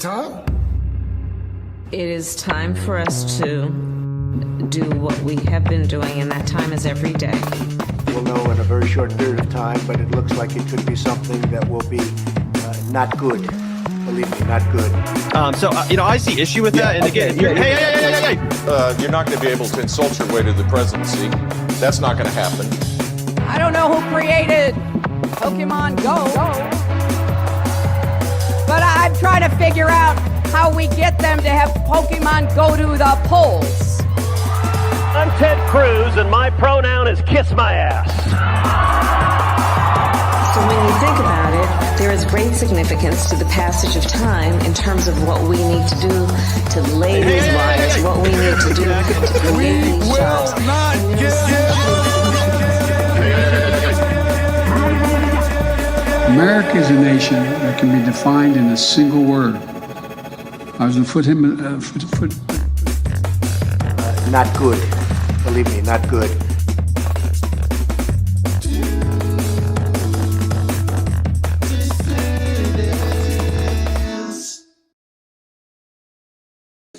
time. It is time for us to do what we have been doing, and that time is every day. We'll know in a very short period of time, but it looks like it could be something that will be not good. Believe me, not good. I see issue with that. And again, hey. You're not going to be able to insult your way to the presidency. That's not going to happen. I don't know who created Pokemon Go, but I'm trying to figure out how we get them to have Pokemon go to the polls. I'm Ted Cruz, and my pronoun is kiss my ass. So when you think about it, there is great significance to the passage of time in terms of what we need to do to lay these wires, what we need to do to create these jobs. America is a nation that can be defined in a single word. I was going to put Not good. Believe me, not good.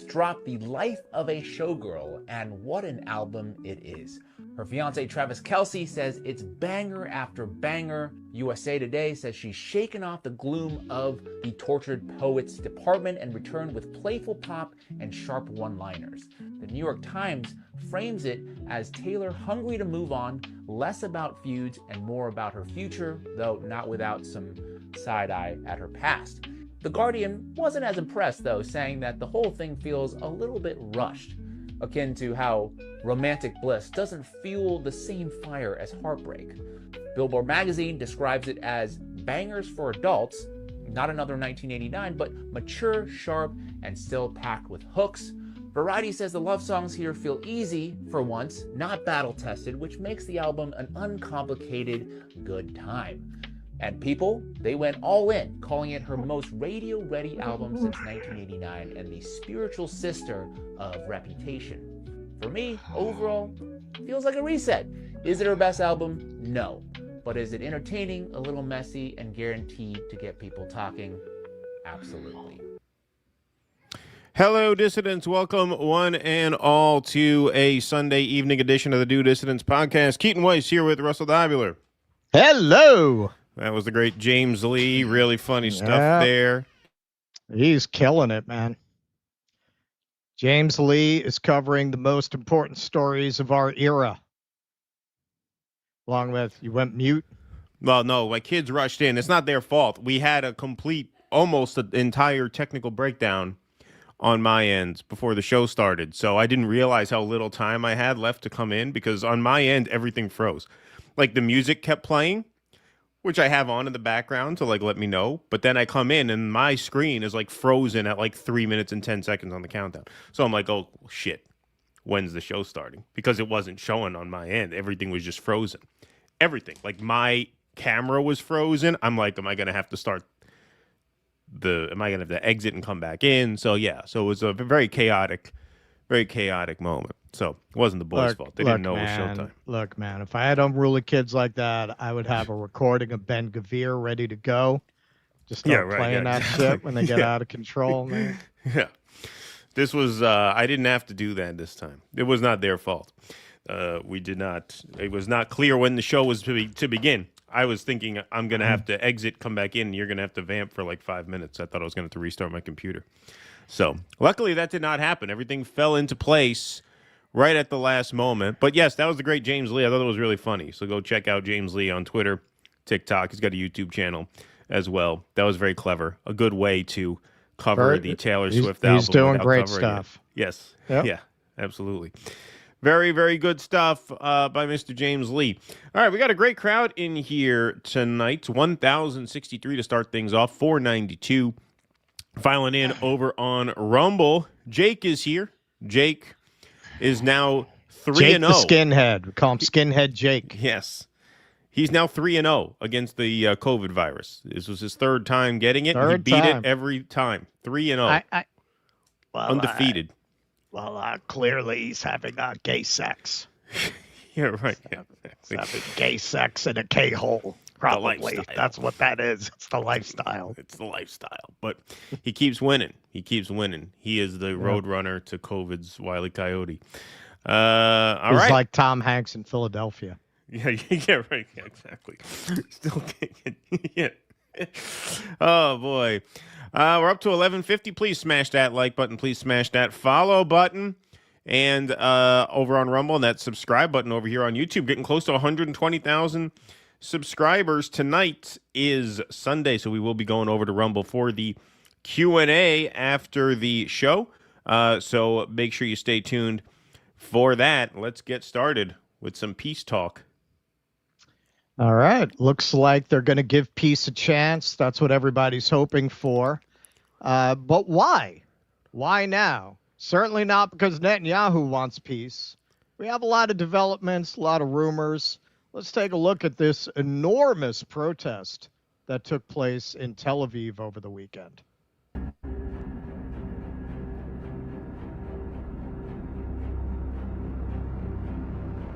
Dropped The Life of a Showgirl, and what an album it is. Her fiance Travis Kelce says it's banger after banger. USA Today says she's shaken off the gloom of the tortured poets department and returned with playful pop and sharp one-liners. The New York Times frames it as Taylor hungry to move on, less about feuds and more about her future, though not without some side-eye at her past. The Guardian wasn't as impressed, though, saying that the whole thing feels a little bit rushed, akin to how romantic bliss doesn't fuel the same fire as heartbreak. Billboard magazine describes it as bangers for adults, not another 1989, but mature, sharp, and still packed with hooks. Variety says the love songs here feel easy for once, not battle-tested, which makes the album an uncomplicated good time. And People, they went all in, calling it her most radio-ready album since 1989 and the spiritual sister of Reputation. For me, overall, feels like a reset. Is it her best album? No. But is it entertaining, a little messy, and guaranteed to get people talking? Absolutely. Hello, dissidents. Welcome, one and all, to a Sunday evening edition of the Do Dissidents podcast. Keaton Weiss here with Russell Dobular. Hello. That was the great James Lee. Really funny stuff there. He's killing it, man. James Lee is covering the most important stories of our era. Along with, you went mute? Well, no, my kids rushed in. It's not their fault. We had a complete, almost an entire technical breakdown on my end before the show started. So I didn't realize how little time I had left to come in because on my end, everything froze. Like the music kept playing, which I have on in the background to like let me know. But then I come in and my screen is like frozen at like 3 minutes and 10 seconds on the countdown. So I'm like, oh, shit. When's the show starting? Because it wasn't showing on my end. Everything was just frozen. Everything. Like my camera was frozen. I'm like, am I going to have to exit and come back in? So yeah. So it was a very chaotic moment. So it wasn't the boys' fault. They didn't know it was showtime. Look, man, if I had unruly kids like that, I would have a recording of Ben Gavir ready to go. Just start playing that shit when they get out of control, man. Yeah. This was, I didn't have to do that this time. It was not their fault. We did not, it was not clear when the show was to begin. I was thinking I'm going to have to exit, come back in, and you're going to have to vamp for like 5 minutes. I thought I was going to have to restart my computer. So luckily that did not happen. Everything fell into place right at the last moment. But yes, that was the great James Lee. I thought it was really funny. So go check out James Lee on Twitter, TikTok. He's got a YouTube channel as well. That was very clever. A good way to cover the Taylor Swift album. He's doing great stuff. Yes. Yep. Yeah, absolutely. Very, very good stuff by Mr. James Lee. All right, we got a great crowd in here tonight. 1,063 to start things off, 492. Filing in over on Rumble. Jake is here. Jake is now 3-0. Jake the Skinhead. We call him Skinhead Jake. Yes. He's now 3-0 against the COVID virus. This was his third time getting it. He beat it every time. 3-0. Undefeated. Clearly he's having gay sex. Yeah, right. Yeah, having gay sex in a K-hole. Probably. lifestyle. That's what that is. It's the lifestyle. It's the lifestyle. But he keeps winning. He keeps winning. He is the road runner to COVID's Wile E. Coyote. All right. He's like Tom Hanks in Philadelphia. Yeah, right. Yeah, exactly. Still kicking. Yeah. Oh, boy. We're up to 1150. Please smash that like button. Please smash that follow button. And over on Rumble, and that subscribe button over here on YouTube. Getting close to 120,000 subscribers. Tonight is Sunday, so we will be going over to Rumble for the Q&A after the show. So make sure you stay tuned for that. Let's get started with some peace talk. All right. Looks like they're going to give peace a chance. That's what everybody's hoping for. But why? Why now? Certainly not because Netanyahu wants peace. We have a lot of developments, a lot of rumors. Let's take a look at this enormous protest that took place in Tel Aviv over the weekend.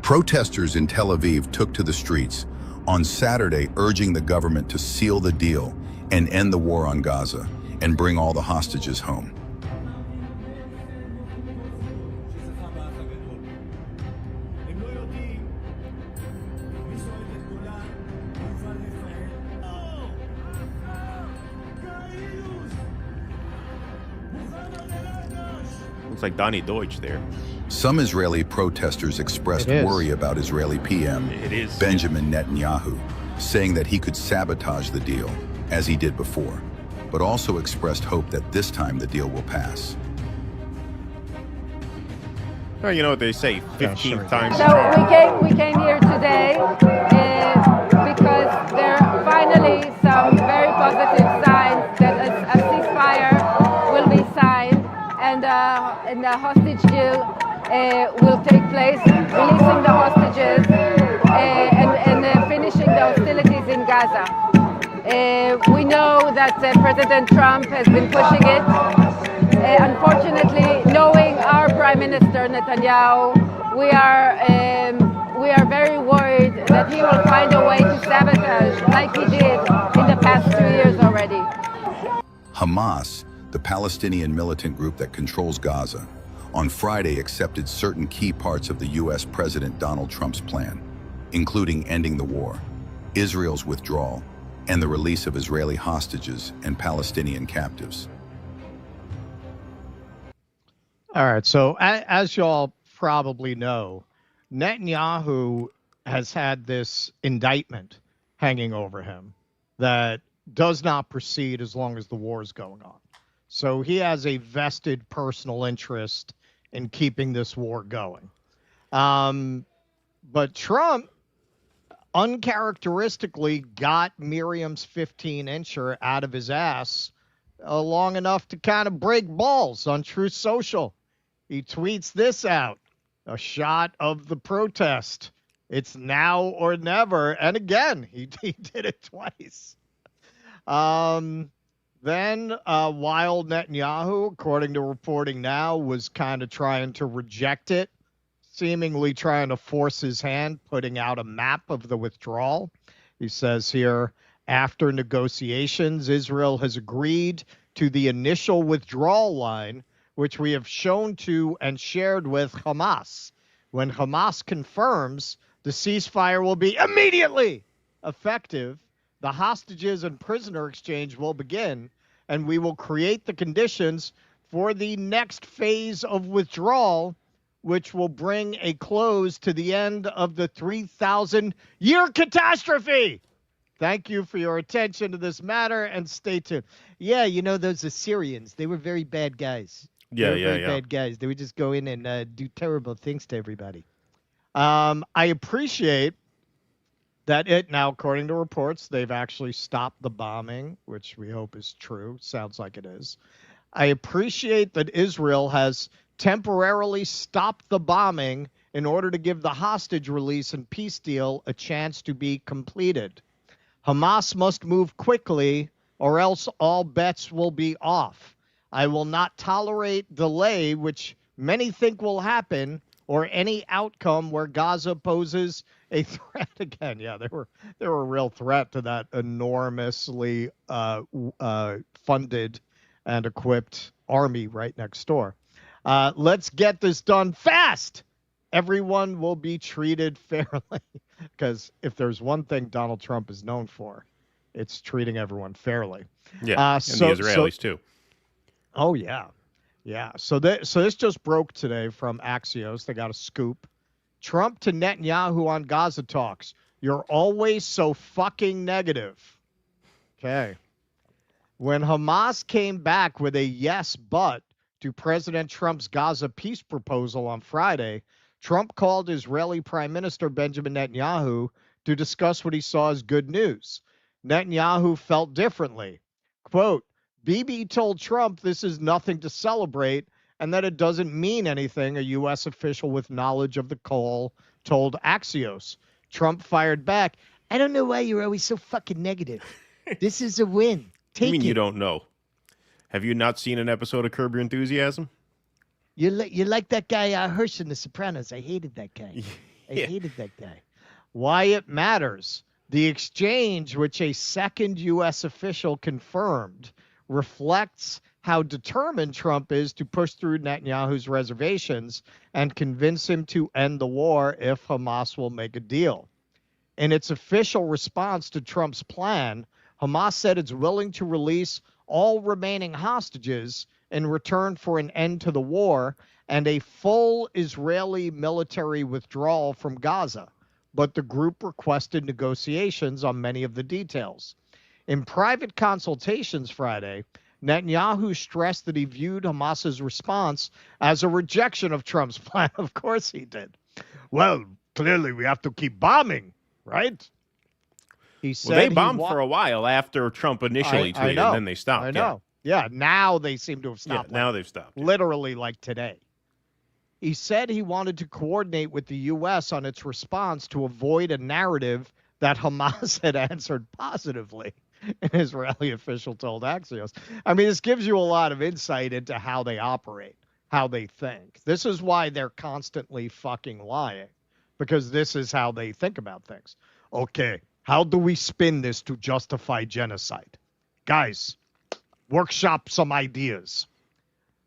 Protesters in Tel Aviv took to the streets on Saturday, urging the government to seal the deal and end the war on Gaza and bring all the hostages home. Looks like Donnie Deutsch there. Some Israeli protesters expressed worry about Israeli PM Benjamin Netanyahu, saying that he could sabotage the deal, as he did before, but also expressed hope that this time the deal will pass. Well, you know what they say, 15 times. So we came here today because there are finally some very positive signs that a ceasefire will be signed and the hostage deal will take place, releasing the hostages and finishing the hostilities in Gaza. We know that President Trump has been pushing it. Unfortunately, knowing our Prime Minister Netanyahu, we are very worried that he will find a way to sabotage, like he did in the past 2 years already. Hamas, the Palestinian militant group that controls Gaza, on Friday accepted certain key parts of the U.S. President Donald Trump's plan, including ending the war, Israel's withdrawal, and the release of Israeli hostages and Palestinian captives. All right, so as y'all probably know, Netanyahu has had this indictment hanging over him that does not proceed as long as the war is going on. So he has a vested personal interest in keeping this war going. But Trump uncharacteristically got Miriam's 15-incher out of his ass long enough to kind of break balls on Truth Social. He tweets this out, a shot of the protest. It's now or never. And again, he did it twice. Then, while Netanyahu, according to reporting now, was kind of trying to reject it, seemingly trying to force his hand, putting out a map of the withdrawal. He says here, after negotiations, Israel has agreed to the initial withdrawal line, which we have shown to and shared with Hamas. When Hamas confirms, the ceasefire will be immediately effective. The hostages and prisoner exchange will begin, and we will create the conditions for the next phase of withdrawal, which will bring a close to the end of the 3,000-year catastrophe. Thank you for your attention to this matter, and stay tuned. Yeah, you know, those Assyrians, they were very bad guys. Bad guys. They would just go in and do terrible things to everybody. I appreciate that now, according to reports, they've actually stopped the bombing, which we hope is true. Sounds like it is. I appreciate that Israel has temporarily stopped the bombing in order to give the hostage release and peace deal a chance to be completed. Hamas must move quickly, or else all bets will be off. I will not tolerate delay, which many think will happen, or any outcome where Gaza poses a threat again. Yeah, they were a real threat to that enormously funded and equipped army right next door. Let's get this done fast. Everyone will be treated fairly, because if there's one thing Donald Trump is known for, it's treating everyone fairly. Yeah, and the Israelis too. Oh yeah, yeah. So this just broke today from Axios. They got a scoop. Trump to Netanyahu on Gaza talks. You're always so fucking negative. Okay. When Hamas came back with a yes but to President Trump's Gaza peace proposal on Friday, Trump called Israeli Prime Minister Benjamin Netanyahu to discuss what he saw as good news. Netanyahu felt differently. Quote, Bibi told Trump this is nothing to celebrate and that it doesn't mean anything, a U.S. official with knowledge of the call told Axios. Trump fired back, I don't know why you're always so fucking negative. This is a win. Take I mean, it. You don't know. Have you not seen an episode of Curb Your Enthusiasm? You like that guy Hirsch in The Sopranos. I hated that guy. I hated that guy. Why it matters. The exchange, which a second U.S. official confirmed, reflects how determined Trump is to push through Netanyahu's reservations and convince him to end the war if Hamas will make a deal. In its official response to Trump's plan, Hamas said it's willing to release all remaining hostages in return for an end to the war and a full Israeli military withdrawal from Gaza, but the group requested negotiations on many of the details. In private consultations Friday, Netanyahu stressed that he viewed Hamas's response as a rejection of Trump's plan. Of course he did. Well, clearly we have to keep bombing, right? He said they bombed for a while after Trump initially tweeted, and then they stopped. I know. Yeah, now they seem to have stopped. Yeah, now they've stopped. Literally like today. He said he wanted to coordinate with the U.S. on its response to avoid a narrative that Hamas had answered positively, an Israeli official told Axios. I mean, this gives you a lot of insight into how they operate, how they think. This is why they're constantly fucking lying, because this is how they think about things. Okay, how do we spin this to justify genocide? Guys, workshop some ideas.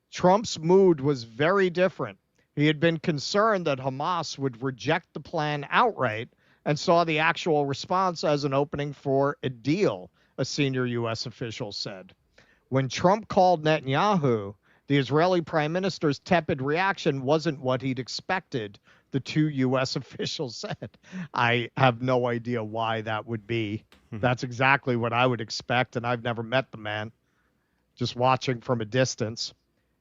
Trump's mood was very different. He had been concerned that Hamas would reject the plan outright and saw the actual response as an opening for a deal, a senior U.S. official said. When Trump called Netanyahu, the Israeli prime minister's tepid reaction wasn't what he'd expected, the two U.S. officials said. I have no idea why that would be. That's exactly what I would expect, and I've never met the man, just watching from a distance.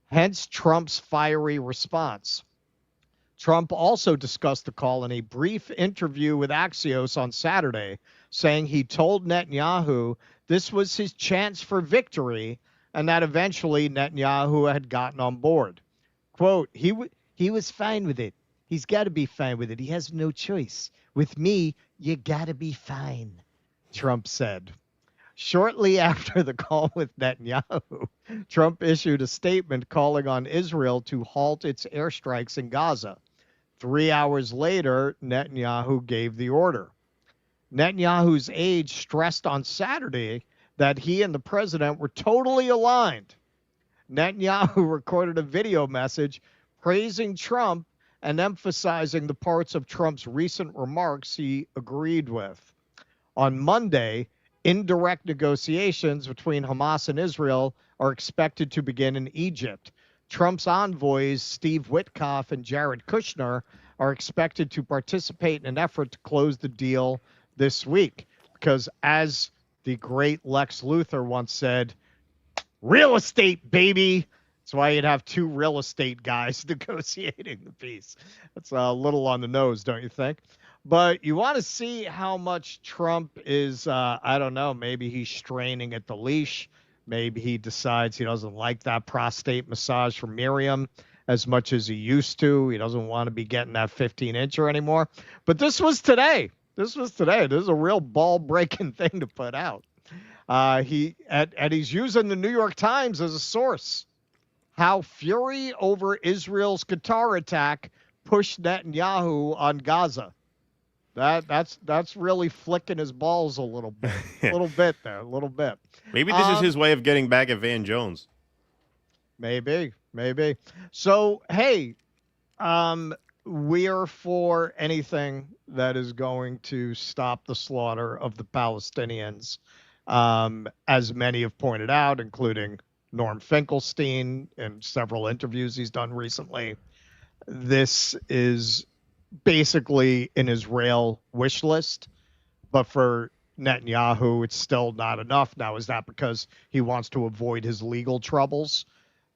Hence Trump's fiery response. Trump also discussed the call in a brief interview with Axios on Saturday, saying he told Netanyahu this was his chance for victory and that eventually Netanyahu had gotten on board. Quote, he was fine with it. He's got to be fine with it. He has no choice. With me, you got to be fine, Trump said. Shortly after the call with Netanyahu, Trump issued a statement calling on Israel to halt its airstrikes in Gaza. 3 hours later, Netanyahu gave the order. Netanyahu's aide stressed on Saturday that he and the president were totally aligned. Netanyahu recorded a video message praising Trump and emphasizing the parts of Trump's recent remarks he agreed with. On Monday, indirect negotiations between Hamas and Israel are expected to begin in Egypt. Trump's envoys, Steve Witkoff and Jared Kushner, are expected to participate in an effort to close the deal this week. Because as the great Lex Luthor once said, real estate, baby. That's why you'd have two real estate guys negotiating the peace. That's a little on the nose, don't you think? But you want to see how much Trump is, I don't know, maybe he's straining at the leash. Maybe he decides he doesn't like that prostate massage from Miriam as much as he used to. He doesn't want to be getting that 15-incher anymore. But this was today. This is a real ball-breaking thing to put out. He's using the New York Times as a source. How fury over Israel's Qatar attack push Netanyahu on Gaza. That's really flicking his balls a little bit. A little bit there, a little bit. Maybe this is his way of getting back at Van Jones. Maybe. So, hey, we are for anything that is going to stop the slaughter of the Palestinians, as many have pointed out, including Norm Finkelstein in several interviews he's done recently. This is basically an Israel wish list, but for Netanyahu, it's still not enough. Now, is that because he wants to avoid his legal troubles,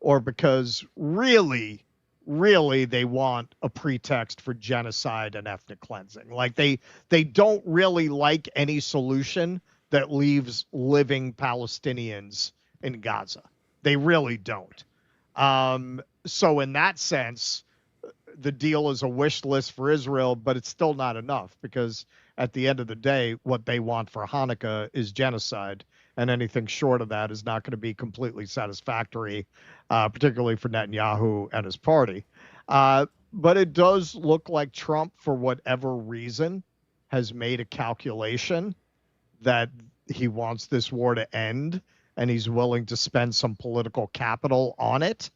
or because really they want a pretext for genocide and ethnic cleansing? Like they don't really like any solution that leaves living Palestinians in Gaza. They really don't. So in that sense, the deal is a wish list for Israel, but it's still not enough, because at the end of the day, what they want for Hanukkah is genocide, and anything short of that is not going to be completely satisfactory, particularly for Netanyahu and his party. But it does look like Trump, for whatever reason, has made a calculation that he wants this war to end, and he's willing to spend some political capital on it.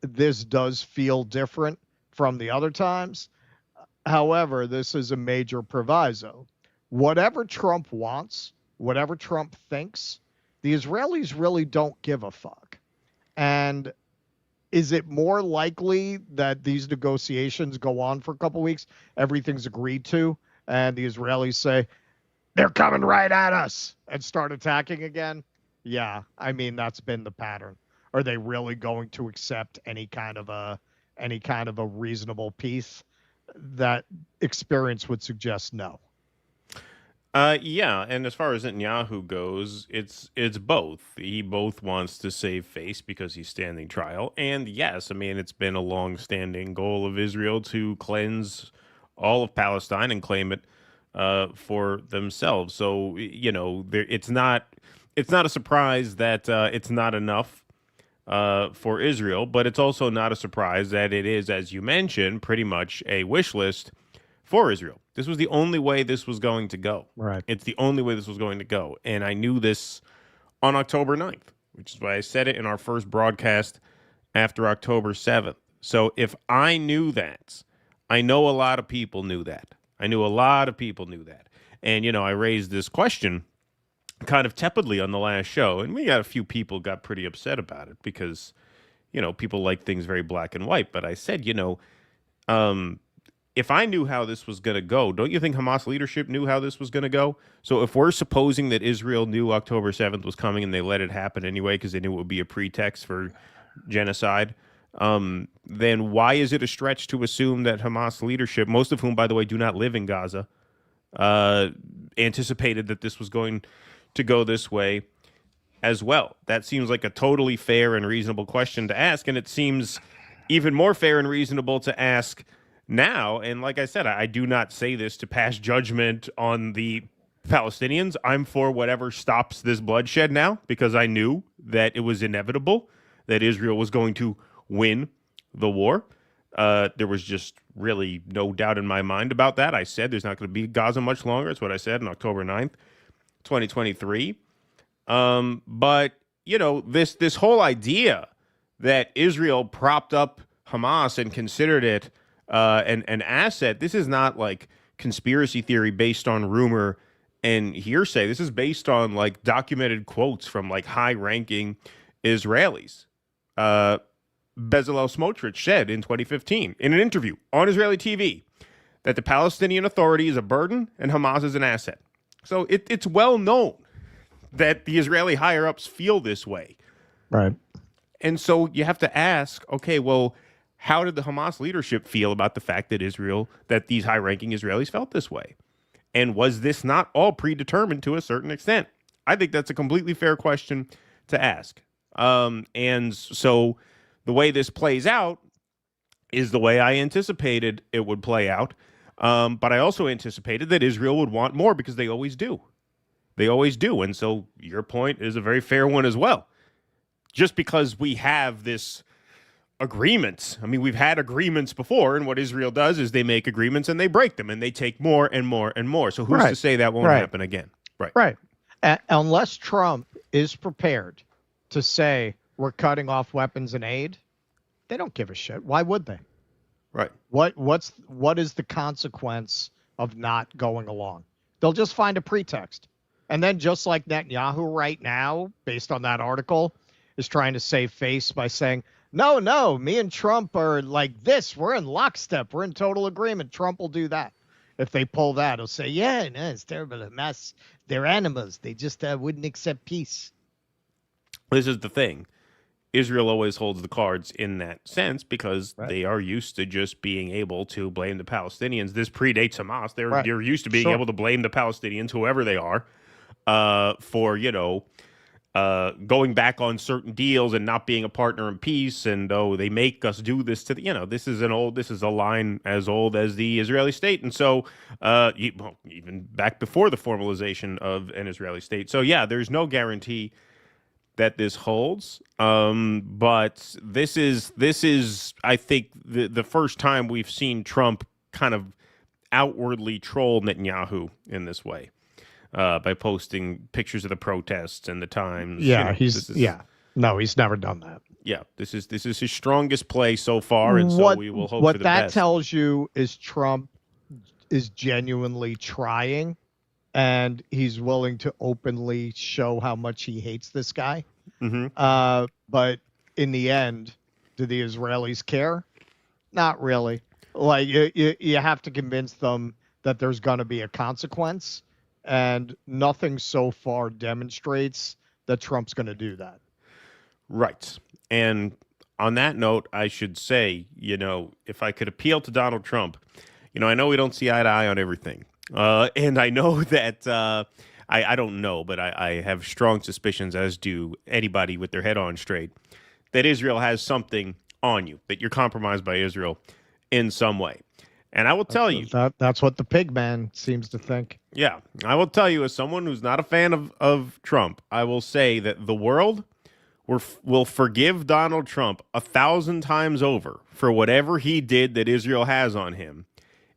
This does feel different from the other times. However, this is a major proviso. Whatever Trump wants, whatever Trump thinks, the Israelis really don't give a fuck. And is it more likely that these negotiations go on for a couple weeks, everything's agreed to, and the Israelis say, they're coming right at us, and start attacking again? Yeah, I mean, that's been the pattern. Are they really going to accept any kind of a reasonable peace? That experience would suggest no. Yeah, and as far as Netanyahu goes, it's both. He both wants to save face because he's standing trial, and yes, I mean, it's been a long-standing goal of Israel to cleanse all of Palestine and claim it for themselves. So it's not a surprise that it's not enough for Israel, but it's also not a surprise that it is, as you mentioned, pretty much a wish list for Israel. This was the only way this was going to go. Right. It's the only way this was going to go. And I knew this on October 9th, which is why I said it in our first broadcast after October 7th. So if I knew that, I know a lot of people knew that. And, I raised this question kind of tepidly on the last show, and we got a few people got pretty upset about it because, people like things very black and white. But I said, if I knew how this was going to go, don't you think Hamas leadership knew how this was going to go? So if we're supposing that Israel knew October 7th was coming and they let it happen anyway because they knew it would be a pretext for genocide, then why is it a stretch to assume that Hamas leadership, most of whom, by the way, do not live in Gaza, anticipated that this was going to go this way as well? That seems like a totally fair and reasonable question to ask, and it seems even more fair and reasonable to ask now. And like I said, I do not say this to pass judgment on the Palestinians. I'm for whatever stops this bloodshed now, because I knew that it was inevitable that Israel was going to win the war. There was just really no doubt in my mind about that. I said there's not going to be Gaza much longer. That's what I said on October 9th. 2023. But, this whole idea that Israel propped up Hamas and considered it an asset, this is not like conspiracy theory based on rumor and hearsay. This is based on like documented quotes from like high-ranking Israelis. Bezalel Smotrich said in 2015 in an interview on Israeli TV that the Palestinian Authority is a burden and Hamas is an asset. So it's well known that the Israeli higher-ups feel this way. Right. And so you have to ask, okay, well, how did the Hamas leadership feel about the fact that these high-ranking Israelis felt this way? And was this not all predetermined to a certain extent? I think that's a completely fair question to ask. And so the way this plays out is the way I anticipated it would play out. But I also anticipated that Israel would want more because they always do. And so your point is a very fair one as well. Just because we have this agreements. I mean, we've had agreements before, and what Israel does is they make agreements and they break them, and they take more and more and more. So who's to say that won't happen again? Right. Unless Trump is prepared to say we're cutting off weapons and aid, they don't give a shit. Why would they? Right. What is the consequence of not going along? They'll just find a pretext. And then just like Netanyahu right now, based on that article, is trying to save face by saying, no, me and Trump are like this. We're in lockstep. We're in total agreement. Trump will do that. If they pull that, he'll say, yeah, no, it's terrible. Hamas, they're animals. They just wouldn't accept peace. This is the thing. Israel always holds the cards in that sense because they are used to just being able to blame the Palestinians. This predates Hamas. They're used to being able to blame the Palestinians, whoever they are, for, going back on certain deals and not being a partner in peace. And, they make us do this to this is a line as old as the Israeli state. And so even back before the formalization of an Israeli state. So, yeah, there's no guarantee that this holds. But this is, I think, the first time we've seen Trump kind of outwardly troll Netanyahu in this way. By posting pictures of the protests and the times. Yeah, he's never done that. Yeah, this is his strongest play so far, and so we will hope for the best. What that tells you is Trump is genuinely trying, and he's willing to openly show how much he hates this guy. Mm-hmm. But in the end, do the Israelis care? Not really. Like you have to convince them that there's going to be a consequence. And nothing so far demonstrates that Trump's going to do that. Right. And on that note, I should say, if I could appeal to Donald Trump, I know we don't see eye to eye on everything. And I know that I don't know, but I have strong suspicions, as do anybody with their head on straight, that Israel has something on you, that you're compromised by Israel in some way. And I will tell you... That's what the pig man seems to think. Yeah. I will tell you, as someone who's not a fan of Trump, I will say that the world will forgive Donald Trump 1,000 times over for whatever he did that Israel has on him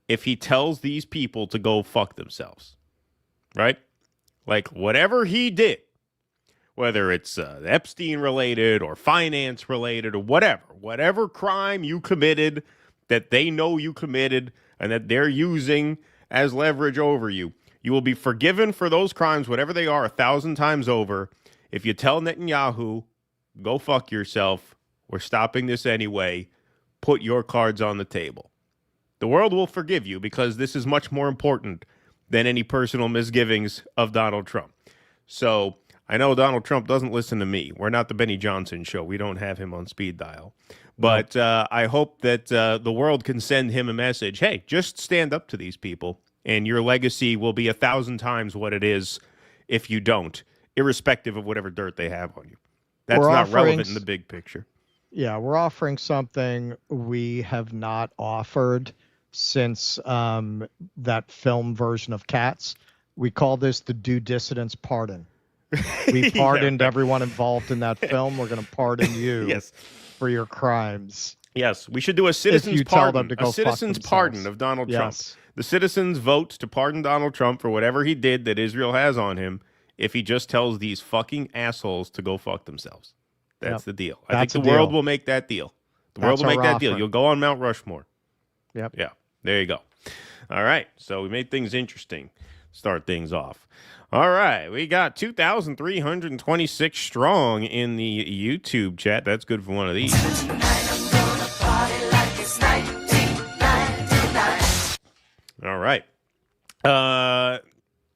if he tells these people to go fuck themselves. Right? Like, whatever he did, whether it's Epstein-related or finance-related or whatever crime you committed that they know you committed and that they're using as leverage over you. You will be forgiven for those crimes, whatever they are, 1,000 times over. If you tell Netanyahu, go fuck yourself, we're stopping this anyway, put your cards on the table. The world will forgive you because this is much more important than any personal misgivings of Donald Trump. So I know Donald Trump doesn't listen to me. We're not the Benny Johnson show. We don't have him on speed dial. But I hope that the world can send him a message. Hey, just stand up to these people, and your legacy will be 1,000 times what it is if you don't, irrespective of whatever dirt they have on you. That's not relevant in the big picture. Yeah, we're offering something we have not offered since that film version of Cats. We call this the Due Dissidents Pardon. We pardoned everyone involved in that film. We're going to pardon you. Yes. For your crimes. Yes, we should do a citizen's pardon. A citizen's pardon of Donald Trump. The citizens vote to pardon Donald Trump for whatever he did that Israel has on him if he just tells these fucking assholes to go fuck themselves. That's the deal. I think the world will make that deal. The world will make that deal. You'll go on Mount Rushmore. Yep. Yeah, there you go. All right, so we made things interesting. Start things off. All right, we got 2,326 strong in the YouTube chat. That's good for one of these. All right.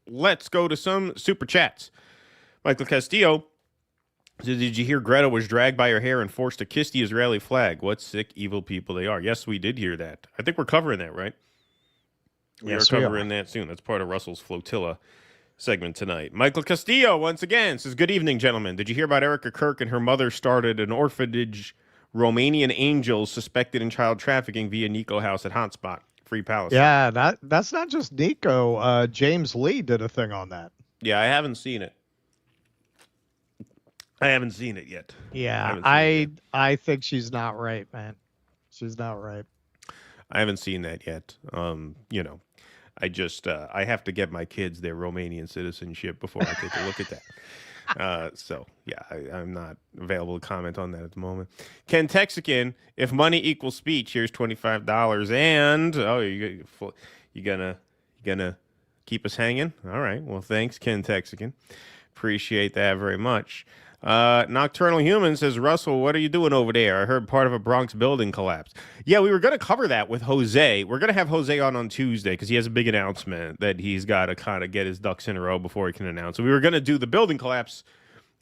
Let's go to some super chats. Michael Castillo said, did you hear Greta was dragged by her hair and forced to kiss the Israeli flag? What sick, evil people they are. Yes, we did hear that. I think we're covering that, right? We are covering that soon. That's part of Russell's Flotilla segment tonight. Michael Castillo, once again, says, good evening, gentlemen. Did you hear about Erica Kirk and her mother started an orphanage, Romanian angels suspected in child trafficking via Nico House at Hotspot, Free Palestine? Yeah, that's not just Nico. James Lee did a thing on that. Yeah, I haven't seen it. I haven't seen it yet. Yeah, I think she's not right, man. She's not right. I haven't seen that yet. You know, I just I have to get my kids their Romanian citizenship before I take a look at that. So yeah, I'm not available to comment on that at the moment. Ken Texican, if money equals speech, here's $25. And you gonna keep us hanging? All right. Well, thanks, Ken Texican. Appreciate that very much. Nocturnal Human says, Russell, what are you doing over there? I heard part of a Bronx building collapsed. Yeah, we were going to cover that with Jose. We're going to have Jose on Tuesday because he has a big announcement that he's got to kind of get his ducks in a row before he can announce. So we were going to do the building collapse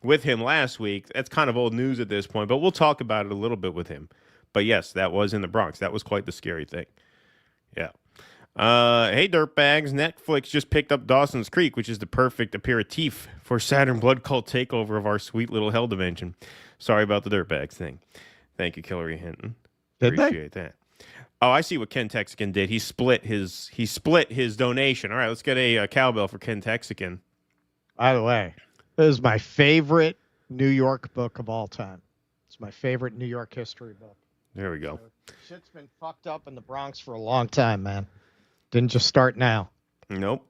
with him last week. That's kind of old news at this point, but we'll talk about it a little bit with him. But yes, that was in the Bronx. That was quite the scary thing. Yeah. Hey, dirtbags, Netflix just picked up Dawson's Creek, which is the perfect aperitif for Saturn Blood Cult takeover of our sweet little hell dimension. Sorry about the dirtbags thing. Thank you, Hillary Hinton. Appreciate that. Oh, I see what Ken Texican did. He split his donation. All right, let's get a cowbell for Ken Texican. By the way, this is my favorite New York book of all time. It's my favorite New York history book. There we go. Shit's been fucked up in the Bronx for a long time, man. Didn't just start now. Nope.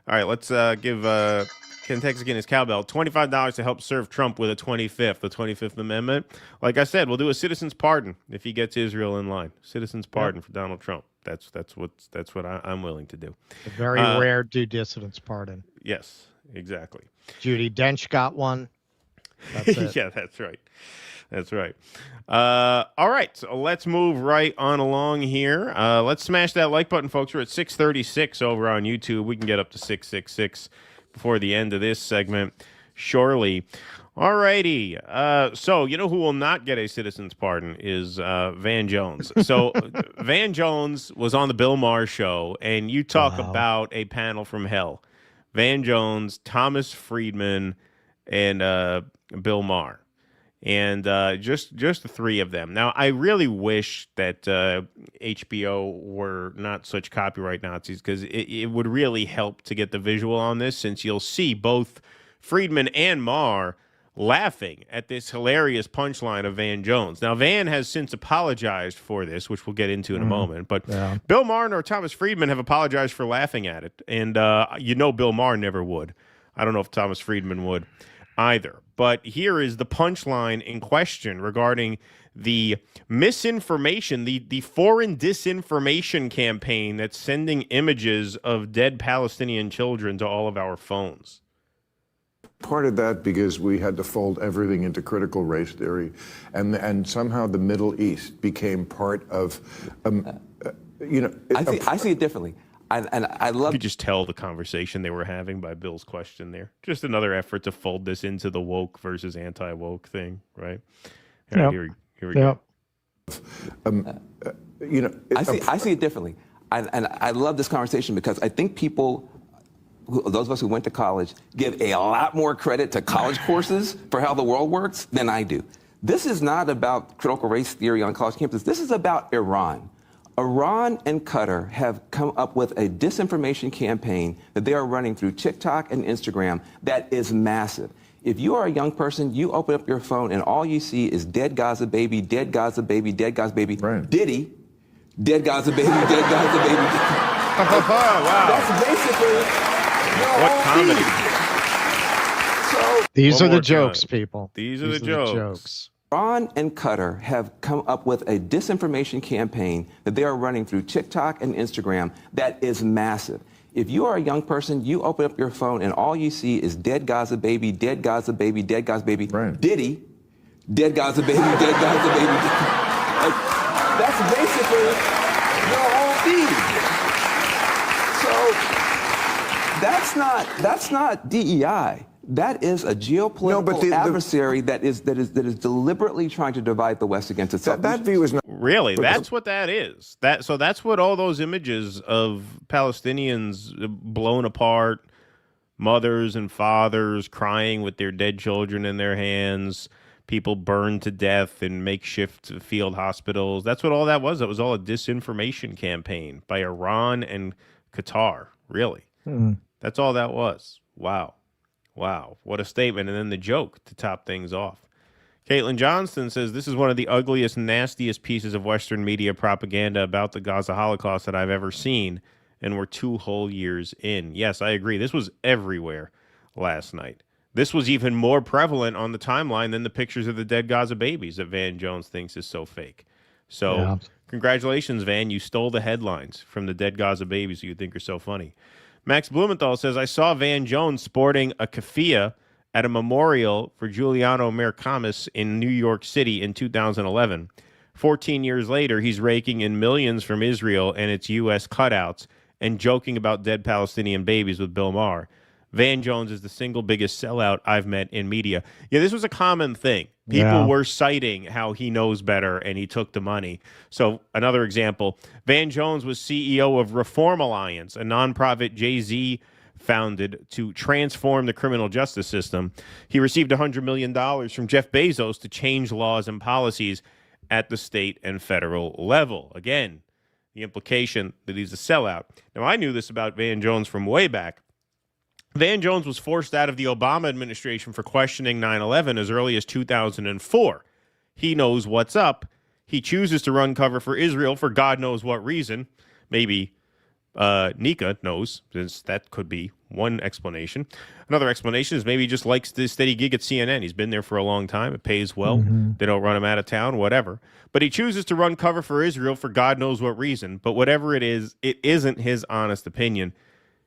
All right, let's give Ken Texican his cowbell. $25 to help serve Trump with the 25th Amendment. Like I said, we'll do a citizen's pardon if he gets Israel in line. Citizen's pardon for Donald Trump. That's what I'm willing to do. A very rare due dissidence pardon. Yes, exactly. Judi Dench got one. That's it. Yeah, that's right. That's right. All right, so let's move right on along here. Let's smash that like button, folks. We're at 636 over on YouTube. We can get up to 666 before the end of this segment, surely. All righty. So you know who will not get a citizen's pardon is Van Jones. So Van Jones was on the Bill Maher show, and you talk about a panel from hell. Van Jones, Thomas Friedman, and Bill Maher. And just the three of them. Now, I really wish that HBO were not such copyright Nazis because it would really help to get the visual on this, since you'll see both Friedman and Maher laughing at this hilarious punchline of Van Jones. Now, Van has since apologized for this, which we'll get into in a moment. But Bill Maher nor Thomas Friedman have apologized for laughing at it. And Bill Maher never would. I don't know if Thomas Friedman would either. But here is the punchline in question regarding the misinformation, the foreign disinformation campaign that's sending images of dead Palestinian children to all of our phones. Part of that because we had to fold everything into critical race theory, and somehow the Middle East became part of, I see it differently. And I love. You could just tell the conversation they were having by Bill's question there. Just another effort to fold this into the woke versus anti-woke thing, right? Here we go. I see it differently. And I love this conversation because I think people, those of us who went to college, give a lot more credit to college courses for how the world works than I do. This is not about critical race theory on college campuses. This is about Iran. Iran and Qatar have come up with a disinformation campaign that they are running through TikTok and Instagram that is massive. If you are a young person, you open up your phone and all you see is dead Gaza baby, dead Gaza baby, dead Gaza baby, right. Diddy, dead Gaza baby, dead Gaza baby. Wow. That's basically what comedy. So these are the jokes, people. These are the jokes. Iran and Qatar have come up with a disinformation campaign that they are running through TikTok and Instagram that is massive. If you are a young person, you open up your phone and all you see is dead Gaza baby, dead Gaza baby, dead Gaza baby, right. Diddy, dead Gaza baby, dead Gaza baby. That's basically your whole feed. So that's not DEI. That is a geopolitical adversary that is deliberately trying to divide the West against itself. That view is not really. That's what that is. That's what all those images of Palestinians blown apart, mothers and fathers crying with their dead children in their hands, people burned to death in makeshift field hospitals. That's what all that was. It was all a disinformation campaign by Iran and Qatar. Really, that's all that was. Wow. Wow, what a statement. And then the joke to top things off. Caitlin Johnston says, this is one of the ugliest, nastiest pieces of Western media propaganda about the Gaza Holocaust that I've ever seen. And we're 2 whole years in. Yes, I agree. This was everywhere last night. This was even more prevalent on the timeline than the pictures of the dead Gaza babies that Van Jones thinks is so fake. So congratulations, Van. You stole the headlines from the dead Gaza babies you think are so funny. Max Blumenthal says, I saw Van Jones sporting a keffiyeh at a memorial for Giuliano Mercamis in New York City in 2011. 14 years later, he's raking in millions from Israel and its U.S. cutouts and joking about dead Palestinian babies with Bill Maher. Van Jones is the single biggest sellout I've met in media. Yeah, this was a common thing. People were citing how he knows better and he took the money. So another example, Van Jones was CEO of Reform Alliance, a nonprofit Jay-Z founded to transform the criminal justice system. He received $100 million from Jeff Bezos to change laws and policies at the state and federal level. Again, the implication that he's a sellout. Now, I knew this about Van Jones from way back. Van Jones was forced out of the Obama administration for questioning 9/11 as early as 2004. He knows what's up. He chooses to run cover for Israel for God knows what reason. Maybe Nika knows, since that could be one explanation. Another explanation is maybe he just likes the steady gig at CNN. He's been there for a long time. It pays well. They don't run him out of town, whatever. But he chooses to run cover for Israel for God knows what reason. But whatever it isn't his honest opinion.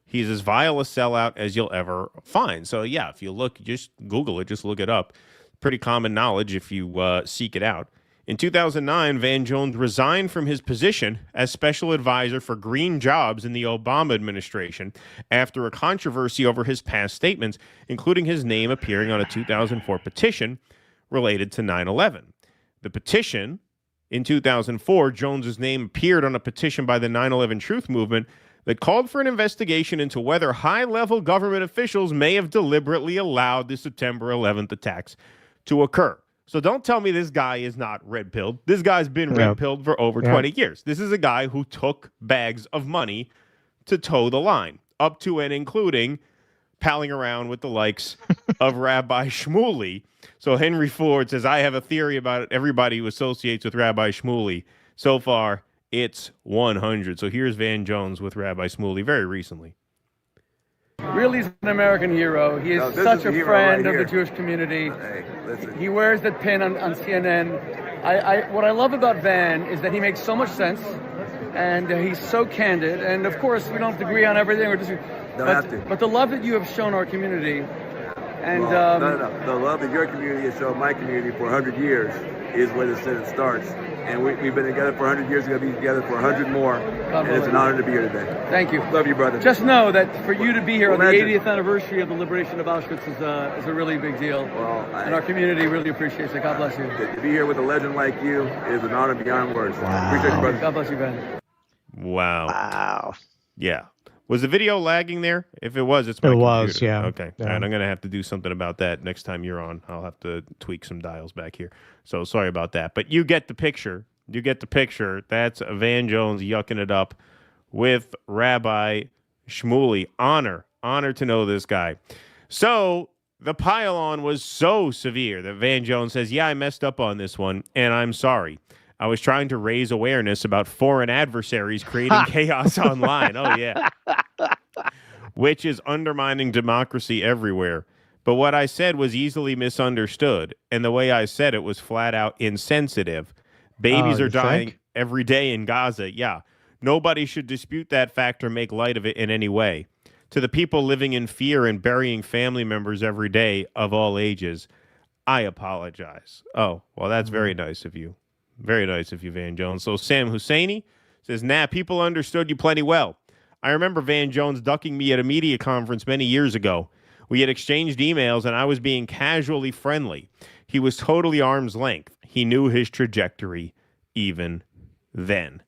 He's as vile a sellout as you'll ever find. So, yeah, if you look, just Google it, just look it up. Pretty common knowledge if you seek it out. In 2009, Van Jones resigned from his position as special advisor for green jobs in the Obama administration after a controversy over his past statements, including his name appearing on a 2004 petition related to 9/11. The petition, in 2004, Jones's name appeared on a petition by the 9/11 Truth Movement that called for an investigation into whether high-level government officials may have deliberately allowed the September 11th attacks to occur. So don't tell me this guy is not red-pilled. This guy's been red-pilled for over 20 years. This is a guy who took bags of money to toe the line, up to and including palling around with the likes of Rabbi Shmuley. So Henry Ford says, I have a theory about everybody who associates with Rabbi Shmuley. So far, it's 100. So here's Van Jones with Rabbi Shmuley very recently. Really, he's an American hero. He is such a friend of the Jewish community. He wears that pin on CNN. What I love about Van is that he makes so much sense, and he's so candid. And of course, we don't have to agree on everything. But the love that you have shown our community, and the love that your community has shown my community for 100 years is where the sentence starts. And we've been together for 100 years. We're going to be together for 100 more. And it's an honor to be here today. Thank you. Love you, brother. Just know that for you to be here on the 80th anniversary of the liberation of Auschwitz is a really big deal. And our community really appreciates it. God bless you. To be here with a legend like you is an honor beyond words. Wow. Appreciate you, brother. God bless you, Ben. Wow. Yeah. Was the video lagging there? If it was, it's my computer. Was, yeah. Okay. Yeah. All right, I'm going to have to do something about that next time you're on. I'll have to tweak some dials back here. So sorry about that. But you get the picture. You get the picture. That's Van Jones yucking it up with Rabbi Shmuley. Honor to know this guy. So the pile-on was so severe that Van Jones says, yeah, I messed up on this one, and I'm sorry. I was trying to raise awareness about foreign adversaries creating chaos online. Oh, yeah. Which is undermining democracy everywhere. But what I said was easily misunderstood, and the way I said it was flat out insensitive. Babies are dying every day in Gaza. Yeah. Nobody should dispute that fact or make light of it in any way. To the people living in fear and burying family members every day of all ages, I apologize. Oh, well, that's very nice of you. Very nice of you, Van Jones. So Sam Husseini says, nah, people understood you plenty well. I remember Van Jones ducking me at a media conference many years ago. We had exchanged emails, and I was being casually friendly. He was totally arm's length. He knew his trajectory even then.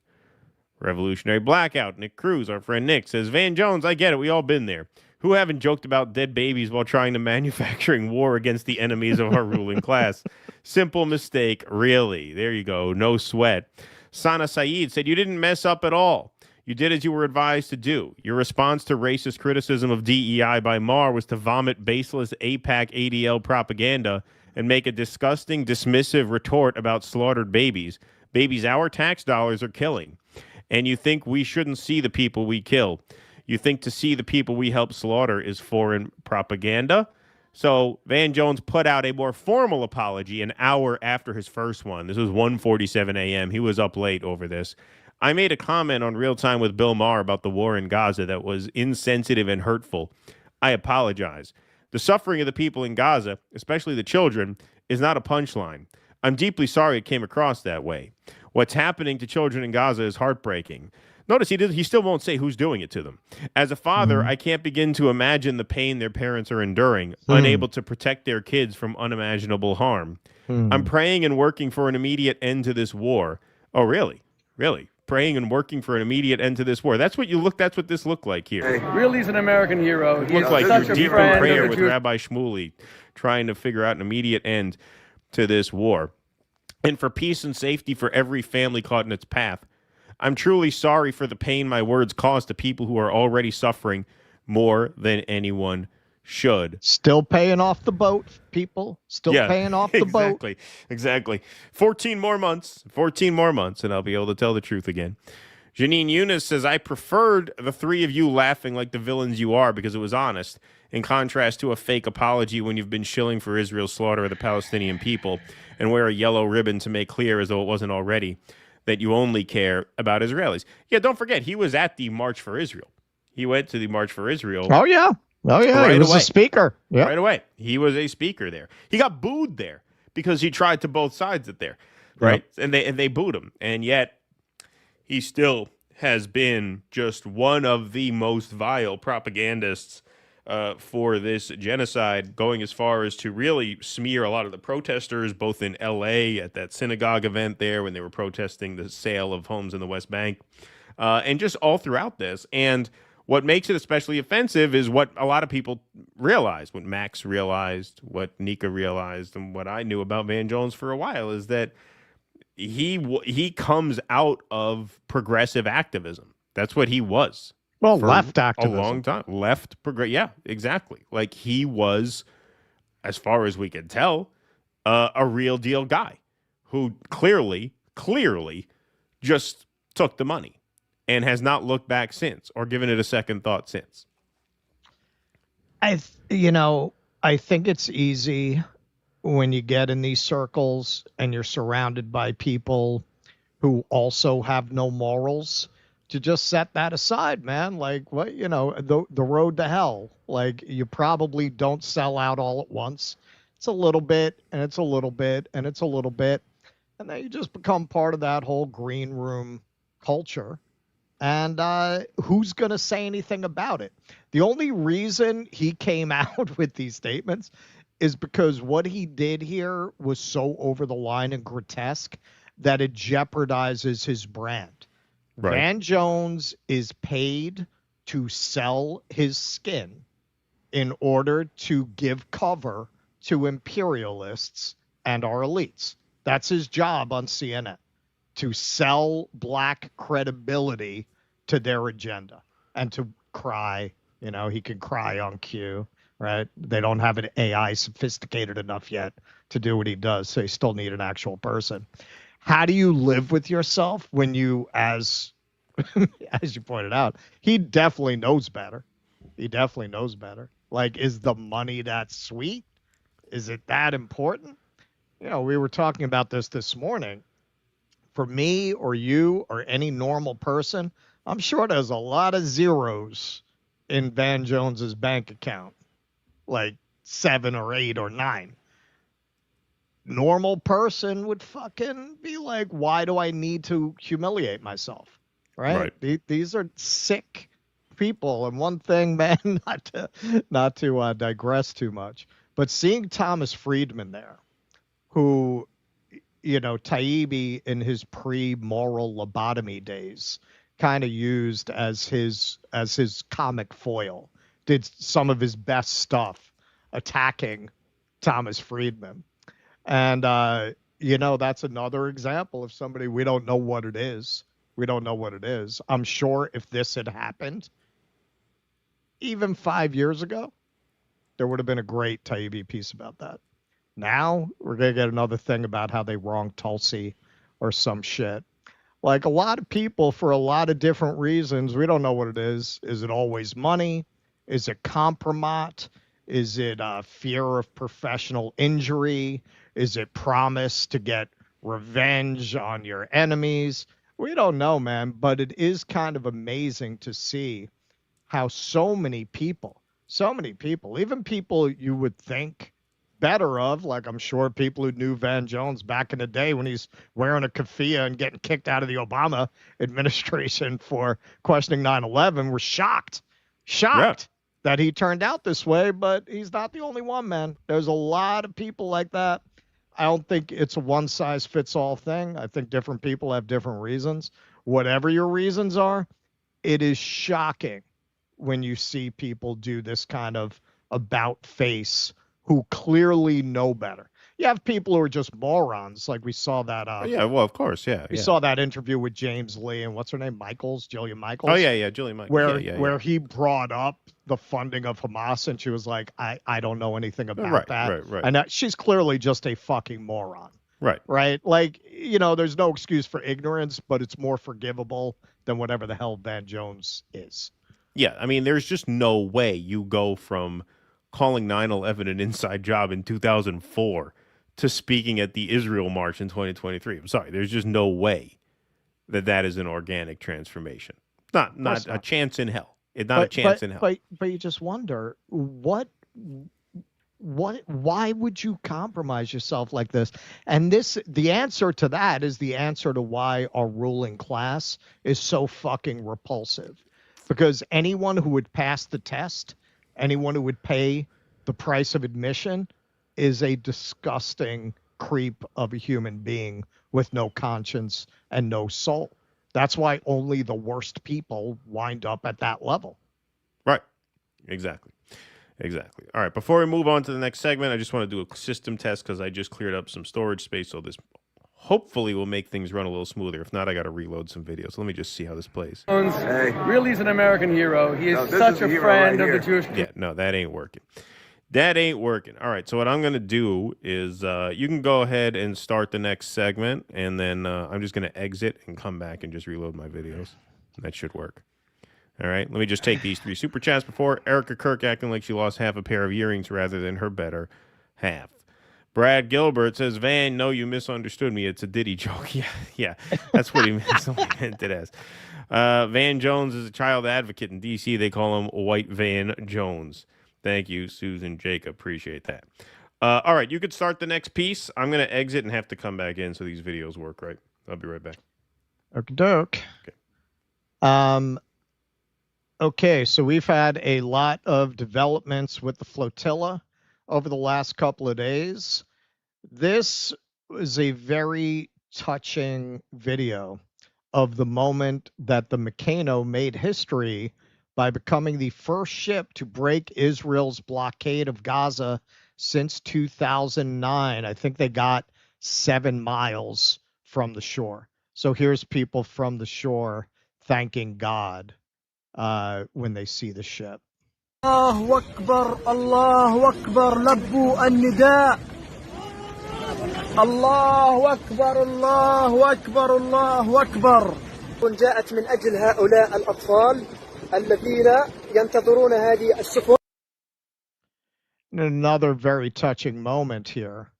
Revolutionary Blackout, Nick Cruz, our friend Nick, says, Van Jones, I get it. We all been there. Who haven't joked about dead babies while trying to manufacturing war against the enemies of our ruling class? Simple mistake, really. There you go. No sweat. Sana Saeed said, you didn't mess up at all. You did as you were advised to do. Your response to racist criticism of DEI by Maher was to vomit baseless AIPAC ADL propaganda and make a disgusting, dismissive retort about slaughtered babies. Babies our tax dollars are killing. And you think we shouldn't see the people we kill. You think to see the people we help slaughter is foreign propaganda? So Van Jones put out a more formal apology an hour after his first one. This was 1:47 a.m. He was up late over this. I made a comment on Real Time with Bill Maher about the war in Gaza that was insensitive and hurtful. I apologize. The suffering of the people in Gaza, especially the children, is not a punchline. I'm deeply sorry it came across that way. What's happening to children in Gaza is heartbreaking. Notice he still won't say who's doing it to them. As a father, I can't begin to imagine the pain their parents are enduring, unable to protect their kids from unimaginable harm. I'm praying and working for an immediate end to this war. Oh, really? Really? Praying and working for an immediate end to this war. That's what this looked like here. Really, he's an American hero. It looked like you're deep in prayer with Rabbi Shmuley, trying to figure out an immediate end to this war. And for peace and safety for every family caught in its path. I'm truly sorry for the pain my words caused to people who are already suffering more than anyone should. Still paying off the boat, people. Still paying off the boat. Exactly. 14 more months, and I'll be able to tell the truth again. Janine Eunice says, I preferred the three of you laughing like the villains you are because it was honest, in contrast to a fake apology when you've been shilling for Israel's slaughter of the Palestinian people and wear a yellow ribbon to make clear, as though it wasn't already, that you only care about Israelis. Yeah, don't forget, he was at the March for Israel. He went to the March for Israel. Oh, yeah. Right, he was a speaker. Yep. Right away. He was a speaker there. He got booed there because he tried to both sides it there, right? Yep. And they booed him. And yet he still has been just one of the most vile propagandists for this genocide, going as far as to really smear a lot of the protesters, both in L.A. at that synagogue event there when they were protesting the sale of homes in the West Bank, and just all throughout this. And what makes it especially offensive is what a lot of people realized, what Max realized, what Nika realized, and what I knew about Van Jones for a while, is that he comes out of progressive activism. That's what he was. Well, left activism. A long time. Yeah, exactly. Like, he was, as far as we could tell, a real deal guy who clearly just took the money and has not looked back since or given it a second thought since. I think it's easy when you get in these circles and you're surrounded by people who also have no morals to just set that aside, man. Like, what, the road to hell. Like, you probably don't sell out all at once. It's a little bit, and it's a little bit, and it's a little bit. And then you just become part of that whole green room culture. And who's going to say anything about it? The only reason he came out with these statements is because what he did here was so over the line and grotesque that it jeopardizes his brand. Right. Van Jones is paid to sell his skin in order to give cover to imperialists and our elites. That's his job on CNN, to sell black credibility to their agenda and to cry. He can cry on cue, right? They don't have an AI sophisticated enough yet to do what he does, so you still need an actual person. How do you live with yourself when you, as you pointed out, he definitely knows better. Like, is the money that sweet? Is it that important? We were talking about this morning. For me or you or any normal person, I'm sure there's a lot of zeros in Van Jones's bank account, like 7 or 8 or 9. Normal person would fucking be like, why do I need to humiliate myself? Right? These are sick people. And one thing, man, not to digress too much, but seeing Thomas Friedman there, who, Taibbi in his pre-moral lobotomy days kind of used as his comic foil, did some of his best stuff attacking Thomas Friedman. And, that's another example of somebody, we don't know what it is. We don't know what it is. I'm sure if this had happened even 5 years ago, there would have been a great Taibbi piece about that. Now we're going to get another thing about how they wronged Tulsi or some shit. Like, a lot of people, for a lot of different reasons, we don't know what it is. Is it always money? Is it compromise? Is it fear of professional injury? Is it promise to get revenge on your enemies? We don't know, man, but it is kind of amazing to see how so many people, even people you would think better of, like I'm sure people who knew Van Jones back in the day when he's wearing a keffiyeh and getting kicked out of the Obama administration for questioning 9/11, were shocked that he turned out this way, but he's not the only one, man. There's a lot of people like that. I don't think it's a one-size-fits-all thing. I think different people have different reasons. Whatever your reasons are, it is shocking when you see people do this kind of about face who clearly know better. You have people who are just morons, like we saw that. Yeah, well, of course, yeah. We saw that interview with James Lee and what's her name, Jillian Michaels. Oh yeah, Jillian Michaels. Where he brought up the funding of Hamas, and she was like, "I don't know anything about that." Right. And she's clearly just a fucking moron. Right. Like, there's no excuse for ignorance, but it's more forgivable than whatever the hell Van Jones is. Yeah, I mean, there's just no way you go from calling 9/11 an inside job in 2004 to speaking at the Israel March in 2023. I'm sorry, there's just no way that is an organic transformation. Not a chance in hell. It's not a chance in hell. But you just wonder, why would you compromise yourself like this? And the answer to that is the answer to why our ruling class is so fucking repulsive. Because anyone who would pass the test, anyone who would pay the price of admission, is a disgusting creep of a human being with no conscience and no soul. That's why only the worst people wind up at that level. Right. Exactly. All right. Before we move on to the next segment, I just want to do a system test because I just cleared up some storage space. So this hopefully will make things run a little smoother. If not, I got to reload some videos. So let me just see how this plays. Really, he's an American hero. He is such a friend of the Jewish community. Yeah, no, that ain't working. All right, so what I'm going to do is you can go ahead and start the next segment, and then I'm just going to exit and come back and just reload my videos. That should work. All right, let me just take these 3 super chats before. Erica Kirk acting like she lost half a pair of earrings rather than her better half. Brad Gilbert says, Van, no, you misunderstood me. It's a Diddy joke. Yeah, that's what he meant it as. Van Jones is a child advocate in D.C. They call him White Van Jones. Thank you, Susan Jacob. Appreciate that. All right, you could start the next piece. I'm going to exit and have to come back in so these videos work right. I'll be right back. Okey-doke. Okay, so we've had a lot of developments with the flotilla over the last couple of days. This is a very touching video of the moment that the Meccano made history by becoming the first ship to break Israel's blockade of Gaza since 2009. I think they got 7 miles from the shore. So here's people from the shore thanking God when they see the ship. Allahu Akbar, Allahu Akbar, labbu an-nida. Allahu Akbar, Allahu Akbar, Allahu Akbar. جاءت من أجل هؤلاء الأطفال الذين ينتظرون هذه السفن. Another very touching moment here.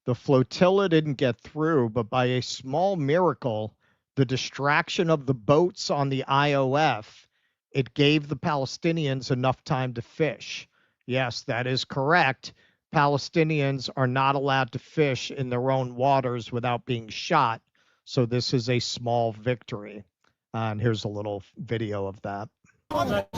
The flotilla didn't get through, but by a small miracle, the distraction of the boats on the IOF, it gave the Palestinians enough time to fish. Yes, that is correct. Palestinians are not allowed to fish in their own waters without being shot. So this is a small victory. And here's a little video of that. محمد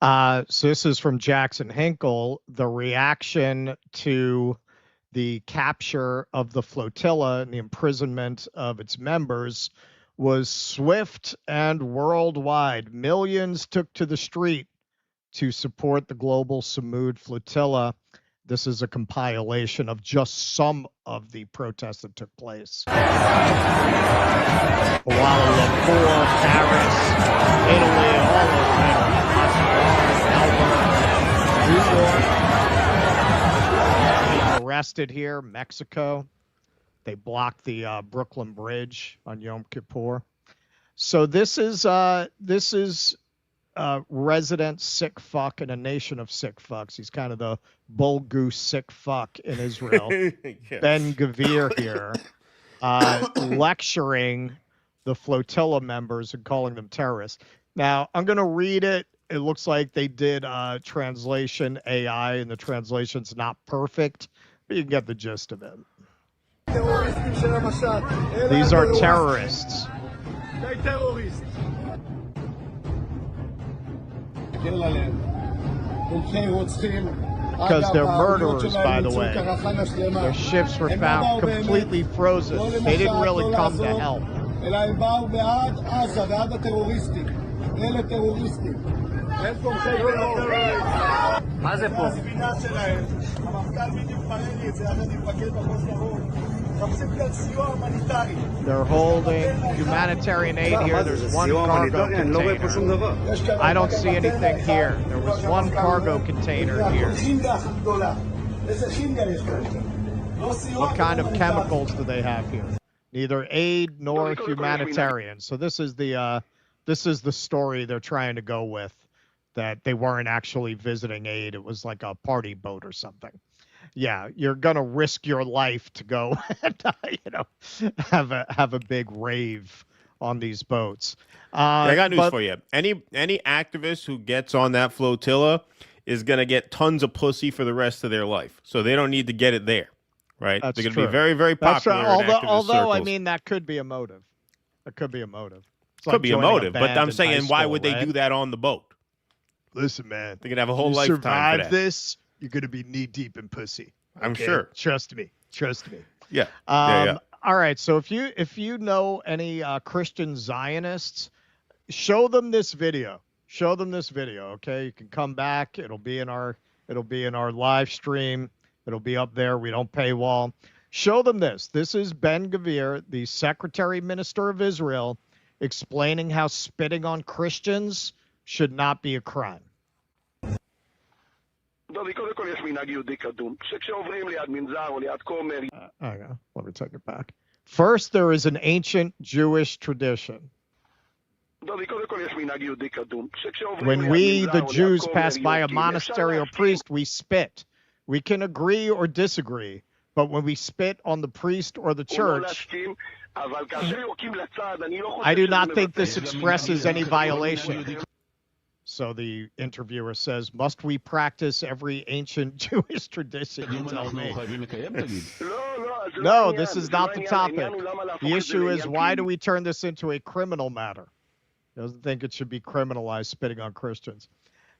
So this is from Jackson Hinkle. The reaction to the capture of the flotilla and the imprisonment of its members was swift and worldwide. Millions took to the street to support the global Samud flotilla. This is a compilation of just some of the protests that took place. Kuala Lumpur, Paris, Italy, all over Italy, New York, arrested here, Mexico. They blocked the Brooklyn Bridge on Yom Kippur. So this is resident sick fuck in a nation of sick fucks. He's kind of the bull goose sick fuck in Israel. Yeah. Ben Gvir here, lecturing the flotilla members and calling them terrorists. Now, I'm going to read it. It looks like they did translation AI, and the translation's not perfect, but you can get the gist of it. These are terrorists. Because they're murderers, by the way. Their ships were found completely frozen. They didn't really come to help. מה זה פה? They're holding humanitarian aid here. There's one cargo container. I don't see anything here. There was one cargo container here. What kind of chemicals do they have here? Neither aid nor humanitarian. So this is the story they're trying to go with, that they weren't actually visiting aid. It was like a party boat or something. Yeah, you're gonna risk your life to go and have a big rave on these boats. I got news for you. Any activist who gets on that flotilla is gonna get tons of pussy for the rest of their life. So they don't need to get it there, right? That's They're gonna true. be very, very popular. That's right. In Although circles. I mean, that could be a motive. It could be a motive. It's Could like be a joining motive, but band I'm in saying, high why school, would they right? do that on the boat? Listen, man, They could have a whole you lifetime survive for that. this, you're gonna be knee deep in pussy. I'm Okay? sure. Trust me. Yeah. All right. So if you know any Christian Zionists, show them this video. Okay, you can come back. It'll be in our live stream. It'll be up there. We don't paywall. Show them this. This is Ben Gvir, the Secretary Minister of Israel, explaining how spitting on Christians should not be a crime. דודי, קודם כל יש מנהג יהודי קדום, שכשעוברים ליד מנזר או ליד כומר... Let me take it back. First, there is an ancient Jewish tradition. דודי, קודם כל יש מנהג יהודי קדום, שכשעוברים When ליד we, מנזר the או ליד Jews, כומר pass by a יהודי, monastery or priest, we spit. We can agree or disagree, but when we spit on the priest or the church, I do not think this expresses any violation. So the interviewer says, must we practice every ancient Jewish tradition, you tell me? No, this is not the topic. The issue is, why do we turn this into a criminal matter? He doesn't think it should be criminalized, spitting on Christians.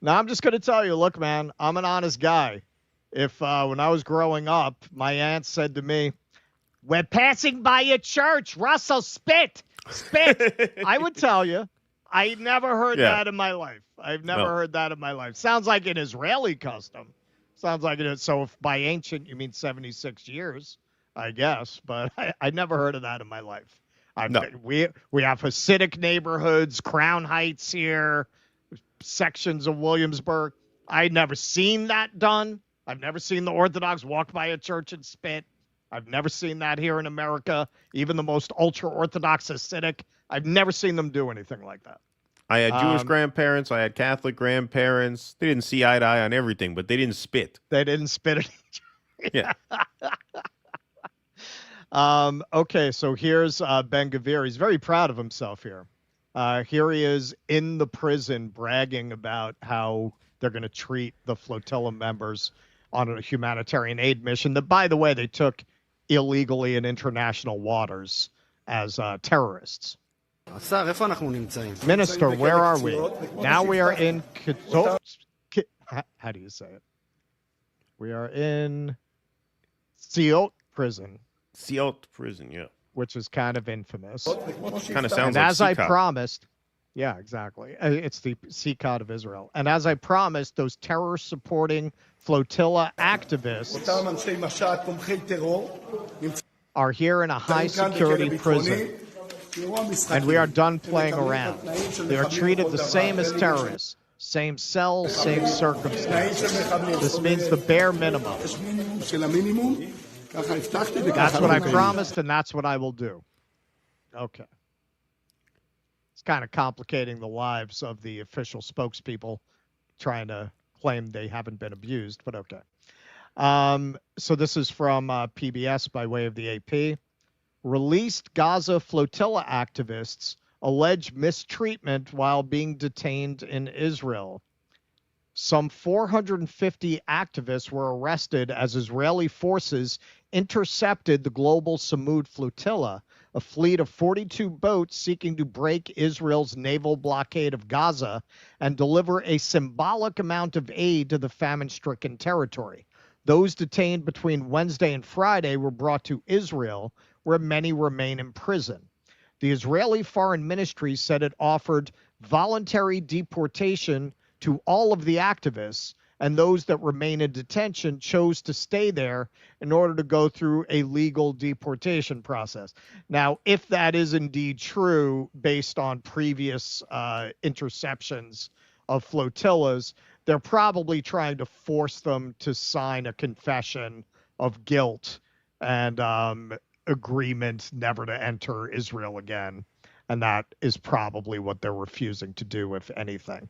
Now, I'm just going to tell you, look, man, I'm an honest guy. If when I was growing up, my aunt said to me, we're passing by a church, Russell, spit, I would tell you, I never heard that in my life. I've never heard that in my life. Sounds like an Israeli custom. Sounds like it is. So if by ancient you mean 76 years, I guess. But I never heard of that in my life. We have Hasidic neighborhoods, Crown Heights here, sections of Williamsburg. I'd never seen that done. I've never seen the Orthodox walk by a church and spit. I've never seen that here in America. Even the most ultra-Orthodox Hasidic, I've never seen them do anything like that. I had Jewish grandparents. I had Catholic grandparents. They didn't see eye to eye on everything, but they didn't spit. They didn't spit at each other. Yeah. Okay, so here's Ben Gvir. He's very proud of himself here. Here he is in the prison bragging about how they're going to treat the flotilla members on a humanitarian aid mission that, by the way, they took illegally in international waters as terrorists. Minister, where are we? Now we are in how do you say it? We are in Siot prison. Siot prison, yeah. Which is kind of infamous. Kind of sounds and like as I Sikot. promised, yeah, exactly. It's the Sikot of Israel. And as I promised, those terror-supporting flotilla activists are here in a high-security prison. And we are done playing around. They are treated the same as terrorists. Same cells, same circumstances. This means the bare minimum. That's what I promised, and that's what I will do. Okay. It's kind of complicating the lives of the official spokespeople trying to claim they haven't been abused, but okay. So this is from PBS by way of the AP. Released Gaza flotilla activists allege mistreatment while being detained in Israel. Some 450 activists were arrested as Israeli forces intercepted the global Samud flotilla, a fleet of 42 boats seeking to break Israel's naval blockade of Gaza and deliver a symbolic amount of aid to the famine-stricken territory. Those detained between Wednesday and Friday were brought to Israel, where many remain in prison. The Israeli Foreign Ministry said it offered voluntary deportation to all of the activists, and those that remain in detention chose to stay there in order to go through a legal deportation process. Now, if that is indeed true, based on previous interceptions of flotillas, they're probably trying to force them to sign a confession of guilt and agreement never to enter Israel again. And that is probably what they're refusing to do, if anything.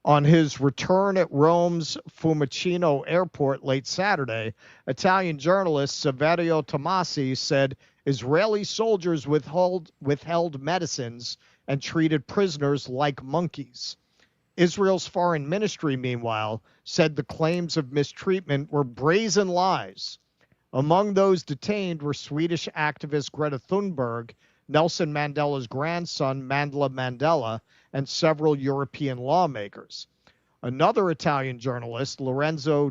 On his return at Rome's Fiumicino airport late Saturday, Italian journalist Saverio Tomasi said Israeli soldiers withheld medicines and treated prisoners like monkeys. Israel's foreign ministry, meanwhile, said the claims of mistreatment were brazen lies. Among those detained were Swedish activist Greta Thunberg, Nelson Mandela's grandson, Mandela Mandela, and several European lawmakers. Another Italian journalist, Lorenzo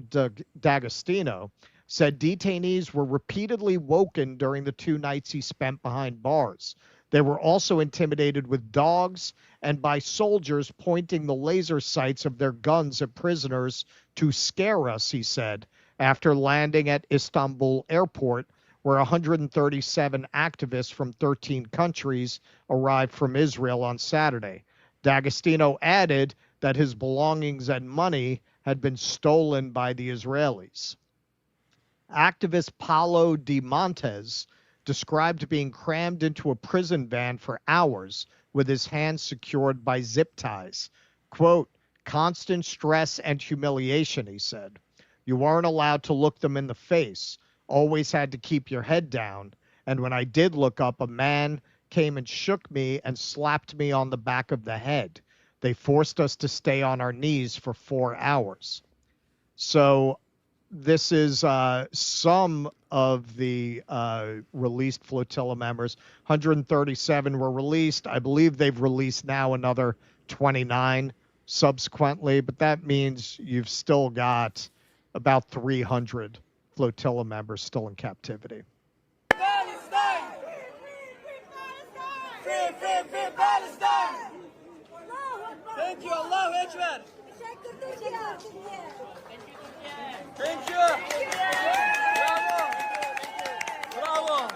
D'Agostino, said detainees were repeatedly woken during the 2 nights he spent behind bars. They were also intimidated with dogs and by soldiers pointing the laser sights of their guns at prisoners to scare us, he said, after landing at Istanbul airport, where 137 activists from 13 countries arrived from Israel on Saturday. D'Agostino added that his belongings and money had been stolen by the Israelis. Activist Paulo de Montes described being crammed into a prison van for hours with his hands secured by zip ties. Quote, constant stress and humiliation, he said. You weren't allowed to look them in the face, always had to keep your head down. And when I did look up, a man came and shook me and slapped me on the back of the head. They forced us to stay on our knees for 4 hours. So this is some of the released flotilla members. 137 were released. I believe they've released now another 29 subsequently, but that means you've still got about 300 flotilla members still in captivity. Palestine! Free, free, free Palestine! Thank you, Allahu Akbar! Thank you! Bravo! Bravo!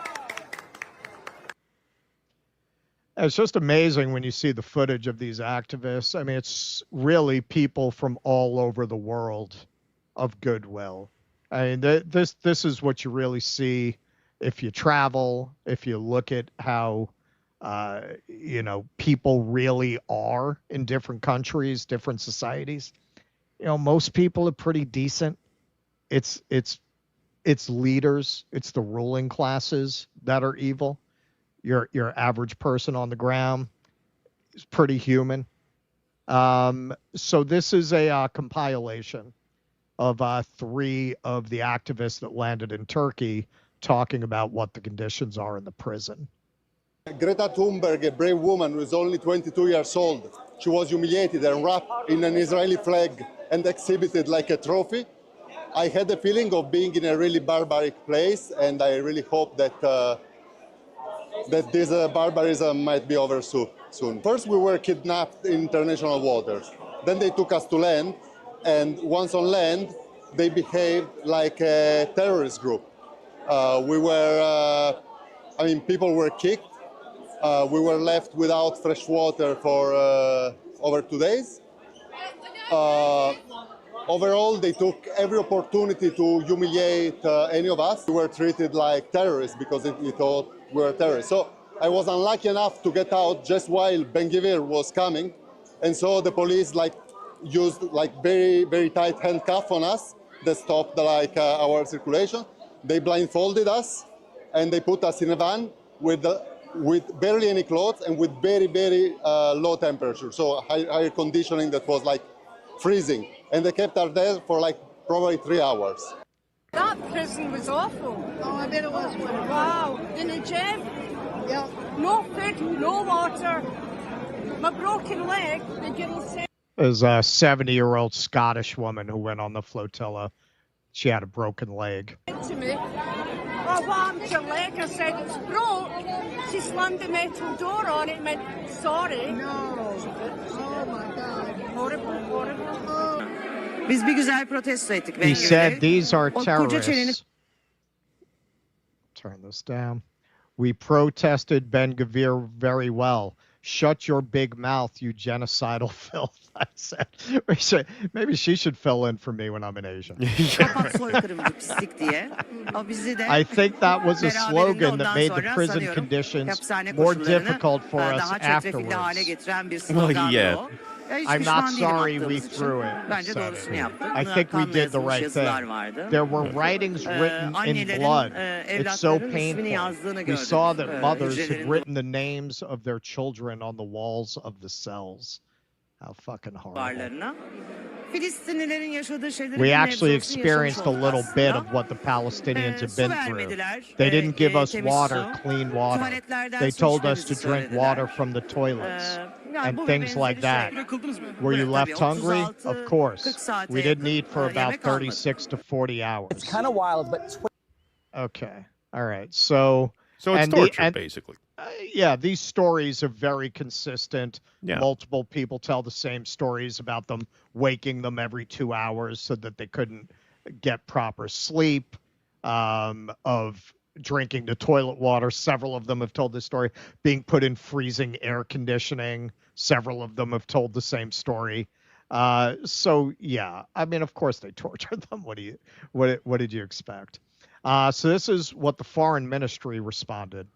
It's just amazing when you see the footage of these activists. I mean, it's really people from all over the world of goodwill. I mean, this is what you really see if you travel, if you look at how, people really are in different countries, different societies. Most people are pretty decent. It's leaders, it's the ruling classes that are evil. Your average person on the ground is pretty human. So this is a compilation of 3 of the activists that landed in Turkey talking about what the conditions are in the prison. Greta Thunberg, a brave woman who is only 22 years old, she was humiliated and wrapped in an Israeli flag and exhibited like a trophy. I had the feeling of being in a really barbaric place, and I really hope that that this barbarism might be over soon. First, we were kidnapped in international waters. Then they took us to land, and once on land, they behaved like a terrorist group. People were kicked. We were left without fresh water for over 2 days. Overall, they took every opportunity to humiliate any of us. We were treated like terrorists because we thought we were terrorists. So I was unlucky enough to get out just while Ben-Gvir was coming. And so the police used very, very tight handcuff on us that stopped our circulation. They blindfolded us and they put us in a van with barely any clothes and with very, very low temperature. So high conditioning that was freezing. And they kept us there for probably 3 hours. That prison was awful. Oh, I bet it was. Wow. In the gym. Yeah. No food, no water. My broken leg, the girl said. There's a 70-year-old Scottish woman who went on the flotilla. She had a broken leg. To me, oh, what happened to your leg? I said, it's broke. She slammed the metal door on it and went, sorry. No. Oh, my God. Horrible, horrible. Biz bir güzel protesto ettik. He said these are terrorists. Turn this down. We protested Ben-Gvir very well. Shut your big mouth, you genocidal filth, I said. Maybe she should fill in for me when I'm in Asia. I think that was a slogan that made the prison conditions more difficult for us afterwards. Well, yeah. I'm not sorry we threw it. I think we did the right thing. There were writings written in blood. It's so painful. We saw that mothers had written the names of their children on the walls of the cells. How fucking horrible. We actually experienced a little bit of what the Palestinians have been through. They didn't give us water, clean water. They told us to drink water from the toilets and things like that. Were you left hungry? Of course. We didn't eat for about 36 to 40 hours. It's kind of wild, but... Okay. All right. So it's torture, basically. Yeah, these stories are very consistent. Yeah. Multiple people tell the same stories about them waking them every 2 hours so that they couldn't get proper sleep, of drinking the toilet water. Several of them have told this story. Being put in freezing air conditioning. Several of them have told the same story. So yeah, I mean, of course they tortured them. What did you expect? So this is what the foreign ministry responded.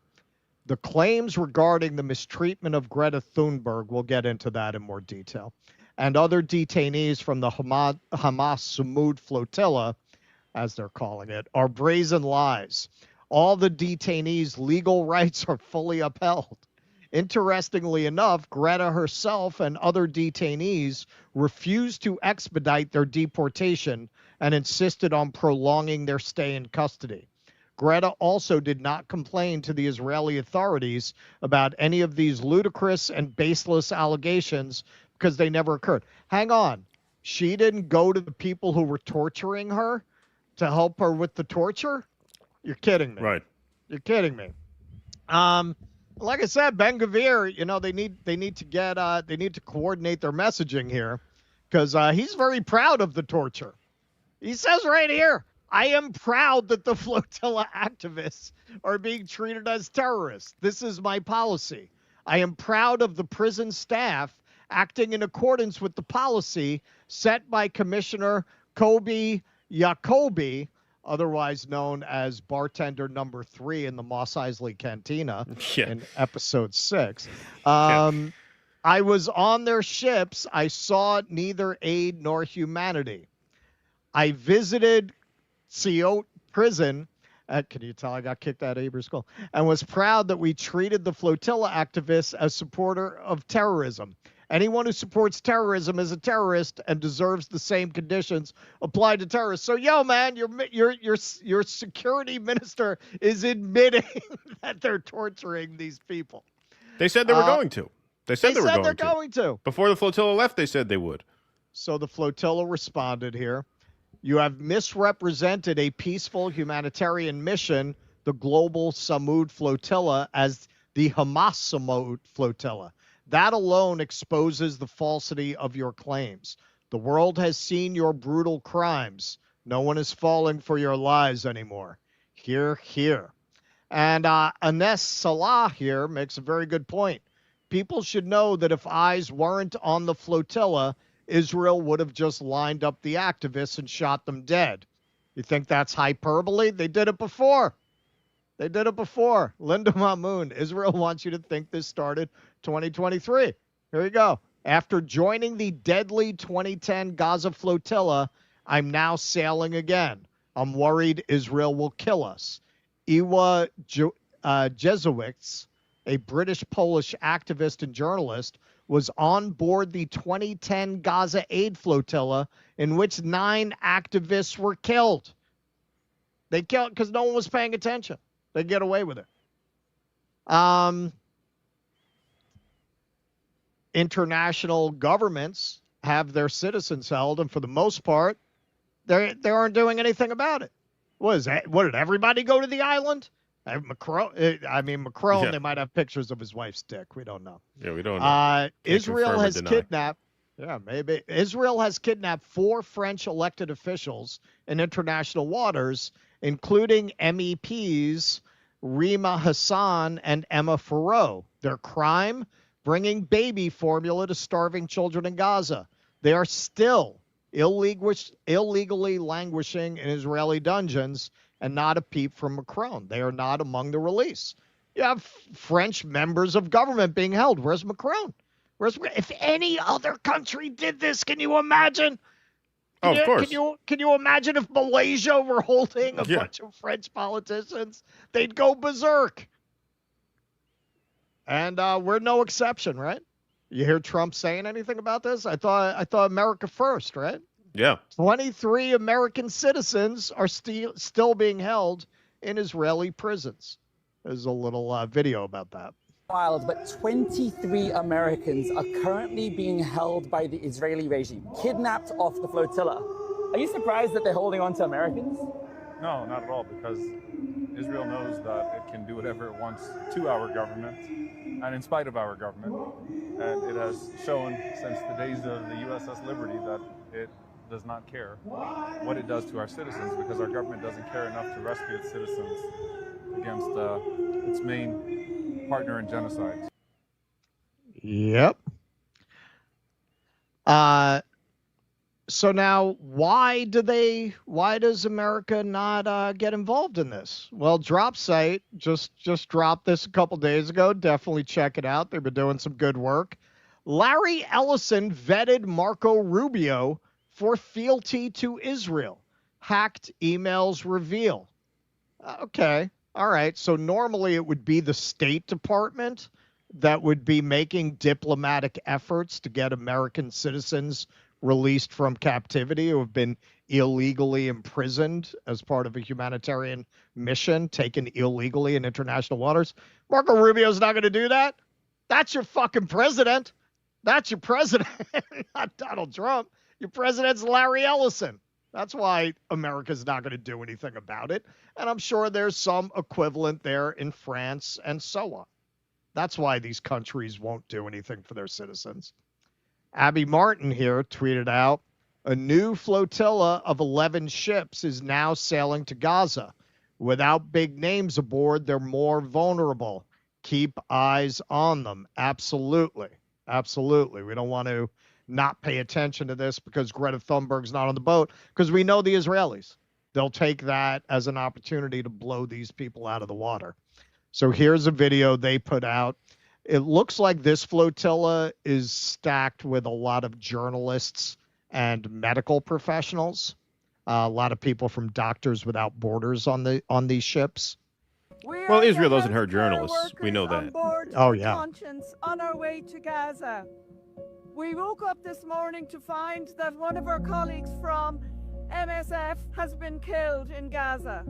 The claims regarding the mistreatment of Greta Thunberg, we'll get into that in more detail, and other detainees from the Hamas Samud flotilla, as they're calling it, are brazen lies. All the detainees' legal rights are fully upheld. Interestingly enough, Greta herself and other detainees refused to expedite their deportation and insisted on prolonging their stay in custody. Greta also did not complain to the Israeli authorities about any of these ludicrous and baseless allegations because they never occurred. Hang on. She didn't go to the people who were torturing her to help her with the torture? You're kidding me. Right. You're kidding me. Like I said, Ben-Gvir, they need to coordinate their messaging here because he's very proud of the torture. He says right here, I am proud that the flotilla activists are being treated as terrorists. This is my policy. I am proud of the prison staff acting in accordance with the policy set by Commissioner Kobi Yacobi, otherwise known as bartender number 3 in the Mos Eisley Cantina in episode 6. I was on their ships. I saw neither aid nor humanity. I visited Siot prison, can you tell I got kicked out of Hebrew school, and was proud that we treated the flotilla activists as supporter of terrorism. Anyone who supports terrorism is a terrorist and deserves the same conditions applied to terrorists. So, yo, man, your security minister is admitting that they're torturing these people. They said they were going to. They said they're going to. Before the flotilla left, they said they would. So the flotilla responded here. You have misrepresented a peaceful humanitarian mission, the global Samud flotilla, as the Hamas Samud flotilla. That alone exposes the falsity of your claims. The world has seen your brutal crimes. No one is falling for your lies anymore. Hear, hear. And Anes Salah here makes a very good point. People should know that if eyes weren't on the flotilla, Israel would have just lined up the activists and shot them dead. You think that's hyperbole? They did it before. They did it before. Linda Mahmoud, Israel wants you to think this started 2023. Here you go. After joining the deadly 2010 Gaza flotilla, I'm now sailing again. I'm worried Israel will kill us. Iwa Jesuits, a British-Polish activist and journalist, was on board the 2010 Gaza aid flotilla in which 9 activists were killed. They killed because no one was paying attention. They get away with it. International governments have their citizens held, and for the most part, they aren't doing anything about it. What is that? What did everybody go to the island? Macron, Yeah. They might have pictures of his wife's dick. We don't know. Yeah, we don't know. Israel has deny. kidnapped. Yeah, maybe. Israel has kidnapped 4 French elected officials in international waters, including MEPs Rima Hassan and Emma Farrow. Their crime? Bringing baby formula to starving children in Gaza. They are still illegally languishing in Israeli dungeons, and not a peep from Macron. They are not among the release. You have French members of government being held. Where's Macron? If any other country did this, can you imagine? Of course. Can you imagine if Malaysia were holding a bunch of French politicians? They'd go berserk. And we're no exception, right? You hear Trump saying anything about this? I thought America first, right? Yeah. 23 American citizens are still being held in Israeli prisons. There's a little video about that. Wild, but 23 Americans are currently being held by the Israeli regime, kidnapped off the flotilla. Are you surprised that they're holding on to Americans? No, not at all, because Israel knows that it can do whatever it wants to our government and in spite of our government. And it has shown since the days of the USS Liberty that it does not care what it does to our citizens, because our government doesn't care enough to rescue its citizens against its main partner in genocide. Yep. So now, why does America not get involved in this? Well, DropSite just dropped this a couple days ago. Definitely check it out. They've been doing some good work. Larry Ellison vetted Marco Rubio for fealty to Israel. Hacked emails reveal. Okay. All right. So normally it would be the State Department that would be making diplomatic efforts to get American citizens released from captivity who have been illegally imprisoned as part of a humanitarian mission taken illegally in international waters. Marco Rubio's not going to do that. That's your fucking president. That's your president, not Donald Trump. Your president's Larry Ellison. That's why America's not going to do anything about it. And I'm sure there's some equivalent there in France and so on. That's why these countries won't do anything for their citizens. Abby Martin here tweeted out, a new flotilla of 11 ships is now sailing to Gaza. Without big names aboard, they're more vulnerable. Keep eyes on them. Absolutely. Absolutely. We don't want to not pay attention to this because Greta Thunberg's not on the boat, because we know the Israelis. They'll take that as an opportunity to blow these people out of the water. So here's a video they put out. It looks like this flotilla is stacked with a lot of journalists and medical professionals. A lot of people from Doctors Without Borders on these ships. Well, Israel doesn't hurt journalists. We know that. Oh, yeah. Conscience on our way to Gaza. We woke up this morning to find that one of our colleagues from MSF has been killed in Gaza.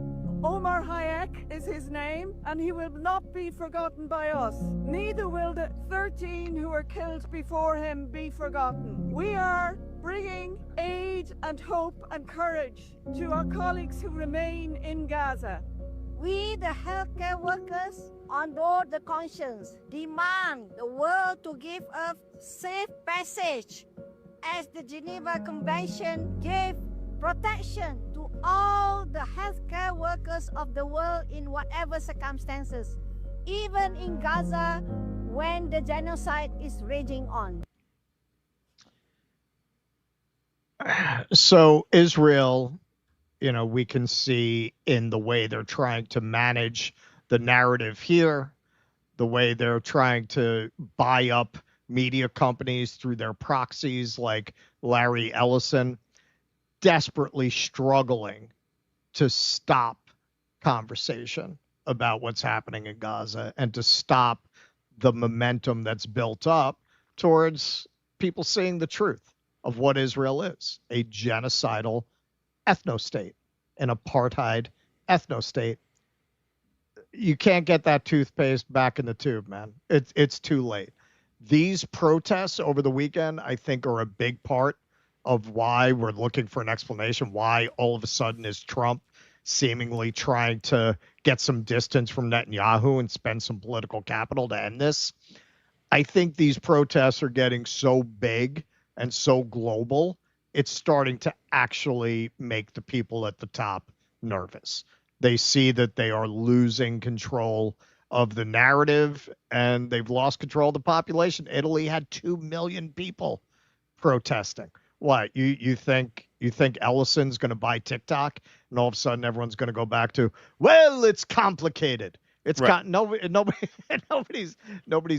Omar Hayek is his name, and he will not be forgotten by us. Neither will the 13 who were killed before him be forgotten. We are bringing aid and hope and courage to our colleagues who remain in Gaza. We, the healthcare workers, on board the Conscience, demand the world to give us safe passage as the Geneva Convention gave protection to all the healthcare workers of the world in whatever circumstances, even in Gaza when the genocide is raging on. So Israel, we can see in the way they're trying to manage the narrative here, the way they're trying to buy up media companies through their proxies like Larry Ellison, desperately struggling to stop conversation about what's happening in Gaza and to stop the momentum that's built up towards people seeing the truth of what Israel is, a genocidal ethno-state, an apartheid ethno-state. You can't get that toothpaste back in the tube, man. It's too late. These protests over the weekend, I think, are a big part of why we're looking for an explanation, why all of a sudden is Trump seemingly trying to get some distance from Netanyahu and spend some political capital to end this. I think these protests are getting so big and so global, it's starting to actually make the people at the top nervous. They see that they are losing control of the narrative and they've lost control of the population. Italy had 2 million people protesting. What, you think Ellison's going to buy TikTok and all of a sudden everyone's going to go back to, well, it's complicated. It's right. Nobody's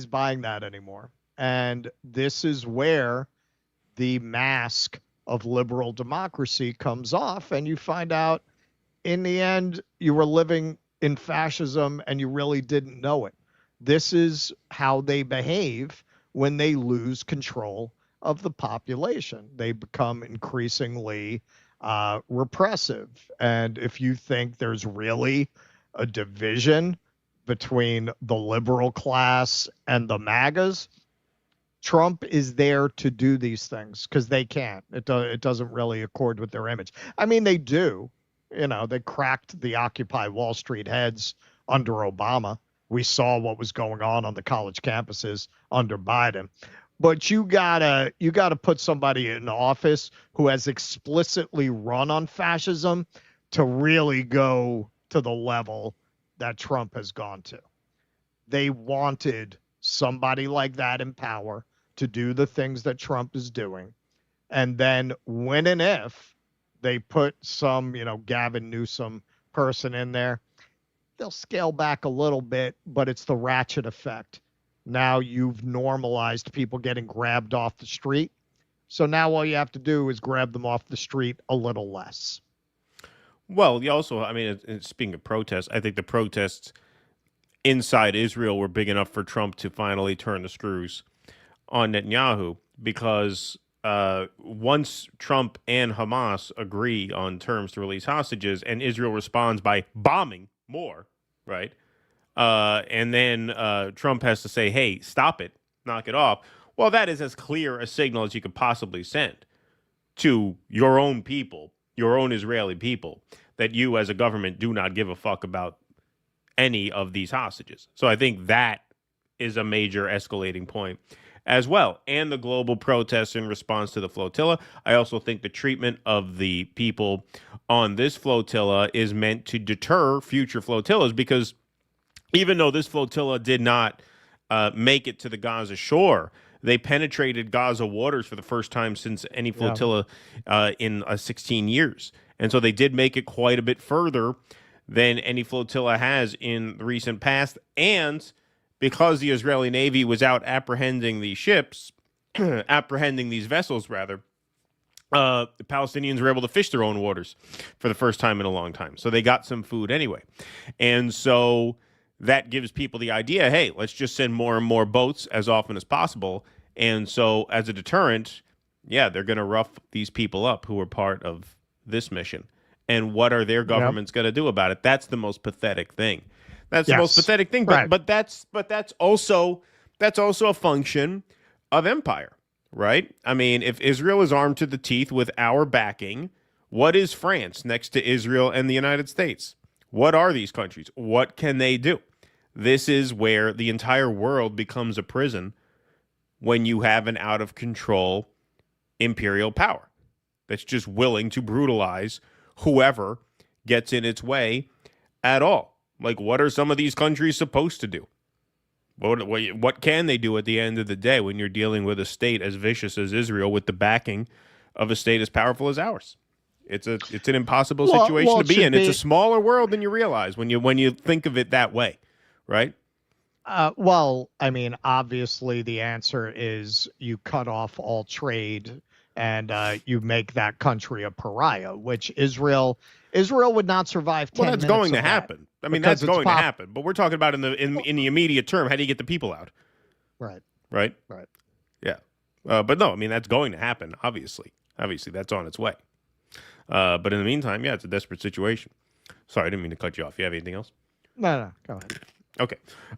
buying that anymore. And this is where the mask of liberal democracy comes off, and you find out in the end you were living in fascism and you really didn't know it. This is how they behave when they lose control of the population. They become increasingly repressive. And if you think there's really a division between the liberal class and the MAGAs, Trump is there to do these things because they can't. It doesn't really accord with their image. I mean, they do. They cracked the Occupy Wall Street heads under Obama. We saw what was going on the college campuses under Biden. But you gotta put somebody in office who has explicitly run on fascism to really go to the level that Trump has gone to. They wanted somebody like that in power to do the things that Trump is doing. And then when and if they put some, Gavin Newsom person in there, they'll scale back a little bit, but it's the ratchet effect. Now you've normalized people getting grabbed off the street. So now all you have to do is grab them off the street a little less. Well, you also, speaking of protests, I think the protests inside Israel were big enough for Trump to finally turn the screws on Netanyahu, because once Trump and Hamas agree on terms to release hostages and Israel responds by bombing more, right? And then Trump has to say, hey, stop it, knock it off. Well, that is as clear a signal as you could possibly send to your own people, your own Israeli people, that you as a government do not give a fuck about any of these hostages. So I think that is a major escalating point as well. And the global protests in response to the flotilla. I also think the treatment of the people on this flotilla is meant to deter future flotillas, because even though this flotilla did not make it to the Gaza shore, they penetrated Gaza waters for the first time since any flotilla in 16 years. And so they did make it quite a bit further than any flotilla has in the recent past. And because the Israeli Navy was out apprehending these ships, apprehending these vessels, rather, the Palestinians were able to fish their own waters for the first time in a long time. So they got some food anyway. And so that gives people the idea, hey, let's just send more and more boats as often as possible, And so as a deterrent, yeah, they're going to rough these people up who are part of this mission. And what are their governments going to do about it? That's the most pathetic thing. That's the most pathetic thing. But that's also a function of empire, right? I mean, if Israel is armed to the teeth with our backing, what is France next to Israel and the United States? What are these countries? What can they do? This is where the entire world becomes a prison when you have an out of control imperial power that's just willing to brutalize whoever gets in its way at all. Like, what are some of these countries supposed to do? What can they do at the end of the day when you're dealing with a state as vicious as Israel with the backing of a state as powerful as ours? It's an impossible situation to be in. It's a smaller world than you realize when you think of it that way, right? Well, I mean, obviously the answer is you cut off all trade and you make that country a pariah, which Israel would not survive 10 minutes. Well, that's going to happen. I mean, that's going to happen. But we're talking about in the immediate term. How do you get the people out? Right. Right. Right. Yeah. But no, I mean, that's going to happen. Obviously, that's on its way. But in the meantime, yeah, it's a desperate situation. Sorry, I didn't mean to cut you off. You have anything else? No, go ahead. Okay.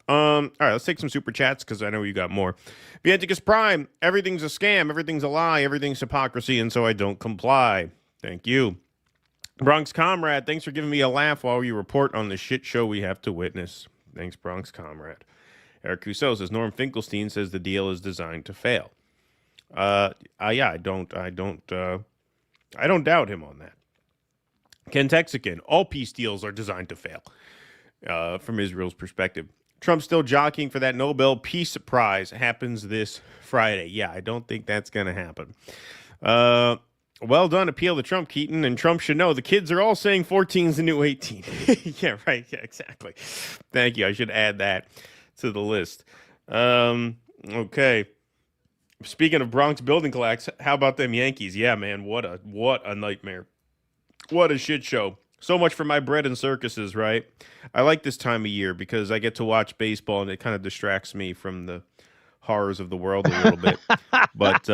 All right, let's take some super chats because I know you got more. Vienticus Prime, everything's a scam, everything's a lie, everything's hypocrisy, and so I don't comply. Thank you. Bronx Comrade, thanks for giving me a laugh while you report on the shit show we have to witness. Thanks, Bronx Comrade. Eric Cusseau says Norm Finkelstein says the deal is designed to fail. Yeah, I don't doubt him on that. Ken Texican, all peace deals are designed to fail. From Israel's perspective. Trump's still jockeying for that Nobel Peace Prize. Happens this Friday. Yeah, I don't think that's going to happen. Well done, appeal to Trump, Keaton, and Trump should know the kids are all saying 14 is the new 18. Yeah, right. Yeah, exactly. Thank you. I should add that to the list. Okay. Speaking of Bronx building collapse, how about them Yankees? Yeah, man, what a nightmare. What a shit show. So much for my bread and circuses, right? I like this time of year because I get to watch baseball and it kind of distracts me from the horrors of the world a little bit. But,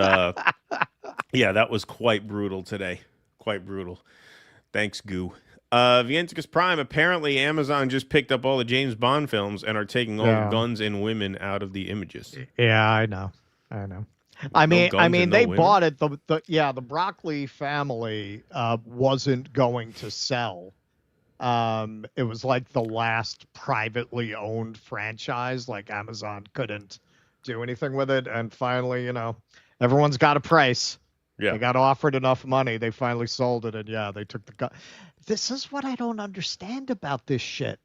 yeah, that was quite brutal today. Quite brutal. Thanks, Goo. Vienticus Prime, apparently Amazon just picked up all the James Bond films and are taking all the guns and women out of the images. Yeah, I know. I mean, they bought it. The Broccoli family wasn't going to sell. It was like the last privately owned franchise. Like Amazon couldn't do anything with it, and finally, everyone's got a price. Yeah, they got offered enough money. They finally sold it, and yeah, they took the gun. This is what I don't understand about this shit.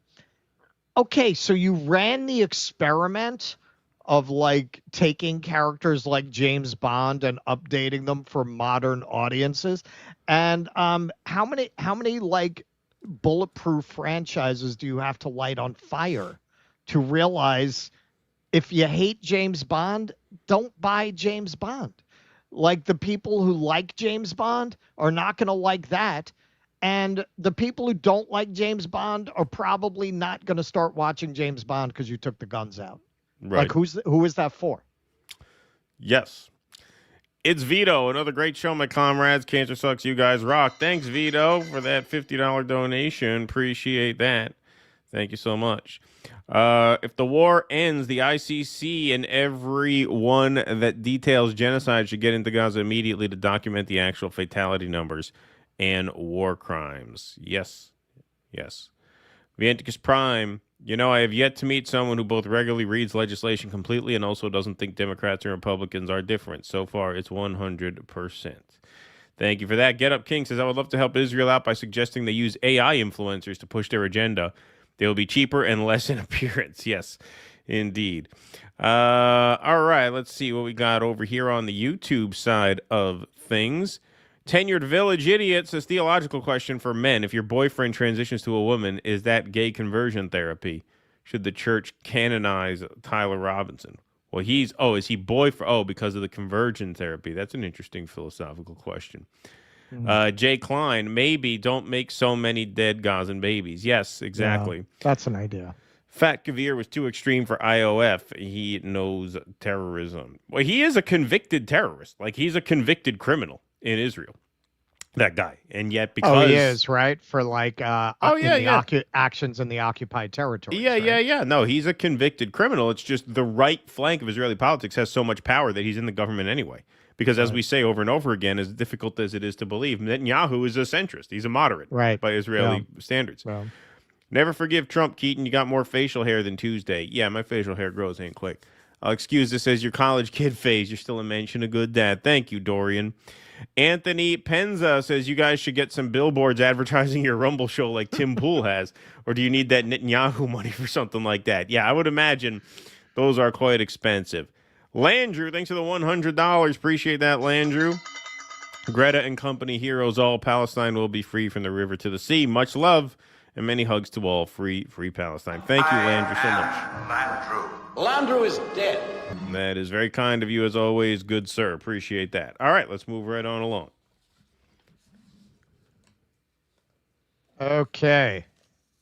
Okay, so you ran the experiment of like taking characters like James Bond and updating them for modern audiences. And how many like bulletproof franchises do you have to light on fire to realize if you hate James Bond, don't buy James Bond? Like the people who like James Bond are not going to like that. And the people who don't like James Bond are probably not going to start watching James Bond because you took the guns out. Right. Like who is that for? Yes. It's Vito, another great show, my comrades. Cancer sucks, you guys rock. Thanks, Vito, for that $50 donation. Appreciate that. Thank you so much. If the war ends, the ICC and everyone that details genocide should get into Gaza immediately to document the actual fatality numbers and war crimes. Yes. Vienticus Prime. I have yet to meet someone who both regularly reads legislation completely and also doesn't think Democrats and Republicans are different. So far, it's 100%. Thank you for that. Get Up King says, I would love to help Israel out by suggesting they use AI influencers to push their agenda. They will be cheaper and less in appearance. Yes, indeed. All right, let's see what we got over here on the YouTube side of things. Tenured Village Idiot says, theological question for men. If your boyfriend transitions to a woman, is that gay conversion therapy? Should the church canonize Tyler Robinson? Well, is he boyfriend? Oh, because of the conversion therapy. That's an interesting philosophical question. Mm-hmm. Jay Klein, maybe don't make so many dead Gazan babies. Yes, exactly. Yeah, that's an idea. Fat Kavir was too extreme for IOF. He knows terrorism. Well, he is a convicted terrorist. Like, he's a convicted criminal in Israel. That guy. And yet because... he is, right? For like actions in the occupied territory. Yeah. No, he's a convicted criminal. It's just the right flank of Israeli politics has so much power that he's in the government anyway. Because as we say over and over again, as difficult as it is to believe, Netanyahu is a centrist. He's a moderate by Israeli standards. Never forgive Trump, Keaton. You got more facial hair than Tuesday. Yeah, my facial hair grows ain't quick. I'll excuse this as your college kid phase. You're still a mention, a good dad. Thank you, Dorian. Anthony Penza says you guys should get some billboards advertising your Rumble show like Tim Pool has. Or do you need that Netanyahu money for something like that? Yeah, I would imagine those are quite expensive. Landrew, thanks for the $100. Appreciate that, Landrew. Greta and company heroes all. Palestine will be free from the river to the sea. Much love and many hugs to all. Free Palestine. Thank you, Landrew, so much. Landrew is dead. That is very kind of you, as always. Good sir. Appreciate that. All right, let's move right on along. Okay.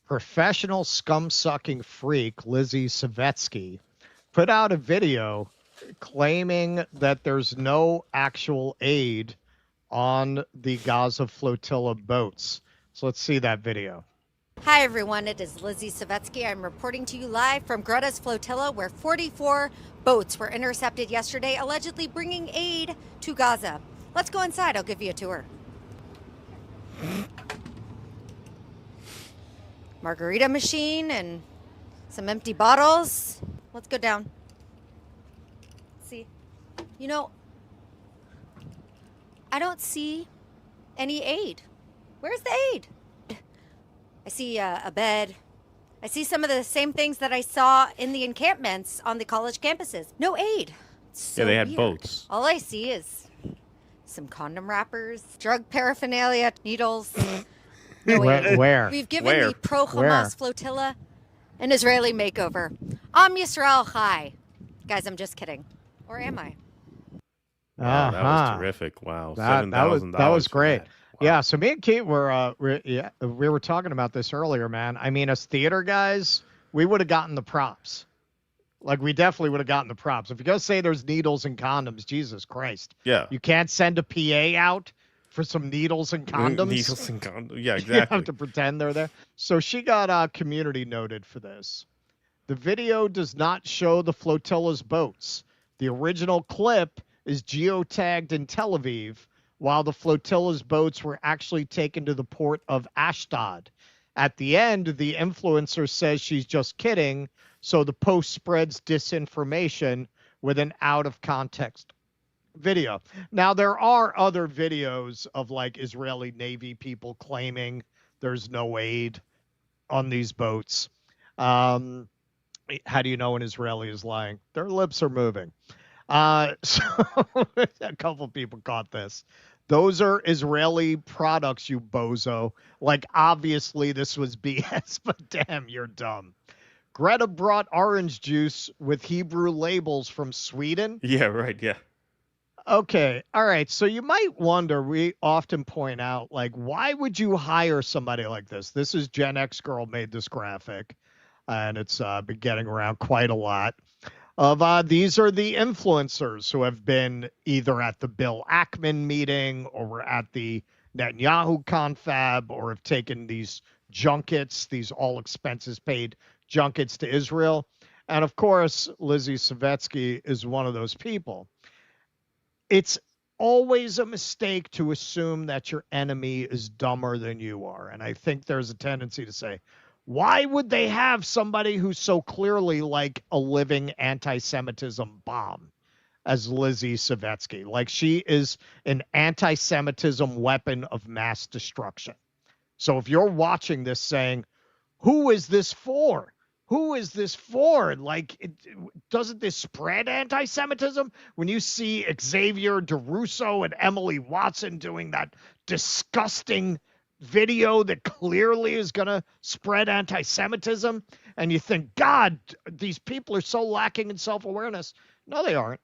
Professional scum-sucking freak Lizzie Savetsky put out a video claiming that there's no actual aid on the Gaza flotilla boats. So let's see that video. Hi everyone, it is Lizzie Savetsky. I'm reporting to you live from Greta's flotilla where 44 boats were intercepted yesterday, allegedly bringing aid to Gaza. Let's go inside, I'll give you a tour. Margarita machine and some empty bottles. Let's go down. See, you know, I don't see any aid. Where's the aid? I see a bed. I see some of the same things that I saw in the encampments on the college campuses. No aid. So they had weird. boats. All I see is some condom wrappers, drug paraphernalia, needles. No aid. Where? We've given the pro-Hamas flotilla an Israeli makeover. Am Yisrael Chai. Guys, I'm just kidding. Or am I? Wow, that was terrific. Wow. $7,000. That was great. Yeah, so me and Kate were we were talking about this earlier, man. I mean, as theater guys, we would have gotten the props. Like, we definitely would have gotten the props. If you're going to say there's needles and condoms, Jesus Christ. Yeah. You can't send a PA out for some needles and condoms. Needles and condoms. Yeah, exactly. You have to pretend they're there. So she got community noted for this. The video does not show the flotilla's boats. The original clip is geotagged in Tel Aviv, while the flotilla's boats were actually taken to the port of Ashdod. At the end, the influencer says she's just kidding, so the post spreads disinformation with an out-of-context video. Now, there are other videos of, like, Israeli Navy people claiming there's no aid on these boats. How do you know an Israeli is lying? Their lips are moving. So a couple people caught this. Those are Israeli products, you bozo. Like, obviously this was BS, but damn, you're dumb. Greta brought orange juice with Hebrew labels from Sweden. Yeah, right, yeah. Okay, all right. So you might wonder, we often point out, like, why would you hire somebody like this? This is Gen X Girl made this graphic, and it's been getting around quite a lot. These are the influencers who have been either at the Bill Ackman meeting or were at the Netanyahu confab or have taken these junkets, these all expenses paid junkets to Israel. And of course, Lizzie Savetsky is one of those people. It's always a mistake to assume that your enemy is dumber than you are. And I think there's a tendency to say, why would they have somebody who's so clearly like a living anti-Semitism bomb as Lizzie Savetsky? Like, she is an anti-Semitism weapon of mass destruction. So if you're watching this saying, who is this for? Who is this for? Like, doesn't this spread anti-Semitism? When you see Xavier DeRusso and Emily Watson doing that disgusting video that clearly is going to spread anti-Semitism, and you think, God, these people are so lacking in self-awareness. No, they aren't.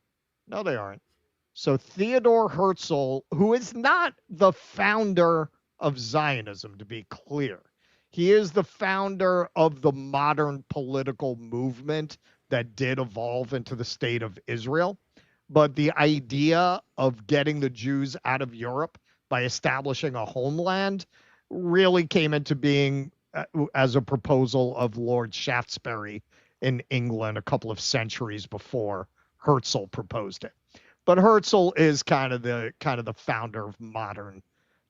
No, they aren't. So Theodore Herzl, who is not the founder of Zionism, to be clear, He is the founder of the modern political movement that did evolve into the state of Israel. But the idea of getting the Jews out of Europe by establishing a homeland really came into being as a proposal of Lord Shaftesbury in England a couple of centuries before Herzl proposed it. But Herzl is kind of the founder of modern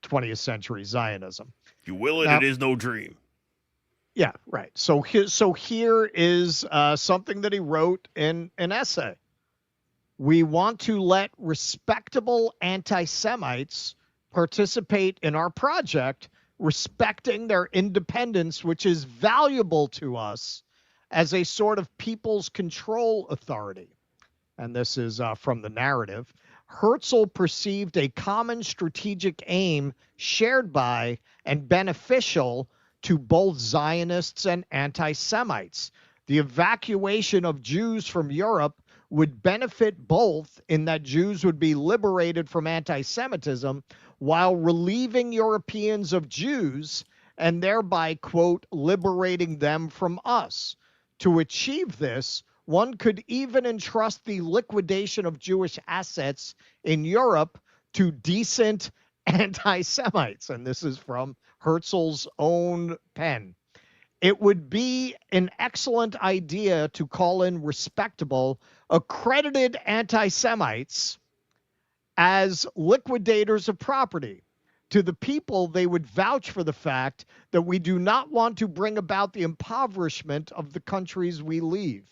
20th century Zionism. If you will it, Now, it is no dream. Yeah, right. So here is something that he wrote in an essay. We want to let respectable anti-Semites participate in our project, respecting their independence, which is valuable to us as a sort of people's control authority. And this is from the narrative. Herzl perceived a common strategic aim shared by and beneficial to both Zionists and anti-Semites. The evacuation of Jews from Europe would benefit both in that Jews would be liberated from anti-Semitism while relieving Europeans of Jews and thereby, quote, liberating them from us. To achieve this, one could even entrust the liquidation of Jewish assets in Europe to decent anti-Semites. And this is from Herzl's own pen. It would be an excellent idea to call in respectable, accredited anti-Semites as liquidators of property. To the people, they would vouch for the fact that we do not want to bring about the impoverishment of the countries we leave.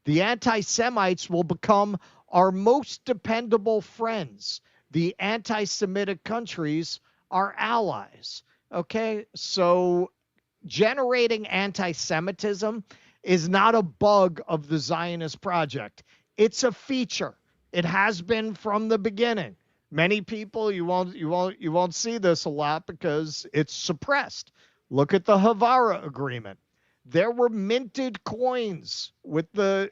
The anti-Semites will become our most dependable friends. The anti-Semitic countries are allies. Okay, so generating anti-Semitism is not a bug of the Zionist project. It's a feature. It has been from the beginning. Many people, you won't see this a lot because it's suppressed. Look at the Havara Agreement. There were minted coins with the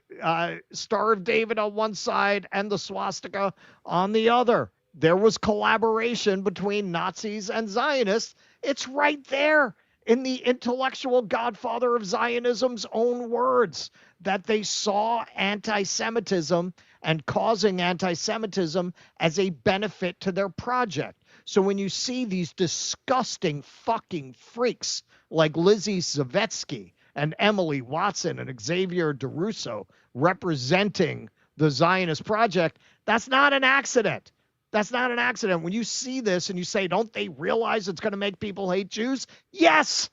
Star of David on one side and the swastika on the other. There was collaboration between Nazis and Zionists. It's right there in the intellectual godfather of Zionism's own words that they saw anti-Semitism and causing anti-Semitism as a benefit to their project. So when you see these disgusting fucking freaks like Lizzie Zavetsky and Emily Watson and Xavier DeRusso representing the Zionist project, that's not an accident. That's not an accident. When you see this and you say, don't they realize it's going to make people hate Jews? Yes.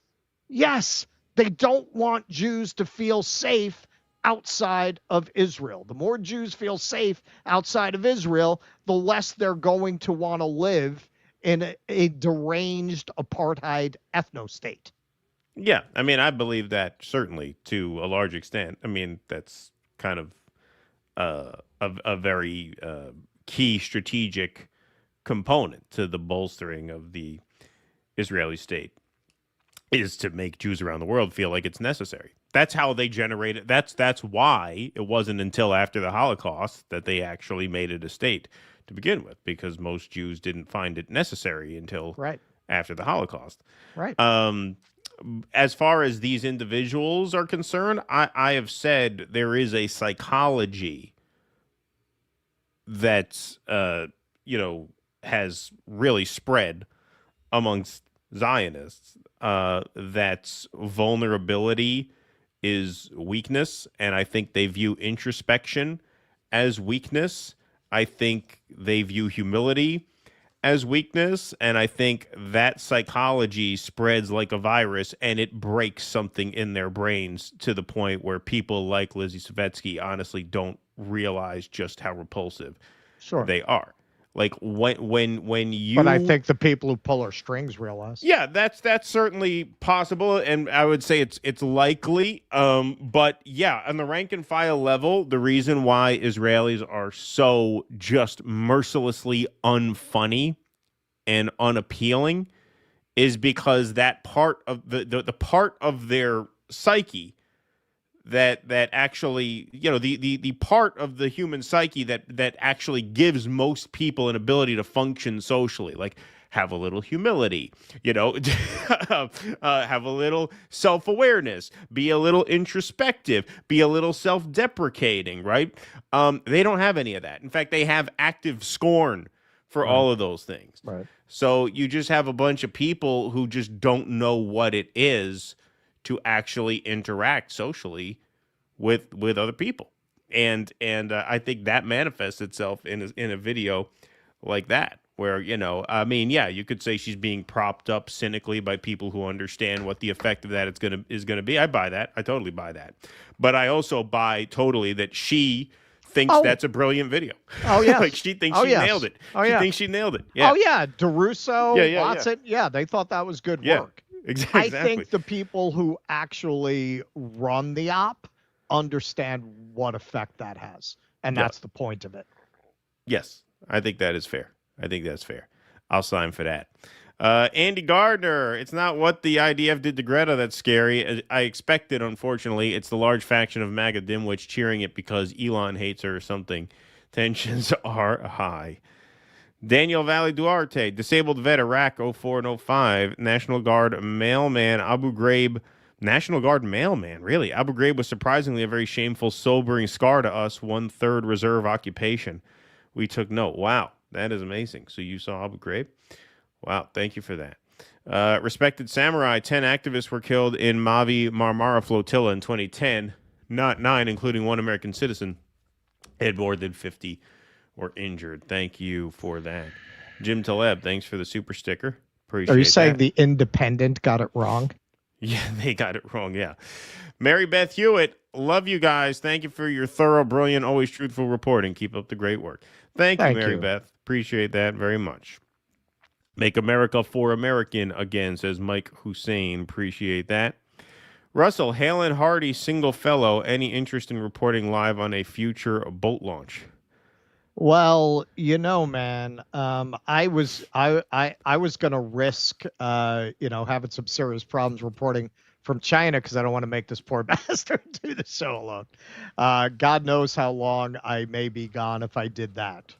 Yes. They don't want Jews to feel safe outside of Israel. The more Jews feel safe outside of Israel, the less they're going to want to live in a deranged apartheid ethno-state. Yeah, I mean, I believe that certainly to a large extent. I mean, that's kind of a very key strategic component to the bolstering of the Israeli state is to make Jews around the world feel like it's necessary. That's how they generated. That's why it wasn't until after the Holocaust that they actually made it a state to begin with, because most Jews didn't find it necessary until after the Holocaust. Right. As far as these individuals are concerned, I have said there is a psychology that has really spread amongst Zionists. That's vulnerability is weakness, and I think they view introspection as weakness. I think they view humility as weakness, and I think that psychology spreads like a virus, and it breaks something in their brains to the point where people like Lizzie Savetsky honestly don't realize just how repulsive they are. Like when you, but I think the people who pull our strings realize. Yeah, that's certainly possible, and I would say it's likely. But yeah, on the rank and file level, the reason why Israelis are so just mercilessly unfunny and unappealing is because that part of the part of their psyche that actually, the part of the human psyche that actually gives most people an ability to function socially. Like, have a little humility, have a little self-awareness, be a little introspective, be a little self-deprecating, right? They don't have any of that. In fact, they have active scorn for all of those things. Right. So you just have a bunch of people who just don't know what it is to actually interact socially with other people. And I think that manifests itself in a video like that, where, you could say she's being propped up cynically by people who understand what the effect of that is gonna be. I buy that. I totally buy that. But I also buy totally that she thinks that's a brilliant video. Oh, yeah. Like she thinks she nailed it. She thinks she nailed it. Yeah. Oh, yeah. DeRusso, Yeah. Watson. Yeah, they thought that was good work. Exactly. I think the people who actually run the op understand what effect that has. And that's the point of it. Yes, I think that is fair. I think that's fair. I'll sign for that. Andy Gardner, it's not what the IDF did to Greta that's scary. I expected, unfortunately. It's the large faction of MAGA dimwits cheering it because Elon hates her or something. Tensions are high. Daniel Valley Duarte, disabled vet Iraq 04 and 05, National Guard mailman Abu Ghraib. National Guard mailman, really? Abu Ghraib was surprisingly a very shameful, sobering scar to us, 1/3 reserve occupation. We took note. Wow, that is amazing. So you saw Abu Ghraib? Wow, thank you for that. Respected Samurai, 10 activists were killed in Mavi Marmara Flotilla in 2010, not 9, including one American citizen, and more than 50 were injured. Thank you for that. Jim Taleb, thanks for the super sticker. Appreciate Are you saying that. the Independent got it wrong? Yeah, they got it wrong, yeah. Mary Beth Hewitt, love you guys. Thank you for your thorough, brilliant, always truthful reporting. Keep up the great work. Thank you, Mary Beth. Appreciate that very much. Make America for American again, says Mike Hussein. Appreciate that. Russell, Hale and Hardy, single fellow. Any interest in reporting live on a future boat launch? Well, man, I was going to risk, having some serious problems reporting from China because I don't want to make this poor bastard do the show alone. God knows how long I may be gone if I did that.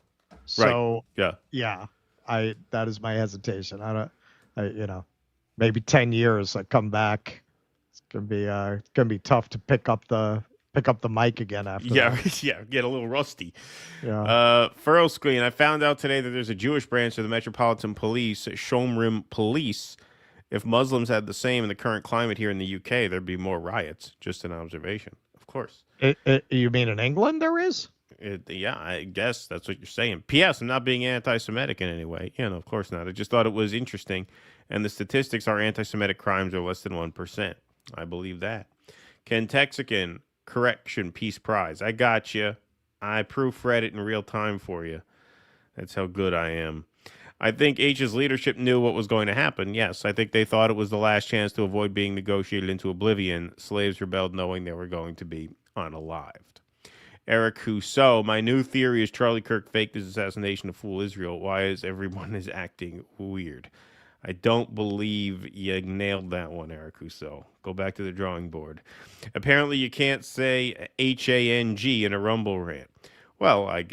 So, yeah, that is my hesitation. Maybe 10 years I come back. It's gonna be tough to pick up the mic again after that. Yeah, get a little rusty. Yeah. Furrow Screen, I found out today that there's a Jewish branch of the Metropolitan Police, Shomrim Police. If Muslims had the same in the current climate here in the UK, there'd be more riots. Just an observation, of course. You mean in England there is? Yeah, I guess that's what you're saying. P.S. I'm not being anti-Semitic in any way. No, of course not. I just thought it was interesting. And the statistics are anti-Semitic crimes are less than 1%. I believe that. Ken Texican, Correction Peace Prize. I got you. I proofread it in real time for you. That's how good I am. I think H's leadership knew what was going to happen. Yes, I think they thought it was the last chance to avoid being negotiated into oblivion. Slaves rebelled knowing they were going to be unalived. Eric Rousseau, my new theory is Charlie Kirk faked his assassination to fool Israel. Why is everyone acting weird? I don't believe you nailed that one, Eric Rousseau. Go back to the drawing board. Apparently, you can't say HANG in a Rumble rant. Well, I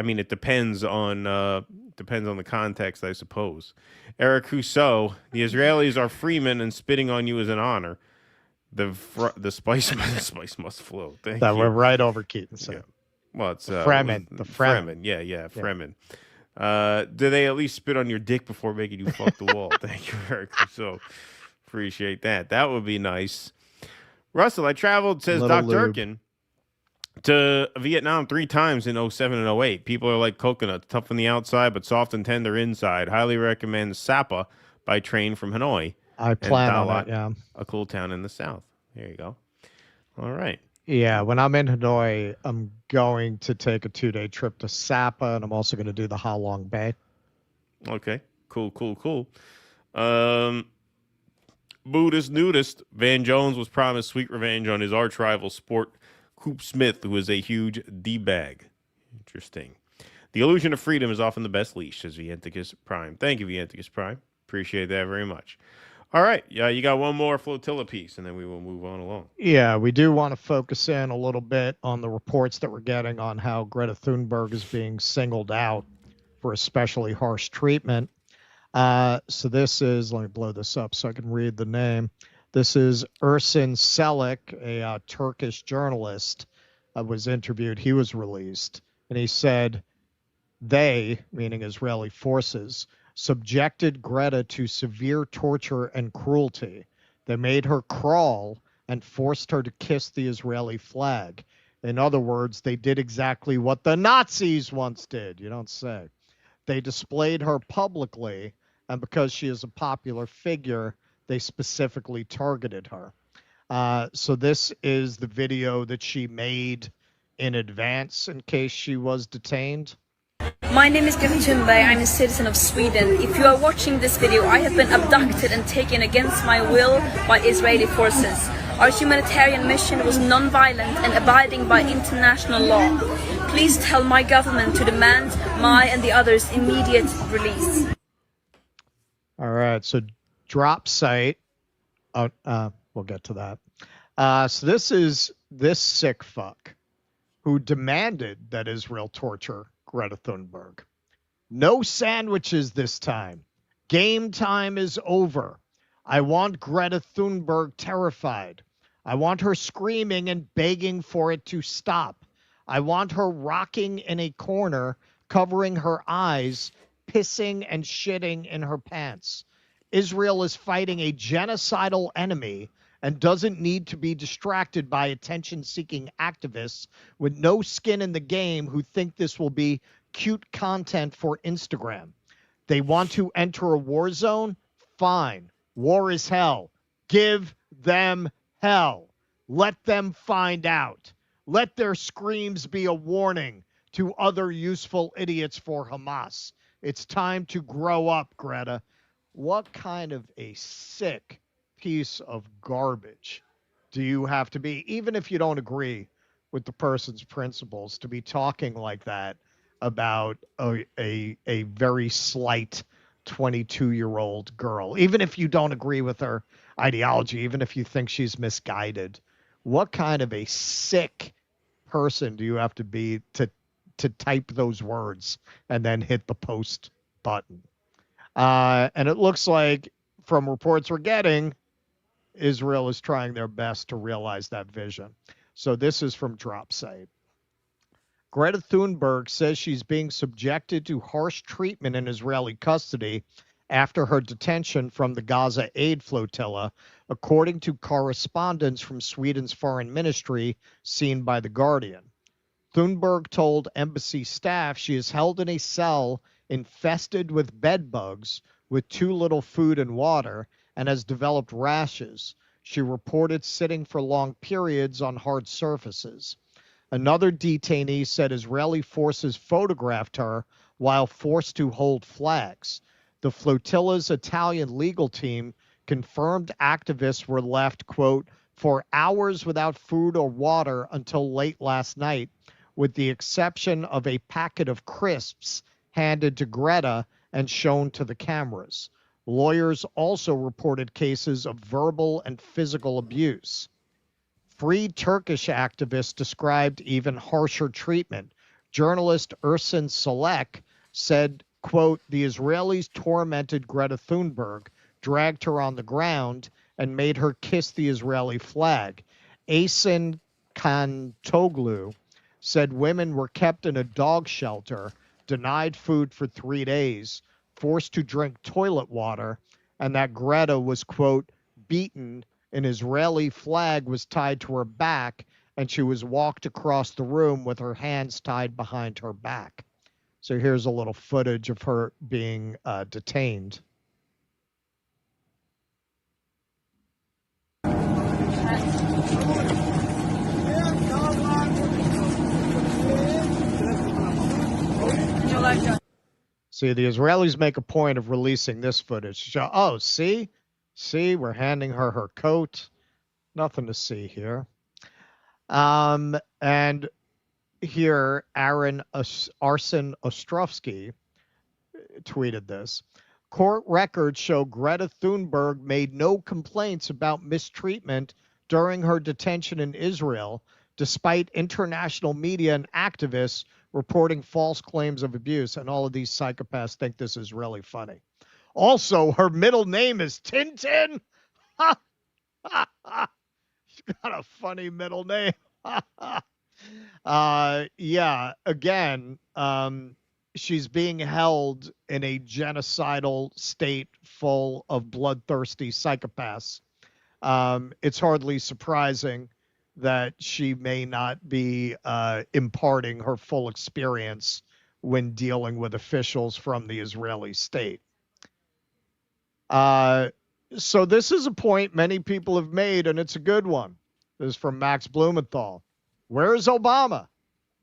mean, it depends on the context, I suppose. Eric Rousseau, the Israelis are freemen and spitting on you is an honor. The spice must flow. Thank you. We're right over Keaton. So. Yeah. Well, it's Fremen. The Fremen. Yeah, Fremen. Do they at least spit on your dick before making you fuck the wall? Thank you, Eric. So appreciate that. That would be nice. Russell, I traveled, says Doc Durkin, to Vietnam 3 times in 07 and 08. People are like coconuts, tough on the outside, but soft and tender inside. Highly recommend Sapa by train from Hanoi. I plan on it, yeah. A cool town in the south. There you go. All right. Yeah, when I'm in Hanoi, I'm going to take a 2-day trip to Sapa, and I'm also going to do the Ha Long Bay. Okay, cool. Buddhist nudist Van Jones was promised sweet revenge on his arch rival Sport Coop Smith, who is a huge D-bag. Interesting. The illusion of freedom is often the best leash, says Vienticus Prime. Thank you, Vienticus Prime. Appreciate that very much. All right. Yeah, you got one more flotilla piece, and then we will move on along. Yeah, we do want to focus in a little bit on the reports that we're getting on how Greta Thunberg is being singled out for especially harsh treatment. So this is, let me blow this up so I can read the name. This is Ersin Selik, a Turkish journalist, was interviewed. He was released, and he said they, meaning Israeli forces, subjected Greta to severe torture and cruelty. They made her crawl and forced her to kiss the Israeli flag. In other words, they did exactly what the Nazis once did. You don't say. They displayed her publicly, and because she is a popular figure, they specifically targeted her. So this is the video that she made in advance in case she was detained. My name is Kristi Noem. I'm a citizen of Sweden. If you are watching this video, I have been abducted and taken against my will by Israeli forces. Our humanitarian mission was non-violent and abiding by international law. Please tell my government to demand my and the others' immediate release. All right, so drop site. We'll get to that. So this is this sick fuck who demanded that Israel torture Greta Thunberg. No sandwiches this time. Game time is over. I want Greta Thunberg terrified. I want her screaming and begging for it to stop. I want her rocking in a corner, covering her eyes, pissing and shitting in her pants. Israel is fighting a genocidal enemy and doesn't need to be distracted by attention-seeking activists with no skin in the game who think this will be cute content for Instagram. They want to enter a war zone? Fine. War is hell. Give them hell. Let them find out. Let their screams be a warning to other useful idiots for Hamas. It's time to grow up, Greta. What kind of a sick piece of garbage do you have to be, even if you don't agree with the person's principles, to be talking like that about a very slight 22-year-old girl, even if you don't agree with her ideology, even if you think she's misguided? What kind of a sick person do you have to be to type those words and then hit the post button? And it looks like, from reports we're getting, Israel is trying their best to realize that vision. So this is from Dropsite. Greta Thunberg says she's being subjected to harsh treatment in Israeli custody after her detention from the Gaza aid flotilla, according to correspondence from Sweden's foreign ministry seen by The Guardian. Thunberg told embassy staff she is held in a cell infested with bed bugs with too little food and water and has developed rashes. She reported sitting for long periods on hard surfaces. Another detainee said Israeli forces photographed her while forced to hold flags. The flotilla's Italian legal team confirmed activists were left, quote, for hours without food or water until late last night, with the exception of a packet of crisps handed to Greta and shown to the cameras. Lawyers also reported cases of verbal and physical abuse. Free Turkish activists described even harsher treatment. Journalist Ersin Selik said, quote, the Israelis tormented Greta Thunberg, dragged her on the ground, and made her kiss the Israeli flag. Asin Kantoglu said women were kept in a dog shelter, denied food for 3 days, forced to drink toilet water, and that Greta was, quote, beaten. An Israeli flag was tied to her back, and she was walked across the room with her hands tied behind her back. So here's a little footage of her being detained. See, the Israelis make a point of releasing this footage. Oh, see, we're handing her her coat. Nothing to see here. And here, Arsen Ostrovsky tweeted this. Court records show Greta Thunberg made no complaints about mistreatment during her detention in Israel, despite international media and activists reporting false claims of abuse. And all of these psychopaths think this is really funny. Also, her middle name is Tintin. She's got a funny middle name. Yeah, again, she's being held in a genocidal state full of bloodthirsty psychopaths. It's hardly surprising that she may not be imparting her full experience when dealing with officials from the Israeli state. So this is a point many people have made, and it's a good one. This is from Max Blumenthal. Where is Obama?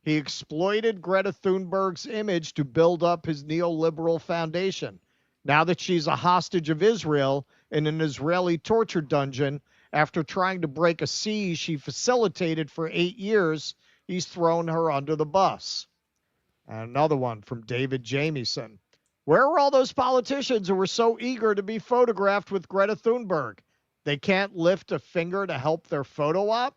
He exploited Greta Thunberg's image to build up his neoliberal foundation. Now that she's a hostage of Israel in an Israeli torture dungeon after trying to break a siege she facilitated for 8 years, he's thrown her under the bus. And another one from David Jamieson. Where are all those politicians who were so eager to be photographed with Greta Thunberg? They can't lift a finger to help their photo op?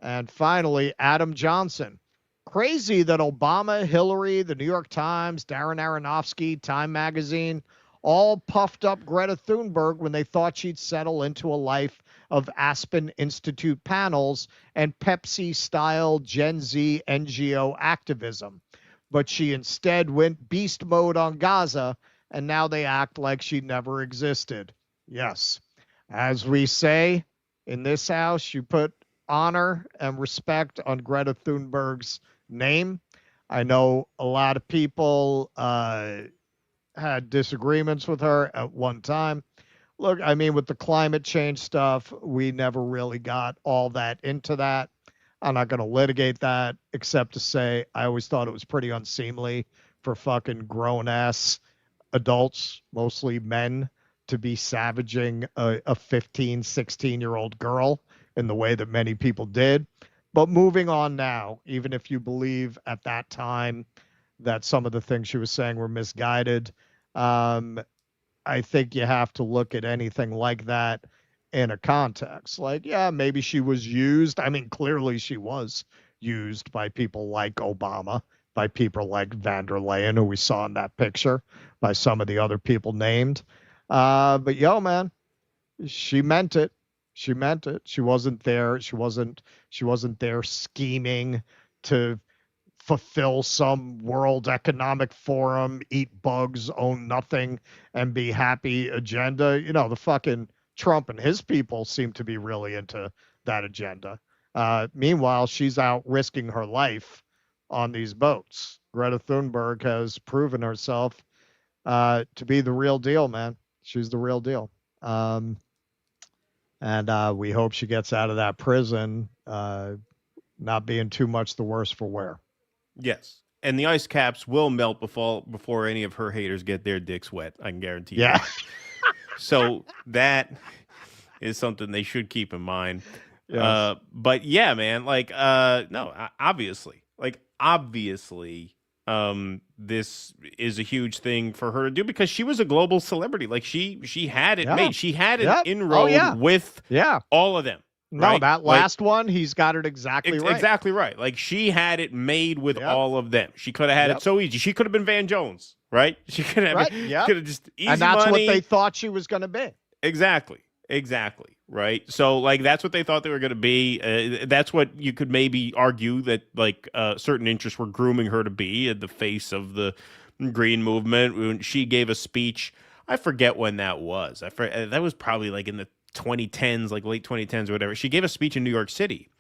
And finally, Adam Johnson. Crazy that Obama, Hillary, the New York Times, Darren Aronofsky, Time Magazine, all puffed up Greta Thunberg when they thought she'd settle into a life of Aspen Institute panels and Pepsi-style Gen Z NGO activism. But she instead went beast mode on Gaza, and now they act like she never existed. Yes, as we say in this house, you put honor and respect on Greta Thunberg's name. I know a lot of people had disagreements with her at one time. Look, I mean, with the climate change stuff, we never really got all that into that. I'm not going to litigate that, except to say I always thought it was pretty unseemly for fucking grown-ass adults, mostly men, to be savaging a 15, 16-year-old girl in the way that many people did. But moving on now, even if you believe at that time that some of the things she was saying were misguided, I think you have to look at anything like that in a context. Like, yeah, maybe she was used. I mean, clearly she was used by people like Obama, by people like van der Leyen, who we saw in that picture, by some of the other people named. But yo, man, she meant it. She meant it. She wasn't there. She wasn't there scheming to fulfill some World Economic Forum, eat bugs, own nothing, and be happy agenda. You know, the fucking Trump and his people seem to be really into that agenda. Meanwhile, she's out risking her life on these boats. Greta Thunberg has proven herself to be the real deal, man. She's the real deal. And we hope she gets out of that prison, not being too much the worse for wear. Yes. And the ice caps will melt before any of her haters get their dicks wet. I can guarantee you. Yeah. So that is something they should keep in mind. Yes. But yeah, man, like, no, obviously, this is a huge thing for her to do because she was a global celebrity. Like she had it made. She had an inroad with all of them. No, right? that last one, he's got it exactly right. Exactly right. Like she had it made with all of them. She could have had it so easy. She could have been Van Jones, right? She could have could have just easy and that's money. what they thought she was going to be. Exactly. Right. So like that's what they thought they were going to be. That's what you could maybe argue that like certain interests were grooming her to be at the face of the Green movement. When she gave a speech, I forget when that was. That was probably like in the 2010s, like late 2010s or whatever. She gave a speech in New York City,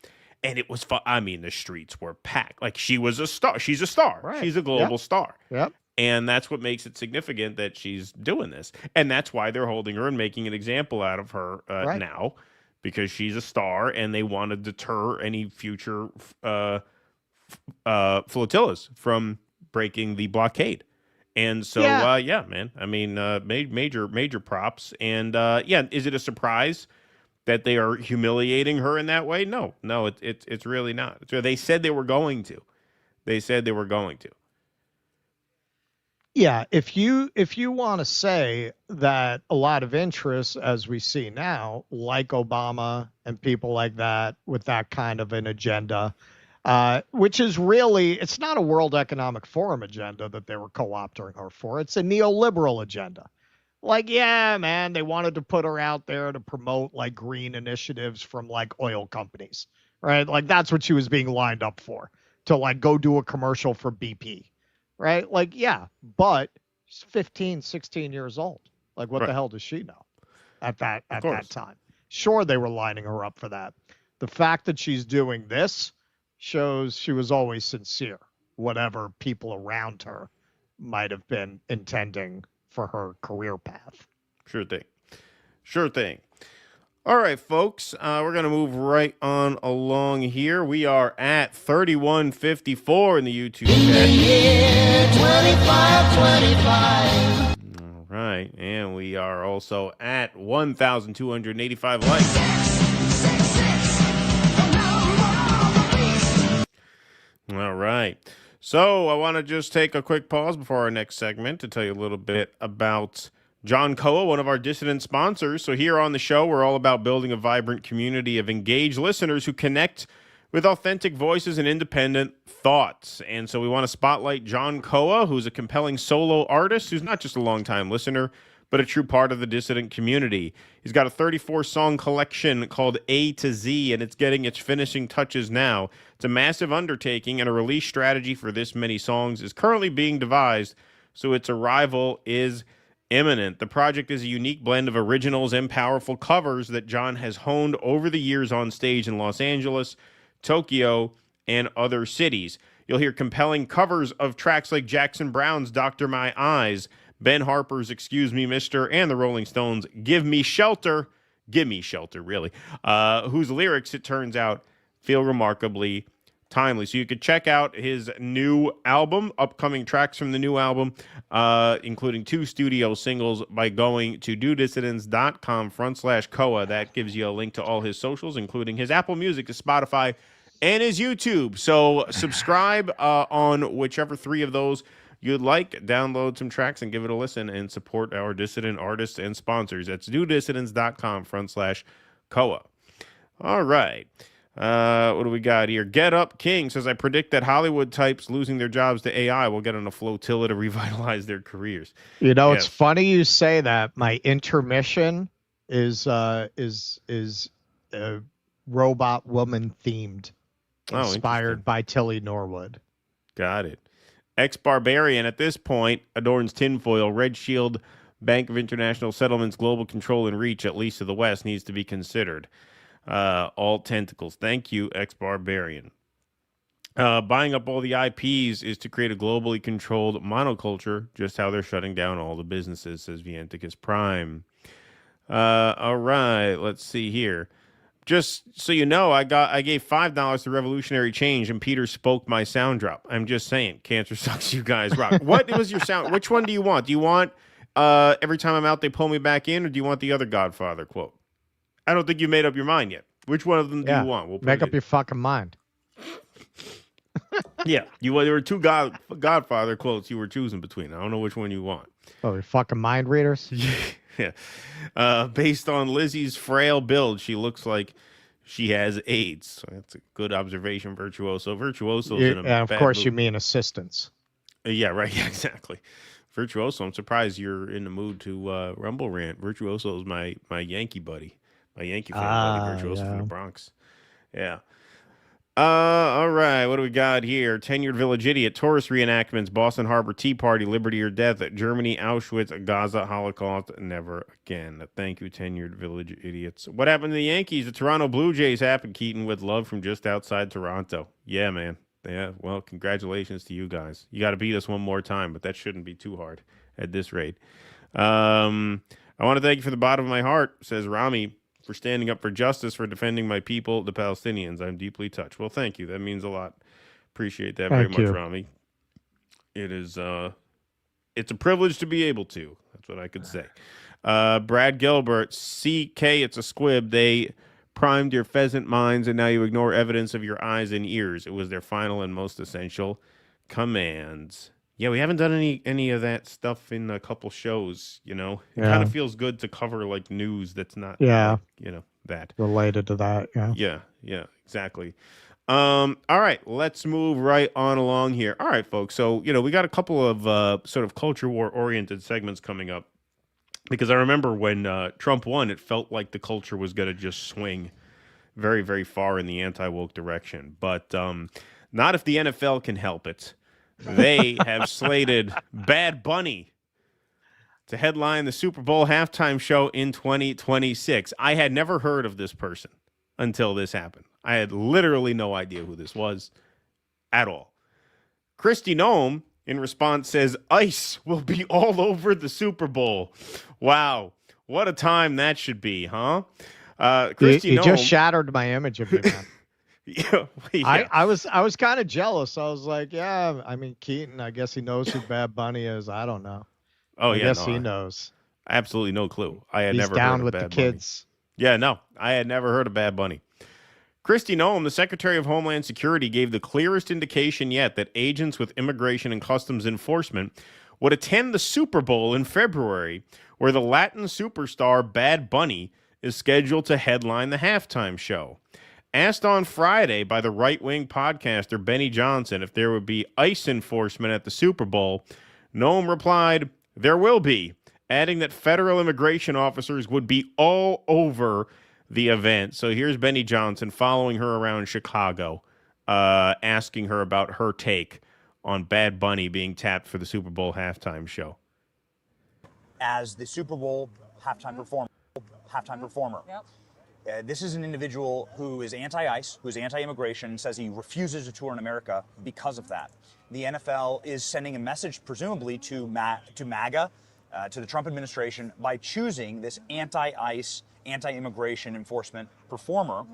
and it was I mean, the streets were packed. Like she was a star. She's a star. Right. She's a global star. Yep. And that's what makes it significant that she's doing this. And that's why they're holding her and making an example out of her now, because she's a star and they want to deter any future flotillas from breaking the blockade. And so, yeah, man, I mean, major props. And is it a surprise that they are humiliating her in that way? No, it's really not. They said they were going to. Yeah, if you want to say that a lot of interests, as we see now, like Obama and people like that with that kind of an agenda, which is really, it's not a World Economic Forum agenda that they were co-opting her for. It's a neoliberal agenda. Like, yeah, man, they wanted to put her out there to promote like green initiatives from like oil companies, right? Like that's what she was being lined up for, to like go do a commercial for BP, right? Like, yeah, but she's 15, 16 years old. Like, what the hell does she know at that time? Sure, they were lining her up for that. The fact that she's doing this shows she was always sincere, whatever people around her might have been intending for her career path. Sure thing. Sure thing. All right, folks, we're going to move right on along here. We are at 3154 in the YouTube chat. 2525. All right, and we are also at 1,285 likes. All right. So I want to just take a quick pause before our next segment to tell you a little bit about John Koa, one of our dissident sponsors. So here on the show, we're all about building a vibrant community of engaged listeners who connect with authentic voices and independent thoughts. And so we want to spotlight John Koa, who's a compelling solo artist who's not just a longtime listener, but a true part of the dissident community. He's got a 34-song collection called A to Z, and it's getting its finishing touches now. It's a massive undertaking, and a release strategy for this many songs is currently being devised, so its arrival is imminent. The project is a unique blend of originals and powerful covers that John has honed over the years on stage in Los Angeles, Tokyo, and other cities. You'll hear compelling covers of tracks like Jackson Brown's Dr. My Eyes, Ben Harper's Excuse Me, Mister, and the Rolling Stones' Give Me Shelter, really, whose lyrics, it turns out, feel remarkably timely. So you could check out his new album, upcoming tracks from the new album, including 2 studio singles, by going to dudissidents.com/Koa. That gives you a link to all his socials, including his Apple Music, his Spotify, and his YouTube. So subscribe on whichever 3 of those you'd like, download some tracks and give it a listen, and support our dissident artists and sponsors. That's dudissidents.com/Koa. All right. What do we got here? Get Up King says, I predict that Hollywood types losing their jobs to AI will get on a flotilla to revitalize their careers. You know, It's funny you say that. My intermission is robot woman themed, inspired by Tilly Norwood. Got it. Ex-Barbarian at this point adorns tinfoil. Red Shield, Bank of International Settlements, global control and reach, at least to the west, needs to be considered. All tentacles. Thank you, Ex-Barbarian. Buying up all the IPs is to create a globally controlled monoculture, just how they're shutting down all the businesses, says Vienticus Prime. All right, let's see here. Just so you know, I gave $5 to Revolutionary Change, and Peter spoke my sound drop. I'm just saying, Cancer Sucks, you guys rock. What was your sound? Which one do you want? Do you want every time I'm out they pull me back in, or do you want the other Godfather quote? I don't think you made up your mind yet. Which one of them do you want? We'll make up your fucking mind. Yeah, there were 2 Godfather quotes you were choosing between. I don't know which one you want. Oh, your fucking mind readers. Yeah. Based on Lizzie's frail build, she looks like she has AIDS. So that's a good observation, Virtuoso. Virtuoso's in a of bad course, mood. you mean assistants. Yeah, right. Yeah, exactly. Virtuoso, I'm surprised you're in the mood to Rumble Rant. Virtuoso is my Yankee buddy. My Yankee fan buddy, Virtuoso from the Bronx. Yeah. All right, what do we got here? Tenured Village Idiot, tourist reenactments, Boston Harbor Tea Party, Liberty or Death, Germany, Auschwitz, Gaza, Holocaust, never again. Thank you, Tenured Village Idiots. What happened to the Yankees? The Toronto Blue Jays happened, Keaton, with love from just outside Toronto. Yeah, man. Yeah, well, congratulations to you guys. You got to beat us one more time, but that shouldn't be too hard at this rate. I want to thank you from the bottom of my heart, says Rami, for standing up for justice, for defending my people, the Palestinians. I'm deeply touched. Well, thank you. That means a lot. Appreciate that very much, Rami. It is, it's a privilege to be able to. That's what I could say. Brad Gilbert, CK, it's a squib. They primed your pheasant minds, and now you ignore evidence of your eyes and ears. It was their final and most essential commands. Yeah, we haven't done any of that stuff in a couple shows, you know. It kind of feels good to cover like news that's not, like, you know, that related to that. Yeah, exactly. All right, let's move right on along here. All right, folks. So, we got a couple of sort of culture war oriented segments coming up because I remember when Trump won, it felt like the culture was going to just swing very, very far in the anti-woke direction. But not if the NFL can help it. They have slated Bad Bunny to headline the Super Bowl halftime show in 2026. I had never heard of this person until this happened. I had literally no idea who this was at all. Kristi Noem, in response, says, ICE will be all over the Super Bowl. Wow. What a time that should be, huh? Kristi You Noem just shattered my image of you, man. Yeah. I was kind of jealous. I was like, yeah, I mean, Keaton, I guess he knows who Bad Bunny is. I don't know. Oh, I yeah. guess he knows. Absolutely no clue. I had He's never down heard with of Bad the Bunny. kids. Yeah, no. I had never heard of Bad Bunny. Kristi Noem, the Secretary of Homeland Security, gave the clearest indication yet that agents with Immigration and Customs Enforcement would attend the Super Bowl in February, where the Latin superstar Bad Bunny is scheduled to headline the halftime show. Asked on Friday by the right-wing podcaster Benny Johnson if there would be ICE enforcement at the Super Bowl, Noem replied, "There will be," adding that federal immigration officers would be all over the event. So here's Benny Johnson following her around Chicago, asking her about her take on Bad Bunny being tapped for the Super Bowl halftime show. As the Super Bowl halftime performer. Yep. This is an individual who is anti-ICE, who is anti-immigration, says he refuses to tour in America because of that. The NFL is sending a message, presumably, to MAGA, to the Trump administration, by choosing this anti-ICE, anti-immigration enforcement performer.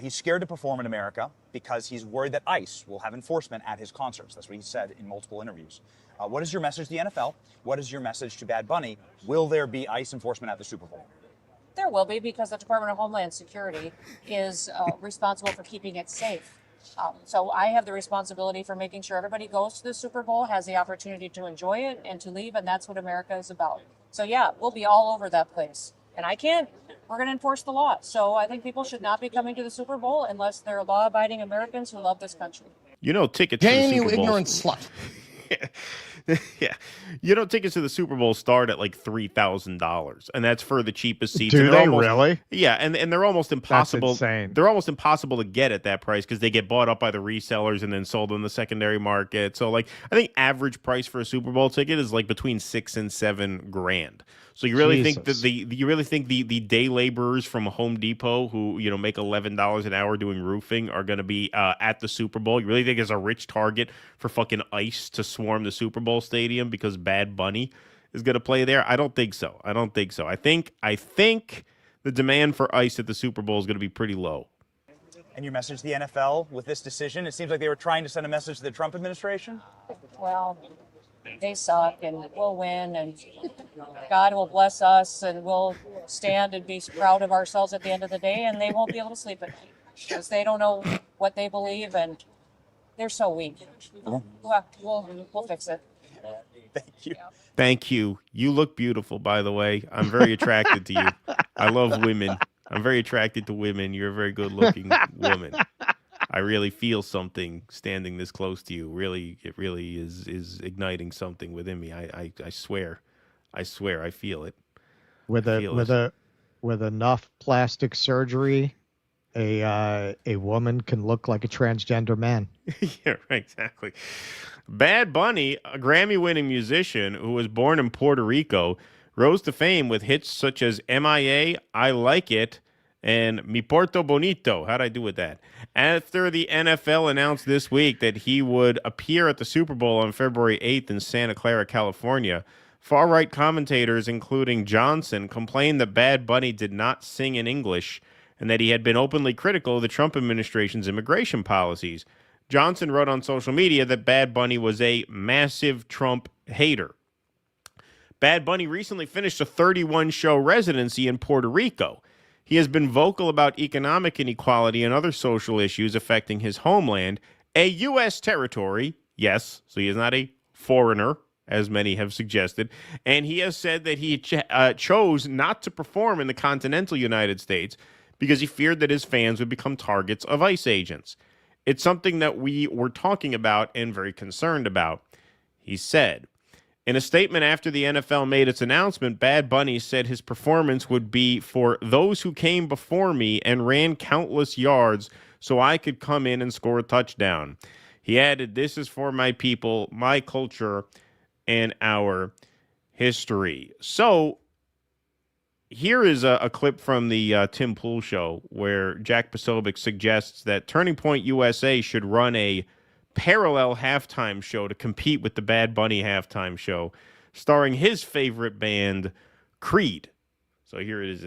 He's scared to perform in America because he's worried that ICE will have enforcement at his concerts. That's what he said in multiple interviews. What is your message to the NFL? What is your message to Bad Bunny? Will there be ICE enforcement at the Super Bowl? There will be, because the Department of Homeland Security is responsible for keeping it safe. So I have the responsibility for making sure everybody goes to the Super Bowl, has the opportunity to enjoy it and to leave, and that's what America is about. So yeah, we'll be all over that place. And we're going to enforce the law. So I think people should not be coming to the Super Bowl unless they're law-abiding Americans who love this country. Tickets to the Super Bowl. You ignorant slut. Yeah. Tickets to the Super Bowl start at like $3,000, and that's for the cheapest seats. Do they really? Yeah, and they're almost impossible. That's insane. They're almost impossible to get at that price because they get bought up by the resellers and then sold on the secondary market. So, I think average price for a Super Bowl ticket is like between $6,000 and $7,000. So you really think that the day laborers from Home Depot who make $11 an hour doing roofing are going to be at the Super Bowl? You really think it's a rich target for fucking ICE to swarm the Super Bowl stadium because Bad Bunny is going to play there? I don't think so. I think the demand for ICE at the Super Bowl is going to be pretty low. And your message to the NFL with this decision? It seems like they were trying to send a message to the Trump administration. Well, they suck, and we'll win, and God will bless us, and we'll stand and be proud of ourselves at the end of the day, and they won't be able to sleep at night because they don't know what they believe, and they're so weak. We'll fix it. Thank you. Thank you. You look beautiful, by the way. I'm very attracted to you. I love women. I'm very attracted to women. You're a very good-looking woman. I really feel something standing this close to you. It really is igniting something within me. I swear, I feel it. With enough plastic surgery, a woman can look like a transgender man. Yeah, right, exactly. Bad Bunny, a Grammy-winning musician who was born in Puerto Rico, rose to fame with hits such as MIA, I Like It, and Mi Porto Bonito. How'd I do with that? After the NFL announced this week that he would appear at the Super Bowl on February 8th in Santa Clara, California, far-right commentators, including Johnson, complained that Bad Bunny did not sing in English and that he had been openly critical of the Trump administration's immigration policies. Johnson wrote on social media that Bad Bunny was a massive Trump hater. Bad Bunny recently finished a 31-show residency in Puerto Rico. He has been vocal about economic inequality and other social issues affecting his homeland, a U.S. territory. Yes, so he is not a foreigner, as many have suggested. And he has said that he chose not to perform in the continental United States because he feared that his fans would become targets of ICE agents. It's something that we were talking about and very concerned about, he said. In a statement after the NFL made its announcement, Bad Bunny said his performance would be for those who came before me and ran countless yards so I could come in and score a touchdown. He added, "This is for my people, my culture, and our history." So here is a clip from the Tim Pool show where Jack Posobiec suggests that Turning Point USA should run a parallel halftime show to compete with the Bad Bunny halftime show, starring his favorite band, Creed. So here it is.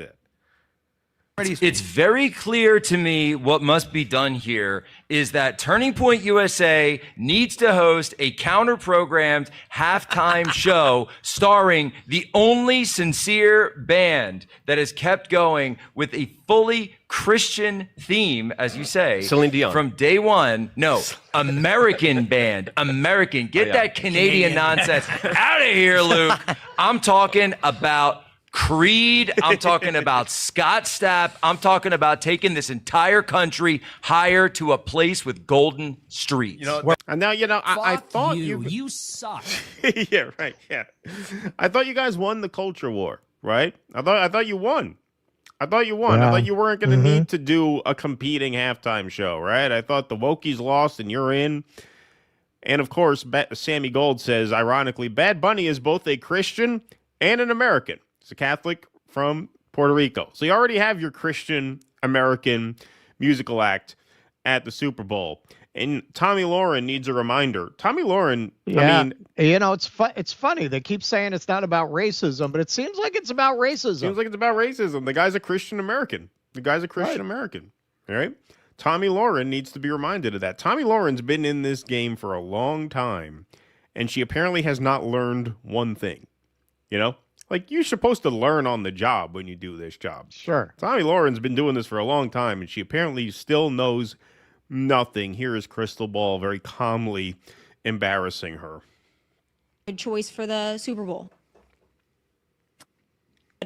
It's very clear to me what must be done here is that Turning Point USA needs to host a counter-programmed halftime show starring the only sincere band that has kept going with a fully Christian theme, as you say. Celine Dion. From day one. No, American band. American. Get that Canadian nonsense out of here, Luke. I'm talking about Creed. I'm talking about Scott Stapp. I'm talking about taking this entire country higher to a place with golden streets. And now, I thought you suck. Yeah, right. Yeah. I thought you guys won the culture war, right? I thought you won. I thought you won. Yeah. I thought you weren't going to need to do a competing halftime show, right? I thought the Wokies lost and you're in. And of course, Sammy Gold says, ironically, Bad Bunny is both a Christian and an American. He's a Catholic from Puerto Rico. So you already have your Christian American musical act at the Super Bowl. And Tommy Lauren needs a reminder. Tommy Lauren, Yeah, I mean, it's funny. They keep saying it's not about racism, but it seems like it's about racism. Seems like it's about racism. The guy's a Christian American. American. All right? Tommy Lauren needs to be reminded of that. Tommy Lauren's been in this game for a long time, and she apparently has not learned one thing. Like, you're supposed to learn on the job when you do this job. Sure. Tommy Lauren's been doing this for a long time, and she apparently still knows nothing. Here is Crystal Ball very calmly embarrassing her. Good choice for the Super Bowl.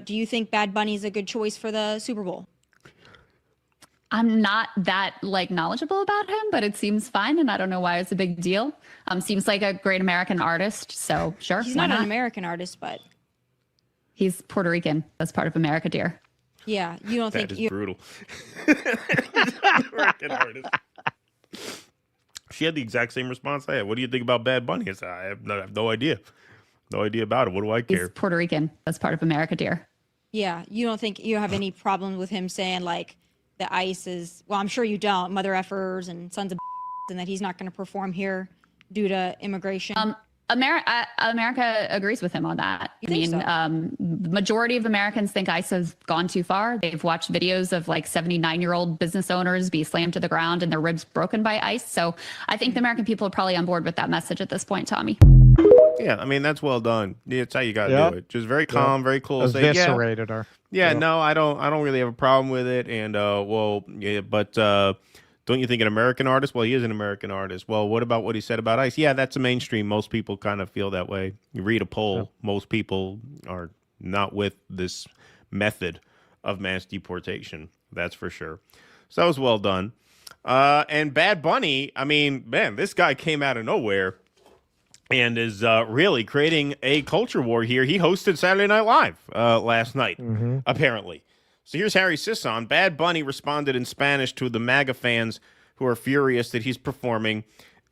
Do you think Bad Bunny is a good choice for the Super Bowl? I'm not that knowledgeable about him, but it seems fine, and I don't know why it's a big deal. Seems like a great American artist, so sure. He's why not an American artist, but he's Puerto Rican. That's part of America, dear. yeah, you don't think That is you brutal. American artist. She had the exact same response I had. What do you think about Bad Bunny? I said, I have no idea. No idea about it. What do I care? He's Puerto Rican. That's part of America, dear. Yeah, you don't think you have any problem with him saying that ICE is, well, I'm sure you don't, mother effers and sons of and that he's not going to perform here due to immigration. America agrees with him on that. The majority of Americans think ICE has gone too far. They've watched videos of 79-year-old business owners be slammed to the ground and their ribs broken by ICE. So I think the American people are probably on board with that message at this point, Tommy. Yeah, I mean, that's well done. Yeah, it's how you got to do it. Just very calm, very cool. Eviscerated her. Yeah, no, I don't really have a problem with it. And but don't you think an American artist? Well, he is an American artist. Well, what about what he said about ICE? Yeah, that's a mainstream. Most people kind of feel that way. You read a poll, most people are not with this method of mass deportation. That's for sure. So that was well done. And Bad Bunny, I mean, man, this guy came out of nowhere and is really creating a culture war here. He hosted Saturday Night Live last night, apparently. So here's Harry Sisson. Bad Bunny responded in Spanish to the MAGA fans who are furious that he's performing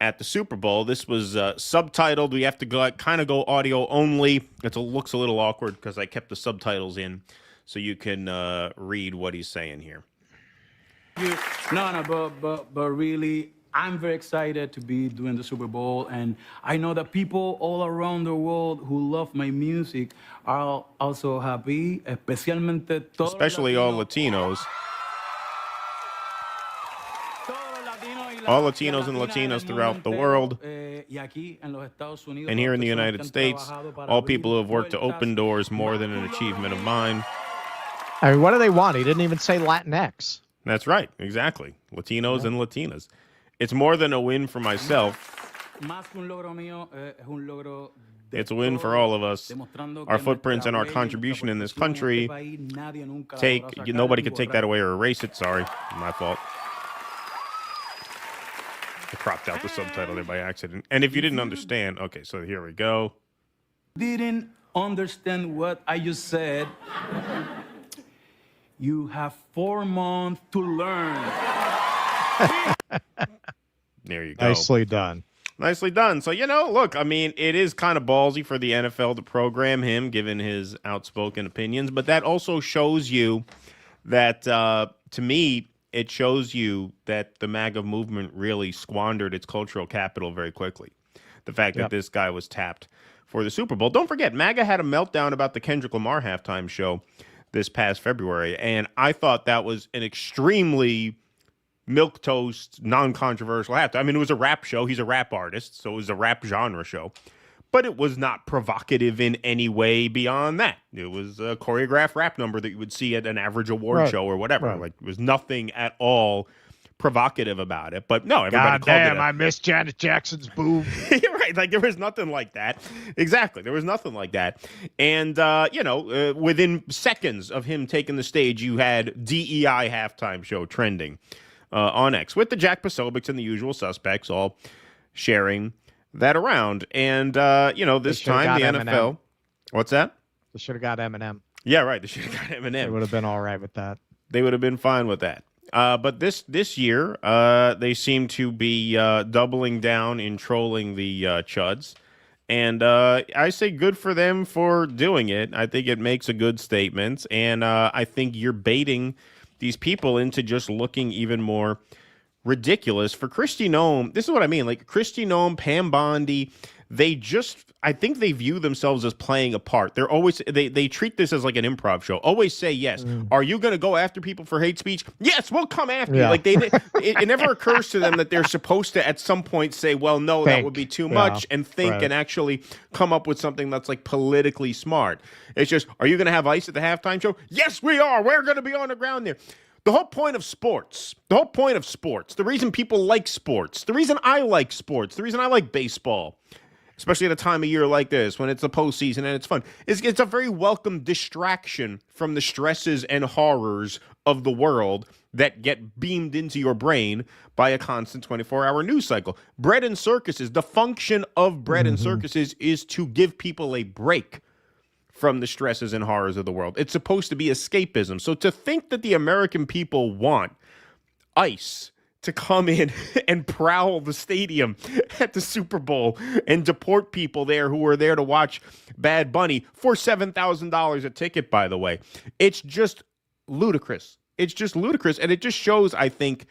at the Super Bowl. This was subtitled. We have to go audio only. It looks a little awkward because I kept the subtitles in so you can read what he's saying here. But really, I'm very excited to be doing the Super Bowl, and I know that people all around the world who love my music are also happy, especially all Latinos. All Latinos and Latinas throughout the world. And here in the United States, all people who have worked to open doors more than an achievement of mine. I mean, what do they want? He didn't even say Latinx. That's right. Exactly. Latinos and Latinas. It's more than a win for myself. It's a win for all of us. Our footprints and our contribution in this country. Nobody could take that away or erase it. Sorry, my fault. I cropped out the subtitle there by accident. And if you didn't understand, okay, so here we go. Didn't understand what I just said. You have 4 months to learn. There you go. Nicely done. Nicely done. So, look, I mean, it is kind of ballsy for the NFL to program him, given his outspoken opinions. But that also shows you that, to me, it shows you that the MAGA movement really squandered its cultural capital very quickly. The fact that this guy was tapped for the Super Bowl. Don't forget, MAGA had a meltdown about the Kendrick Lamar halftime show this past February. And I thought that was an extremely milquetoast, non-controversial halftime. I mean, it was a rap show. He's a rap artist, so it was a rap genre show. But it was not provocative in any way beyond that. It was a choreographed rap number that you would see at an average award show or whatever. Like, there was nothing at all provocative about it. But no, everybody called it. I miss Janet Jackson's boob. You're right. Like, there was nothing like that. Exactly. There was nothing like that. And, within seconds of him taking the stage, you had DEI halftime show trending on X with the Jack Posobics and the usual suspects all sharing that around. And, this time the NFL. Eminem. What's that? They should have got Eminem. Yeah, right. They should have got Eminem. They would have been all right with that. They would have been fine with that. But this year, they seem to be doubling down in trolling the chuds. And I say good for them for doing it. I think it makes a good statement. And I think you're baiting these people into just looking even more ridiculous. For Kristi Noem, this is what I mean. Like, Kristi Noem, Pam Bondi, I think they view themselves as playing a part. They're always, they treat this as like an improv show. Always say yes. Are you going to go after people for hate speech? Yes, we'll come after you. Like, it never occurs to them that they're supposed to at some point say, well, no, that would be too much, and think and actually come up with something that's like politically smart. It's just, are you going to have ice at the halftime show? Yes, we are. We're going to be on the ground there. The whole point of sports, the reason people like sports, the reason I like sports, the reason I like baseball, especially at a time of year like this when it's the postseason and it's fun, it's a very welcome distraction from the stresses and horrors of the world that get beamed into your brain by a constant 24-hour news cycle. Bread and circuses, the function of bread and circuses is to give people a break from the stresses and horrors of the world. It's supposed to be escapism. So to think that the American people want ICE to come in and prowl the stadium at the Super Bowl and deport people there who are there to watch Bad Bunny for $7,000 a ticket, by the way, it's just ludicrous. It's just ludicrous. And it just shows, I think,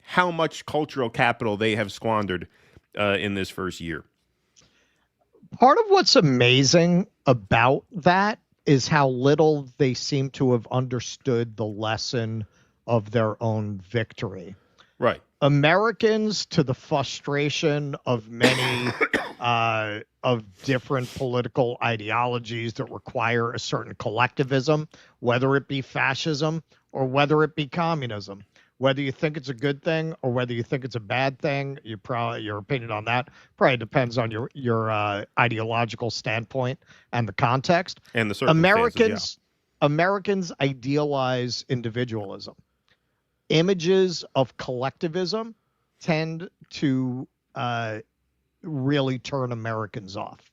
how much cultural capital they have squandered in this first year. Part of what's amazing about that is how little they seem to have understood the lesson of their own victory. Right. Americans, to the frustration of many of different political ideologies that require a certain collectivism, whether it be fascism or whether it be communism, whether you think it's a good thing or whether you think it's a bad thing, your opinion on that probably depends on your ideological standpoint and the context. And the circumstances. Americans idealize individualism. Images of collectivism tend to really turn Americans off.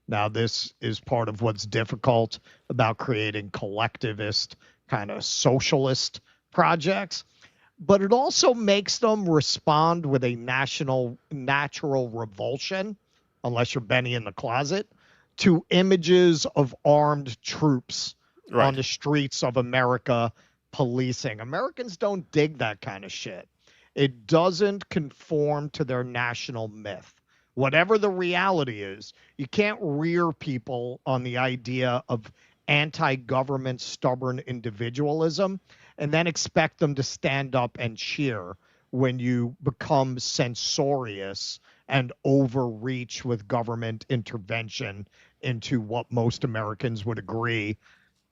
Now, this is part of what's difficult about creating collectivist kind of socialist projects. But it also makes them respond with a natural revulsion, unless you're Benny in the closet, to images of armed troops on the streets of America policing. Americans don't dig that kind of shit. It doesn't conform to their national myth. Whatever the reality is, you can't rear people on the idea of anti-government, stubborn individualism and then expect them to stand up and cheer when you become censorious and overreach with government intervention into what most Americans would agree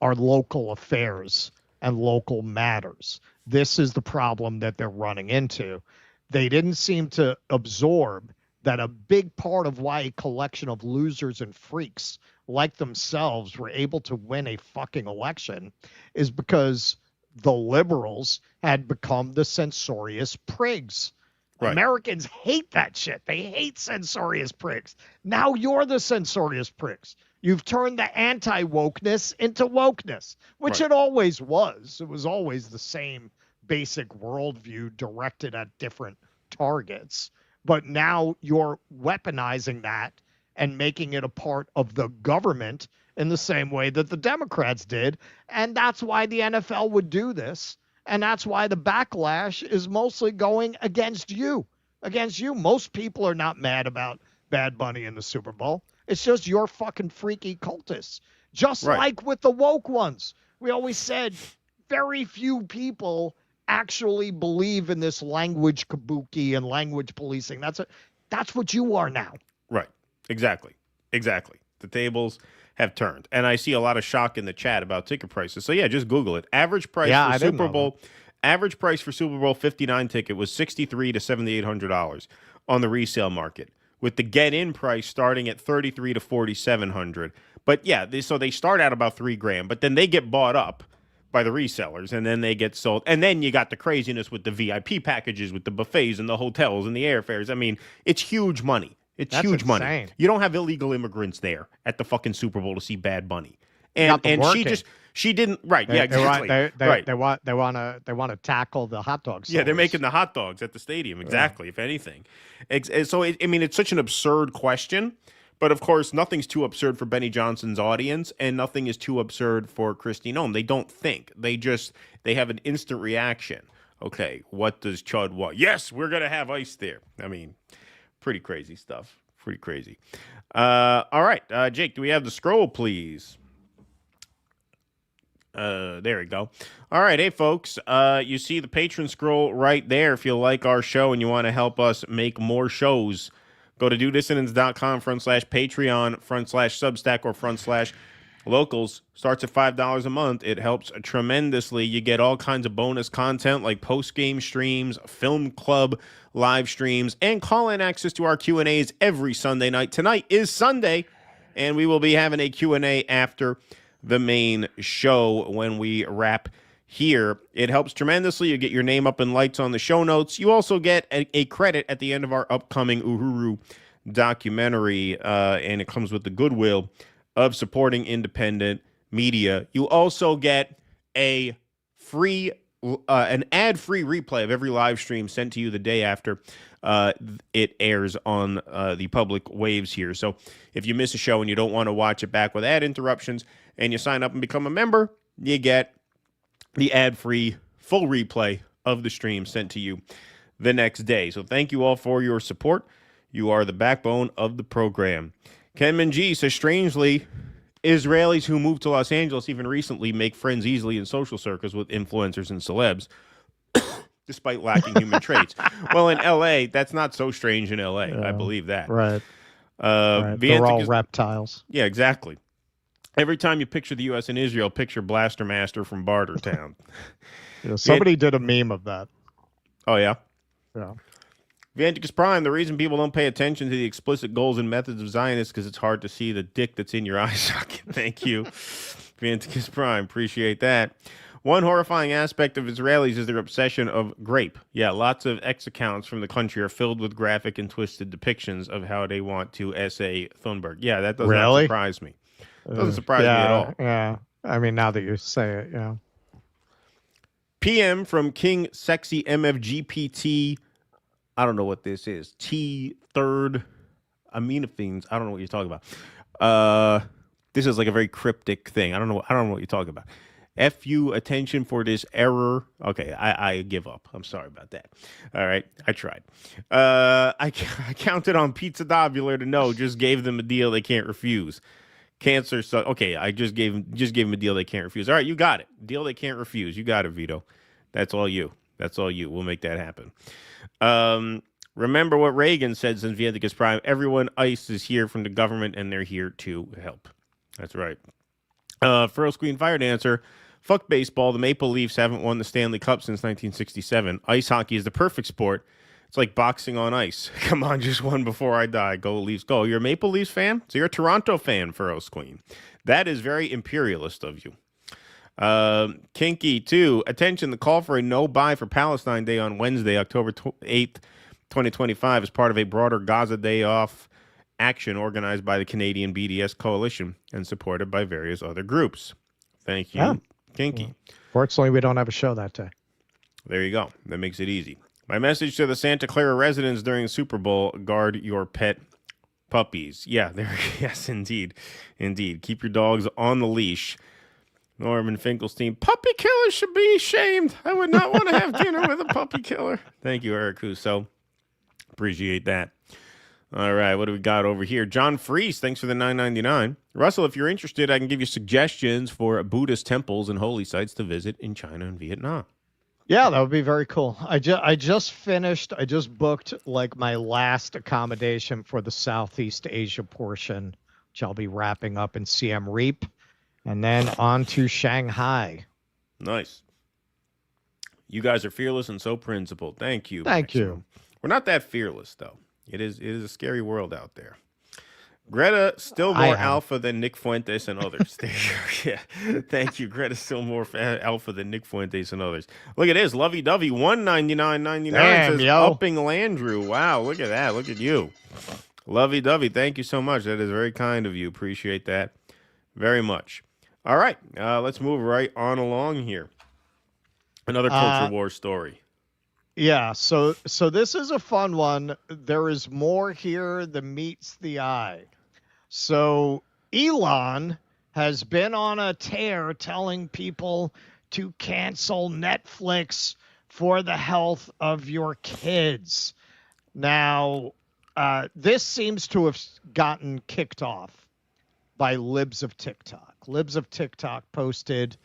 are local affairs and local matters. This is the problem that they're running into. They didn't seem to absorb that a big part of why a collection of losers and freaks like themselves were able to win a fucking election is because the liberals had become the censorious prigs. Right. Americans hate that shit. They hate censorious pricks. Now you're the censorious pricks. You've turned the anti-wokeness into wokeness, which Right. it always was. It was always the same basic worldview directed at different targets. But now you're weaponizing that and making it a part of the government in the same way that the Democrats did. And that's why the NFL would do this. And that's why the backlash is mostly going against you. Against you. Most people are not mad about Bad Bunny in the Super Bowl. It's just your fucking freaky cultists. Just like with the woke ones. We always said very few people actually believe in this language kabuki and language policing. That's what you are now. Right. Exactly. The tables have turned. And I see a lot of shock in the chat about ticket prices. So yeah, just Google it. Average price for Super Bowl. Average price for Super Bowl 59 ticket was $6,300 to $7,800 on the resale market, with the get-in price starting at $3,300 to $4,700. But yeah, so they start out about $3,000, but then they get bought up by the resellers, and then they get sold. And then you got the craziness with the VIP packages, with the buffets and the hotels and the airfares. I mean, it's huge money. That's huge insane money. You don't have illegal immigrants there at the fucking Super Bowl to see Bad Bunny. And she didn't right. Yeah, exactly. They want to tackle the hot dogs. Yeah, they're making the hot dogs at the stadium. Exactly. If anything, so I mean, it's such an absurd question, but of course, nothing's too absurd for Benny Johnson's audience, and nothing is too absurd for Kristi Noem. They don't think. They have an instant reaction. Okay, what does Chud want? Yes, we're gonna have ice there. I mean, pretty crazy stuff. Pretty crazy. All right, Jake, do we have the scroll, please? There we go. All right. Hey, folks, you see the patron scroll right there. If you like our show and you want to help us make more shows, go to dudissonance.com/Patreon/Substack or /locals. Starts at $5 a month. It helps tremendously. You get all kinds of bonus content like post-game streams, film club live streams, and call-in access to our Q&As every Sunday night. Tonight is Sunday, and we will be having a Q&A after the main show when we wrap here. It helps tremendously. You get your name up in lights on the show notes. You also get a credit at the end of our upcoming Uhuru documentary, and it comes with the goodwill of supporting independent media. You also get a free, an ad-free replay of every live stream sent to you the day after it airs on the public waves here. So if you miss a show and you don't want to watch it back with ad interruptions, and you sign up and become a member, you get the ad-free full replay of the stream sent to you the next day. So thank you all for your support. You are the backbone of the program. Ken Manji says, strangely, Israelis who moved to Los Angeles even recently make friends easily in social circles with influencers and celebs, despite lacking human traits. Well, in L.A., that's not so strange in L.A. I believe that. Right. They're all reptiles. Yeah, exactly. Every time you picture the U.S. and Israel, picture Blaster Master from Bartertown. Somebody did a meme of that. Oh, yeah? Yeah. Vanticus Prime, the reason people don't pay attention to the explicit goals and methods of Zionists because it's hard to see the dick that's in your eye socket. Thank you, Vanticus Prime. Appreciate that. One horrifying aspect of Israelis is their obsession of grape. Yeah, lots of X accounts from the country are filled with graphic and twisted depictions of how they want to S.A. Thunberg. Yeah, that does not surprise me. Doesn't surprise me at all. Yeah. I mean, now that you say it, yeah. PM from King Sexy MFGPT. I don't know what this is. T3rd Aminophenes. I don't know what you're talking about. This is like a very cryptic thing. I don't know what you're talking about. FU attention for this error. Okay, I give up. I'm sorry about that. All right, I tried. I counted on Pizza Dobular to know. Just gave them a deal they can't refuse. Cancer. So okay, I just gave them a deal they can't refuse. All right, you got it. Deal they can't refuse. You got it, Vito. That's all you. That's all you. We'll make that happen. Remember what Reagan said since Vienticus Prime. Everyone ICE is here from the government, and they're here to help. That's right. First Queen Fire Dancer. Fuck baseball. The Maple Leafs haven't won the Stanley Cup since 1967. Ice hockey is the perfect sport. It's like boxing on ice. Come on, just one before I die. Go Leafs, go. You're a Maple Leafs fan? So you're a Toronto fan, First Queen. That is very imperialist of you. Kinky, too. Attention, the call for a no-buy for Palestine Day on Wednesday, October 8th, 2025 as part of a broader Gaza Day Off action organized by the Canadian BDS Coalition and supported by various other groups. Thank you, Yeah. Kinky. Fortunately, we don't have a show that day. There you go. That makes it easy. My message to the Santa Clara residents during the Super Bowl, guard your pet puppies. Yeah, yes, indeed. Indeed. Keep your dogs on the leash. Norman Finkelstein, puppy killers should be shamed. I would not want to have dinner with a puppy killer. Thank you, Eric Huso. Appreciate that. All right, what do we got over here? John Freese, thanks for the $9.99. Russell, if you're interested, I can give you suggestions for Buddhist temples and holy sites to visit in China and Vietnam. Yeah, that would be very cool. I just booked like my last accommodation for the Southeast Asia portion, which I'll be wrapping up in Siem Reap, and then on to Shanghai. Nice. You guys are fearless and so principled. Thank you. Thank Maximum. you. We're not that fearless, though. It is a scary world out there. Greta, still more alpha than Nick Fuentes and others. Yeah, thank you. Greta, still more alpha than Nick Fuentes and others. Look at this. Lovey-dovey, $199.99 says Upping Landrew. Wow, look at that. Look at you. Lovey-dovey, thank you so much. That is very kind of you. Appreciate that very much. All right, let's move right on along here. Another culture war story. Yeah, so this is a fun one. There is more here than meets the eye. So Elon has been on a tear telling people to cancel Netflix for the health of your kids. Now, this seems to have gotten kicked off by Libs of TikTok. Libs of TikTok posted,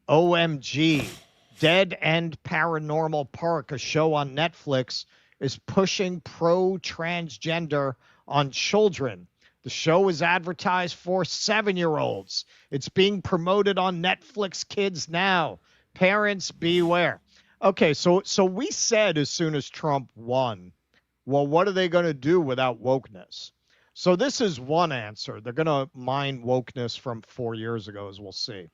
OMG, Dead End Paranormal Park, a show on Netflix, is pushing pro-transgender on children. The show is advertised for 7-year-olds. It's being promoted on Netflix Kids now. Parents, beware. Okay, so we said as soon as Trump won, well, what are they going to do without wokeness? So this is one answer. They're going to mine wokeness from 4 years ago, as we'll see.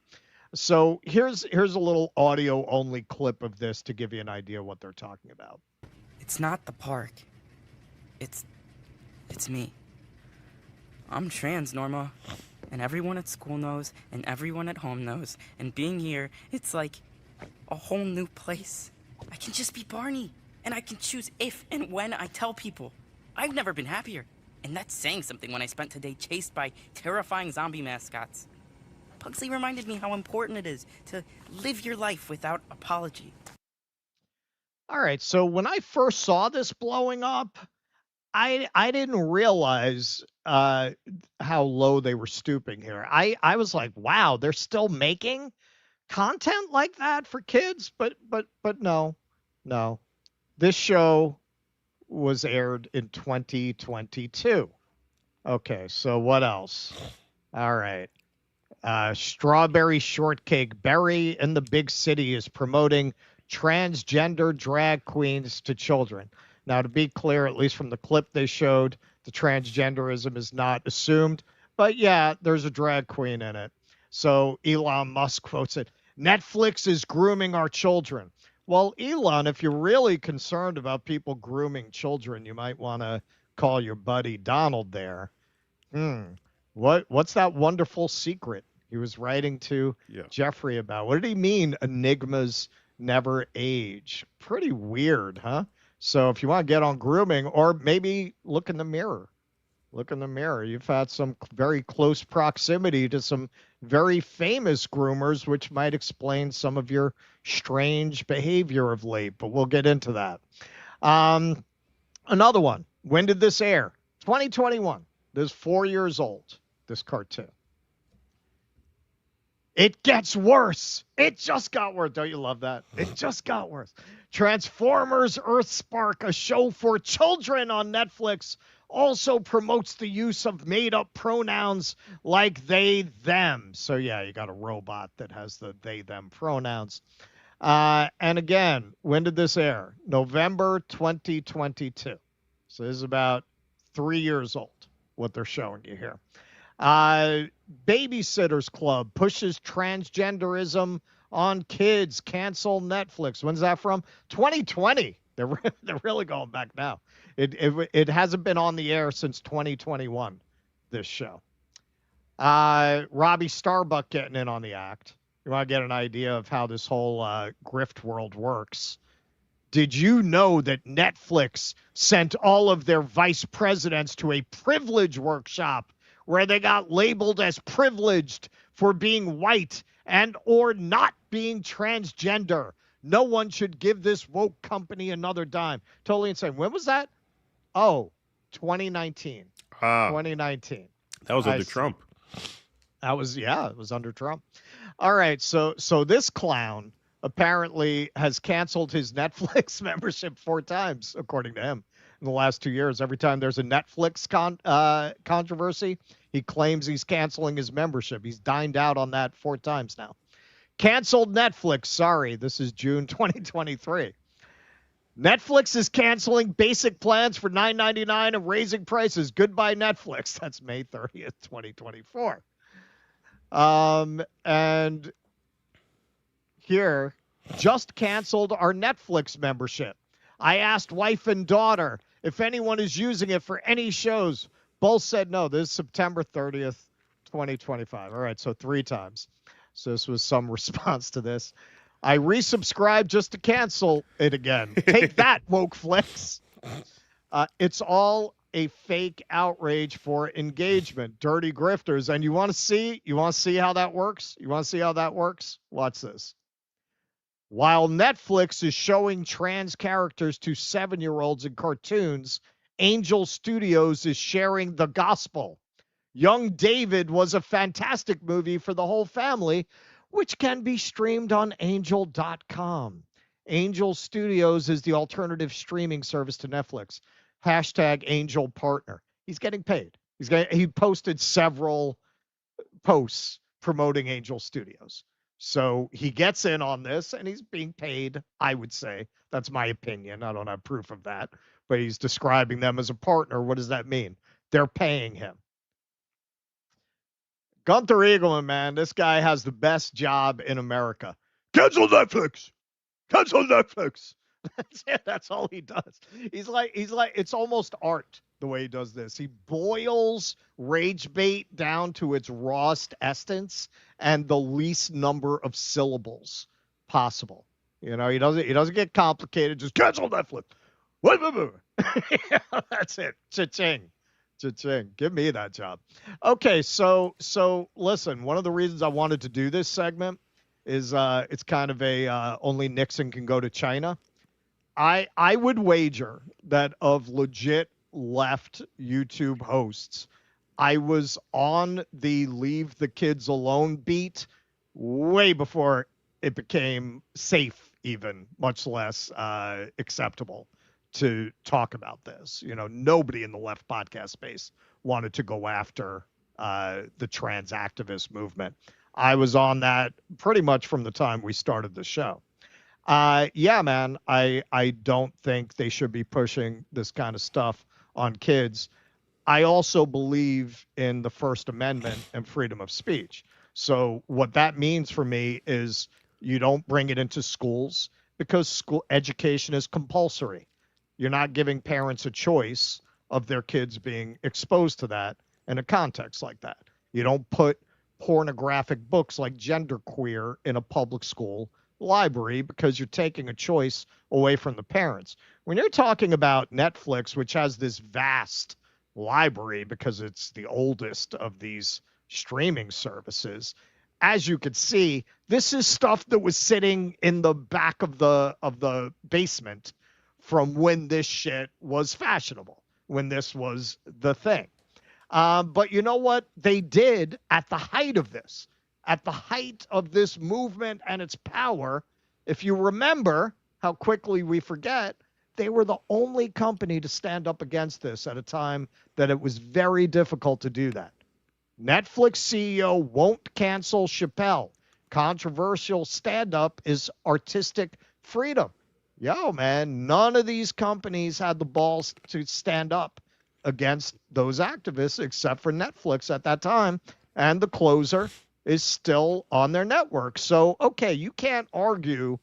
So here's a little audio-only clip of this to give you an idea what they're talking about. It's not the park. It's me. I'm trans, Norma. And everyone at school knows, and everyone at home knows. And being here, it's like a whole new place. I can just be Barney. And I can choose if and when I tell people. I've never been happier. And that's saying something when I spent today chased by terrifying zombie mascots. Pugsley reminded me how important it is to live your life without apology. All right, so when I first saw this blowing up, I didn't realize how low they were stooping here. I was like, wow, they're still making content like that for kids, but no. This show was aired in 2022. Okay, so what else? All right. Strawberry Shortcake Berry in the Big City is promoting transgender drag queens to children. Now, to be clear, at least from the clip they showed, the transgenderism is not assumed. But yeah, there's a drag queen in it. So Elon Musk quotes it, Netflix is grooming our children. Well, Elon, if you're really concerned about people grooming children, you might want to call your buddy Donald there. What's that wonderful secret he was writing to Jeffrey about? What did he mean, enigmas never age? Pretty weird, huh? So if you want to get on grooming, or maybe look in the mirror. Look in the mirror. You've had some very close proximity to some very famous groomers, which might explain some of your strange behavior of late, but we'll get into that. Another one. When did this air? 2021. This is 4 years old, this cartoon. It gets worse. It just got worse. Don't you love that? It just got worse. Transformers Earthspark, a show for children on Netflix, also promotes the use of made-up pronouns like they, them. So, yeah, you got a robot that has the they, them pronouns. And again, when did this air? November 2022. So this is about 3 years old, what they're showing you here. Babysitters Club pushes transgenderism on kids. Cancel Netflix. When's that from? 2020. They're really going back now. It hasn't been on the air since 2021, this show. Robbie Starbuck getting in on the act. You want to get an idea of how this whole grift world works. Did you know that Netflix sent all of their vice presidents to a privilege workshop where they got labeled as privileged for being white and or not being transgender? No one should give this woke company another dime. Totally insane. When was that? Oh, 2019. 2019. That was under Trump. It was under Trump. All right, so this clown apparently has canceled his Netflix membership 4 times, according to him, in the last 2 years. Every time there's a Netflix controversy, he claims he's canceling his membership. He's dined out on that 4 times now. Canceled Netflix. Sorry, this is June 2023. Netflix is canceling basic plans for $9.99 and raising prices. Goodbye, Netflix. That's May 30th, 2024. And here, just canceled our Netflix membership. I asked wife and daughter if anyone is using it for any shows. Both said no. This is September 30th, 2025. All right, so 3 times. So this was some response to this. I resubscribed just to cancel it again. Take that, woke flicks. It's all a fake outrage for engagement. Dirty grifters. And you want to see how that works? Watch this. While Netflix is showing trans characters to 7-year-olds in cartoons, Angel Studios is sharing the gospel. Young David was a fantastic movie for the whole family, which can be streamed on angel.com. Angel Studios is the alternative streaming service to Netflix. Hashtag Angel Partner. He's getting paid. He posted several posts promoting Angel Studios. So he gets in on this, and he's being paid, I would say. That's my opinion. I don't have proof of that. But he's describing them as a partner. What does that mean? They're paying him. Gunther Eagleman, man, this guy has the best job in America. Cancel Netflix. Cancel Netflix. That's it. That's all he does. He's like, it's almost art the way he does this. He boils rage bait down to its rawest essence and the least number of syllables possible. You know, he doesn't get complicated. Just cancel Netflix. That's it. Cha-ching. Cha-ching. Give me that job. Okay, so listen, one of the reasons I wanted to do this segment is it's kind of a only Nixon can go to China. I would wager that of legit left YouTube hosts, I was on the leave the kids alone beat way before it became safe, even much less acceptable to talk about this. You know, nobody in the left podcast space wanted to go after the trans activist movement. I was on that pretty much from the time we started the show. Yeah, man, I don't think they should be pushing this kind of stuff on kids. I also believe in the First Amendment and freedom of speech. So what that means for me is you don't bring it into schools because school education is compulsory. You're not giving parents a choice of their kids being exposed to that in a context like that. You don't put pornographic books like Genderqueer in a public school library because you're taking a choice away from the parents. When you're talking about Netflix, which has this vast library because it's the oldest of these streaming services, as you could see, this is stuff that was sitting in the back of the basement from when this shit was fashionable, when this was the thing. But you know what they did at the height of this? At the height of this movement and its power, if you remember how quickly we forget, they were the only company to stand up against this at a time that it was very difficult to do that. Netflix CEO won't cancel Chappelle. Controversial stand-up is artistic freedom. Yo, man, none of these companies had the balls to stand up against those activists except for Netflix at that time, and The Closer is still on their network. So, okay, you can't argue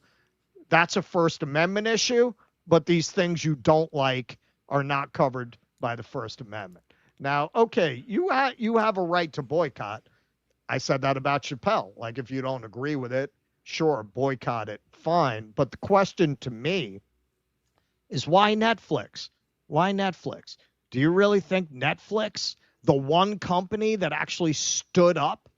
that's a First Amendment issue, but these things you don't like are not covered by the First Amendment. Now, okay, you have a right to boycott. I said that about Chappelle. Like, if you don't agree with it, sure, boycott it, fine. But the question to me is, why Netflix? Why Netflix? Do you really think Netflix, the one company that actually stood up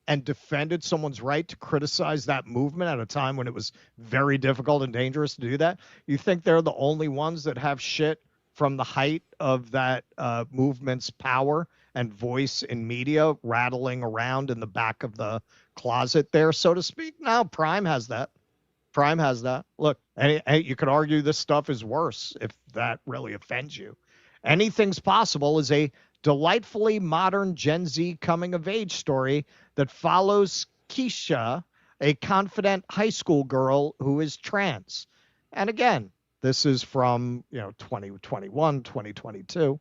and defended someone's right to criticize that movement at a time when it was very difficult and dangerous to do that, you think they're the only ones that have shit from the height of that movement's power and voice in media rattling around in the back of the closet there, so to speak? No, Prime has that. Prime has that. Look, you could argue this stuff is worse if that really offends you. Anything's Possible is a delightfully modern Gen Z coming-of-age story that follows Keisha, a confident high school girl who is trans. And again, this is from 2021, 2022.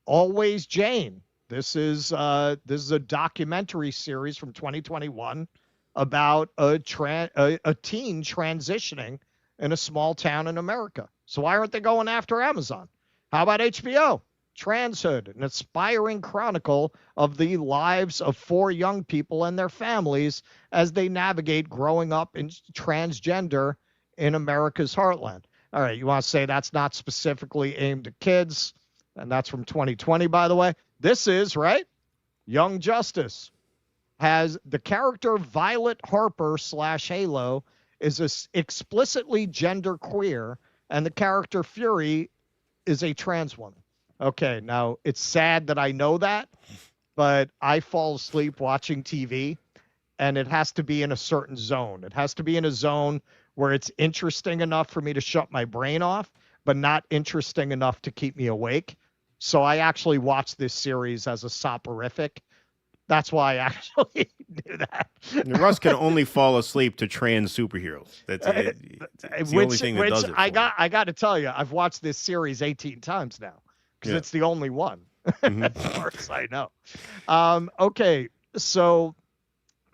Always Jane. This is a documentary series from 2021 about a teen transitioning in a small town in America. So why aren't they going after Amazon? How about HBO? Transhood, an aspiring chronicle of the lives of 4 young people and their families as they navigate growing up in transgender in America's heartland. All right, you want to say that's not specifically aimed at kids, and that's from 2020, by the way. This is, right? Young Justice has the character Violet Harper / Halo is explicitly gender queer, and the character Fury is a trans woman. Okay, now it's sad that I know that, but I fall asleep watching TV, and it has to be in a certain zone. It has to be in a zone where it's interesting enough for me to shut my brain off, but not interesting enough to keep me awake. So I actually watched this series as a soporific. That's why I actually do that. Russ can only fall asleep to trans superheroes. That's it. It's the only thing that does it. I got to tell you, I've watched this series 18 times now because it's the only one, as far as I know. Okay, so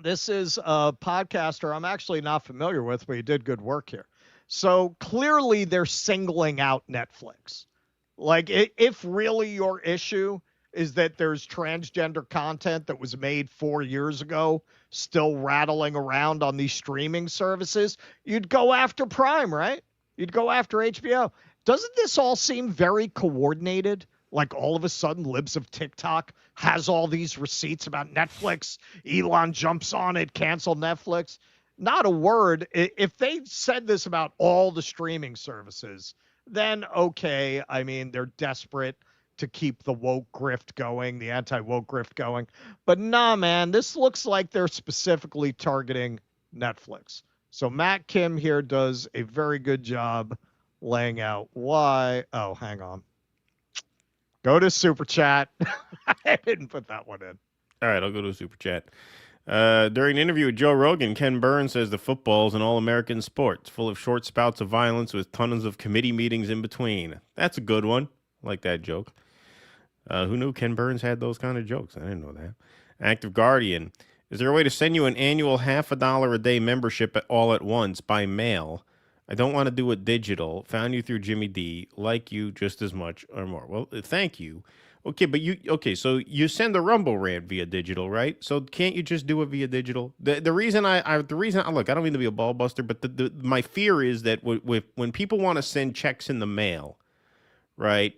this is a podcaster I'm actually not familiar with, but he did good work here. So clearly they're singling out Netflix. Like, if really your issue is that there's transgender content that was made 4 years ago still rattling around on these streaming services, you'd go after Prime, right? You'd go after HBO. Doesn't this all seem very coordinated? Like, all of a sudden, Libs of TikTok has all these receipts about Netflix. Elon jumps on it, cancel Netflix. Not a word. If they said this about all the streaming services, then okay. I mean, they're desperate to keep the woke grift going, the anti-woke grift going. But nah, man, this looks like they're specifically targeting Netflix. So Matt Kim here does a very good job laying out why. Oh, hang on. Go to Super Chat. I didn't put that one in. All right, I'll go to Super Chat. During an interview with Joe Rogan, Ken Burns says the football is an all-American sport. It's full of short spouts of violence with tons of committee meetings in between. That's a good one. I like that joke. Who knew Ken Burns had those kind of jokes? I didn't know that. Active Guardian. Is there a way to send you an annual $50 a day membership all at once by mail? I don't want to do it digital. Found you through Jimmy D. Like you just as much or more. Well, thank you. Okay, but so you send a Rumble rant via digital, right? So can't you just do it via digital? The reason look, I don't mean to be a ball buster, but my fear is that when people want to send checks in the mail, right,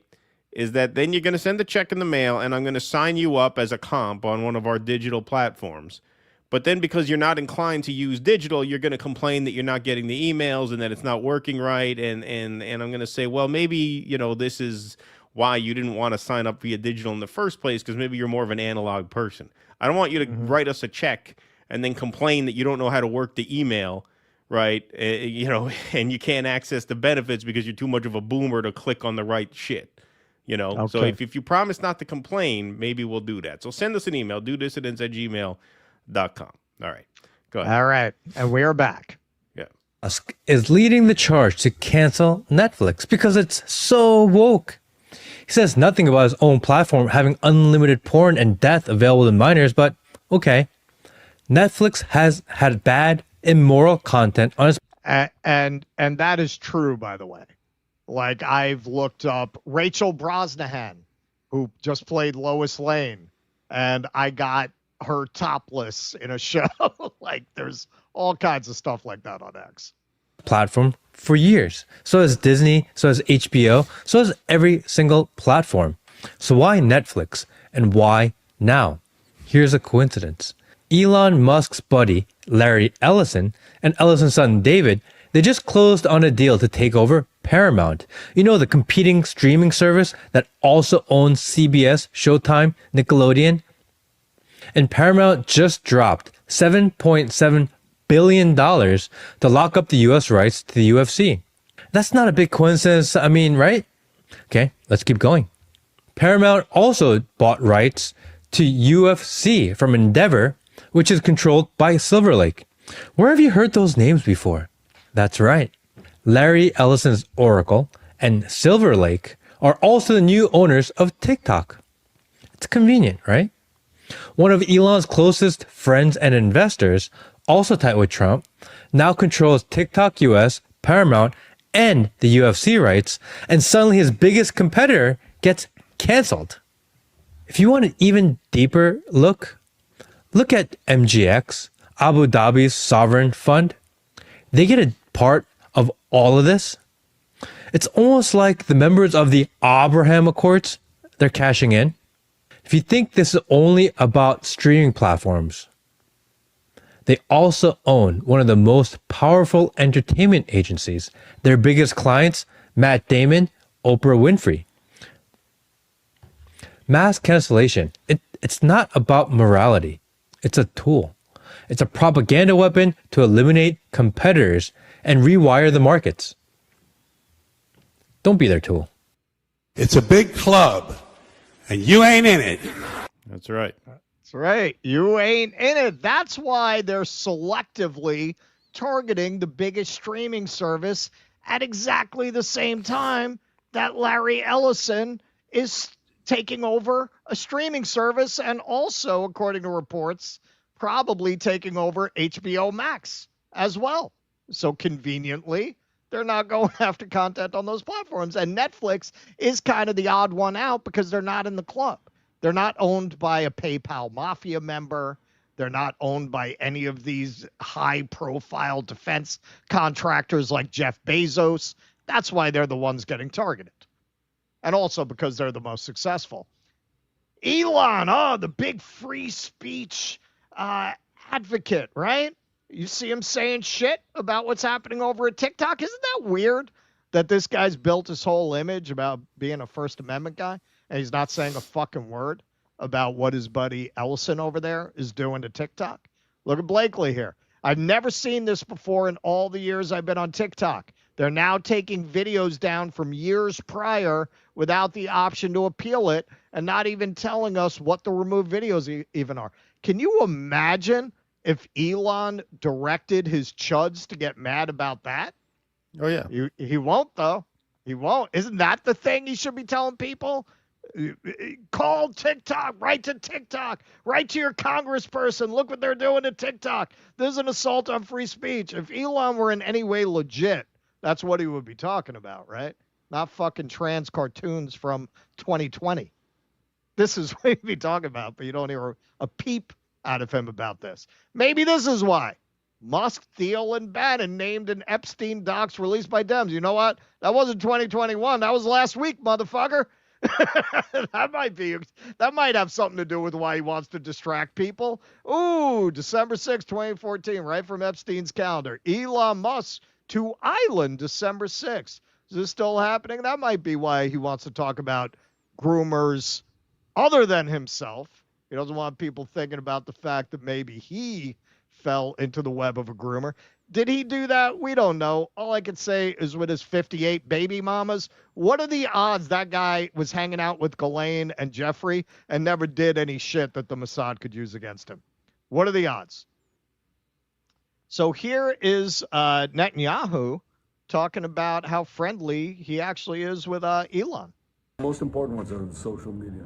is that then you're going to send a check in the mail and I'm going to sign you up as a comp on one of our digital platforms. But then because you're not inclined to use digital, you're going to complain that you're not getting the emails and that it's not working right. And I'm going to say, well, maybe, this is why you didn't want to sign up via digital in the first place, because maybe you're more of an analog person. I don't want you to write us a check and then complain that you don't know how to work the email, right? And you can't access the benefits because you're too much of a boomer to click on the right shit. Okay. So if you promise not to complain, maybe we'll do that. So send us an email, dodissidents@gmail.com. All right. Go ahead. All right. And we are back. Yeah. Musk is leading the charge to cancel Netflix because it's so woke. He says nothing about his own platform having unlimited porn and death available to minors, but okay. Netflix has had bad, immoral content on its... And that is true, by the way. Like, I've looked up Rachel Brosnahan, who just played Lois Lane, and I got her topless in a show. Like, there's all kinds of stuff like that on X. Platform for years. So has Disney, so has HBO, so has every single platform. So why Netflix, and why now? Here's a coincidence. Elon Musk's buddy, Larry Ellison, and Ellison's son, David, they just closed on a deal to take over Paramount. You know, the competing streaming service that also owns CBS, Showtime, Nickelodeon. And Paramount just dropped $7.7 billion to lock up the US rights to the UFC. That's not a big coincidence, I mean, right? Okay, let's keep going. Paramount also bought rights to UFC from Endeavor, which is controlled by Silver Lake. Where have you heard those names before? That's right. Larry Ellison's Oracle and Silver Lake are also the new owners of TikTok. It's convenient, right? One of Elon's closest friends and investors, also tight with Trump, now controls TikTok US, Paramount, and the UFC rights, and suddenly his biggest competitor gets canceled. If you want an even deeper look at MGX, Abu Dhabi's sovereign fund. They get a part of all of this. It's almost like the members of the Abraham Accords, they're cashing in. If you think this is only about streaming platforms, they also own one of the most powerful entertainment agencies. Their biggest clients, Matt Damon, Oprah Winfrey. Mass cancellation, it's not about morality. It's a tool. It's a propaganda weapon to eliminate competitors and rewire the markets. Don't be their tool. It's a big club, and you ain't in it. That's right. That's right. You ain't in it. That's why they're selectively targeting the biggest streaming service at exactly the same time that Larry Ellison is taking over a streaming service and also, according to reports, probably taking over HBO Max as well. So conveniently, they're not going after content on those platforms. And Netflix is kind of the odd one out because they're not in the club. They're not owned by a PayPal mafia member. They're not owned by any of these high-profile defense contractors like Jeff Bezos. That's why they're the ones getting targeted. And also because they're the most successful. Elon, the big free speech advocate, right? You see him saying shit about what's happening over at TikTok. Isn't that weird that this guy's built his whole image about being a First Amendment guy and he's not saying a fucking word about what his buddy Ellison over there is doing to TikTok? Look at Blakely here. I've never seen this before in all the years I've been on TikTok. They're now taking videos down from years prior without the option to appeal it and not even telling us what the removed videos even are. Can you imagine if Elon directed his chuds to get mad about that? Oh, yeah. He won't, though. He won't. Isn't that the thing he should be telling people? Call TikTok. Write to TikTok. Write to your congressperson. Look what they're doing to TikTok. This is an assault on free speech. If Elon were in any way legit, that's what he would be talking about, right? Not fucking trans cartoons from 2020. This is what he'd be talking about, but you don't hear a peep out of him about this. Maybe this is why. Musk, Thiel, and Bannon named an Epstein docs released by Dems. You know what? That wasn't 2021. That was last week, motherfucker. That might have something to do with why he wants to distract people. Ooh, December 6, 2014, right from Epstein's calendar. Elon Musk to Island, December 6th. Is this still happening? That might be why he wants to talk about groomers other than himself. He doesn't want people thinking about the fact that maybe he fell into the web of a groomer. Did he do that? We don't know. All I can say is with his 58 baby mamas, what are the odds that guy was hanging out with Ghislaine and Jeffrey and never did any shit that the Mossad could use against him? What are the odds? So here is Netanyahu talking about how friendly he actually is with Elon. The most important ones are social media.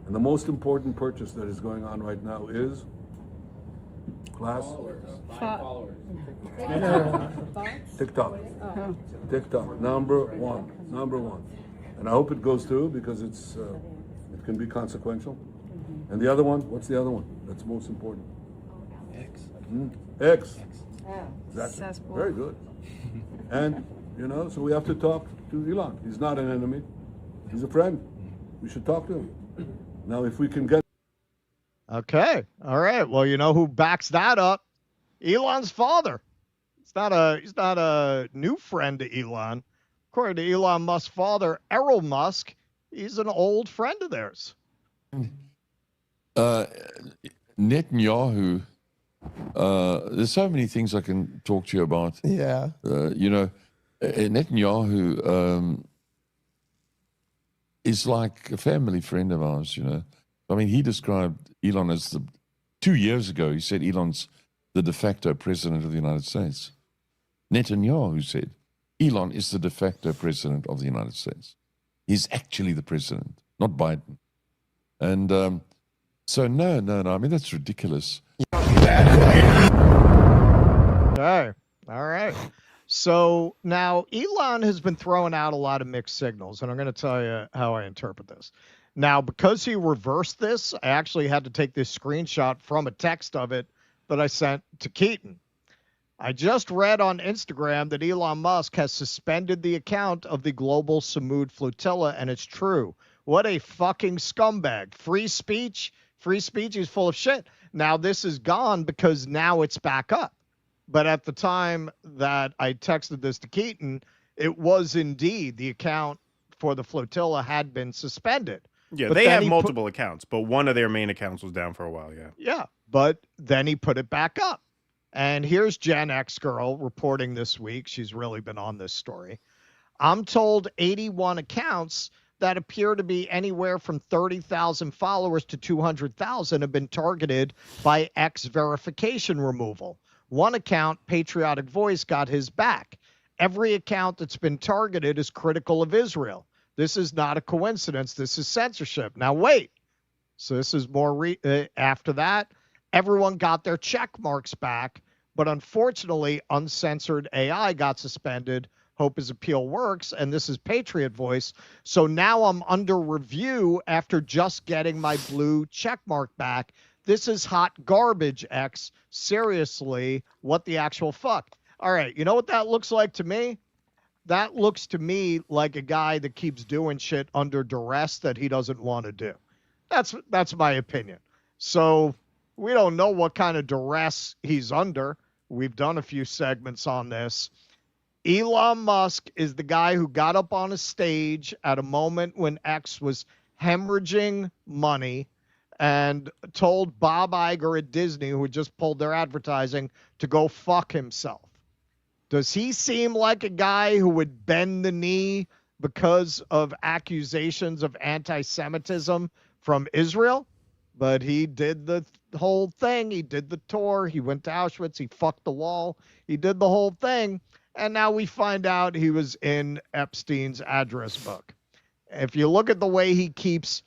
And the most important purchase that is going on right now is Class? Followers. TikTok. TikTok. Number one. And I hope it goes through because it can be consequential. And the other one, what's the other one? That's most important. X. That's very good. And, so we have to talk to Elon. He's not an enemy. He's a friend. We should talk to him. Now, if we can get... Okay. All right. Well, you know who backs that up? Elon's father. He's not a new friend to Elon. According to Elon Musk's father, Errol Musk, he's an old friend of theirs. Netanyahu, there's so many things I can talk to you about. Yeah. Netanyahu is like a family friend of ours, I mean, he described Elon as 2 years ago, he said Elon's the de facto president of the United States. Netanyahu said Elon is the de facto president of the United States. He's actually the president, not Biden. And so, no, I mean, that's ridiculous. Okay. All right. So now Elon has been throwing out a lot of mixed signals, and I'm going to tell you how I interpret this. Now, because he reversed this, I actually had to take this screenshot from a text of it that I sent to Keaton. I just read on Instagram that Elon Musk has suspended the account of the global Samud flotilla, and it's true. What a fucking scumbag. Free speech is full of shit. Now, this is gone because now it's back up. But at the time that I texted this to Keaton, it was indeed the account for the flotilla had been suspended. Yeah, But they then have multiple accounts, but one of their main accounts was down for a while, yeah. Yeah, but then he put it back up. And here's Gen X girl reporting this week. She's really been on this story. I'm told 81 accounts that appear to be anywhere from 30,000 followers to 200,000 have been targeted by X verification removal. One account, Patriotic Voice, got his back. Every account that's been targeted is critical of Israel. This is not a coincidence. This is censorship. Now, wait. So this is more after that. Everyone got their check marks back, but unfortunately, uncensored AI got suspended. Hope his appeal works, and this is Patriot Voice. So now I'm under review after just getting my blue check mark back. This is hot garbage, X. Seriously, what the actual fuck? All right, you know what that looks like to me? That looks to me like a guy that keeps doing shit under duress that he doesn't want to do. That's my opinion. So we don't know what kind of duress he's under. We've done a few segments on this. Elon Musk is the guy who got up on a stage at a moment when X was hemorrhaging money and told Bob Iger at Disney, who had just pulled their advertising, to go fuck himself. Does he seem like a guy who would bend the knee because of accusations of anti-Semitism from Israel? But he did the whole thing. He did the tour. He went to Auschwitz. He fucked the wall. He did the whole thing. And now we find out he was in Epstein's address book. If you look at the way he keeps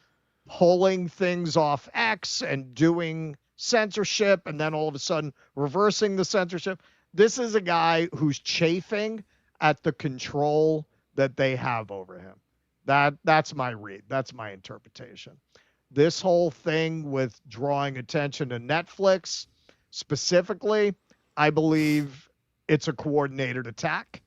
pulling things off X and doing censorship and then all of a sudden reversing the censorship, this is a guy who's chafing at the control that they have over him. That's my read. That's my interpretation. This whole thing with drawing attention to Netflix specifically, I believe it's a coordinated attack,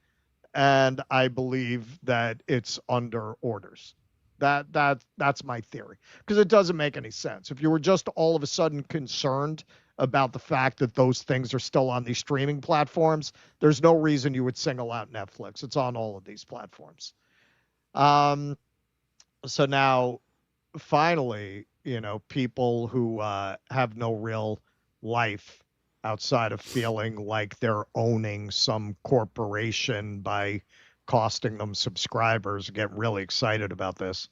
and I believe that it's under orders. That's my theory, because it doesn't make any sense. If you were just all of a sudden concerned about the fact that those things are still on these streaming platforms, there's no reason you would single out Netflix. It's on all of these platforms. So now, finally, people who have no real life outside of feeling like they're owning some corporation by costing them subscribers get really excited about this.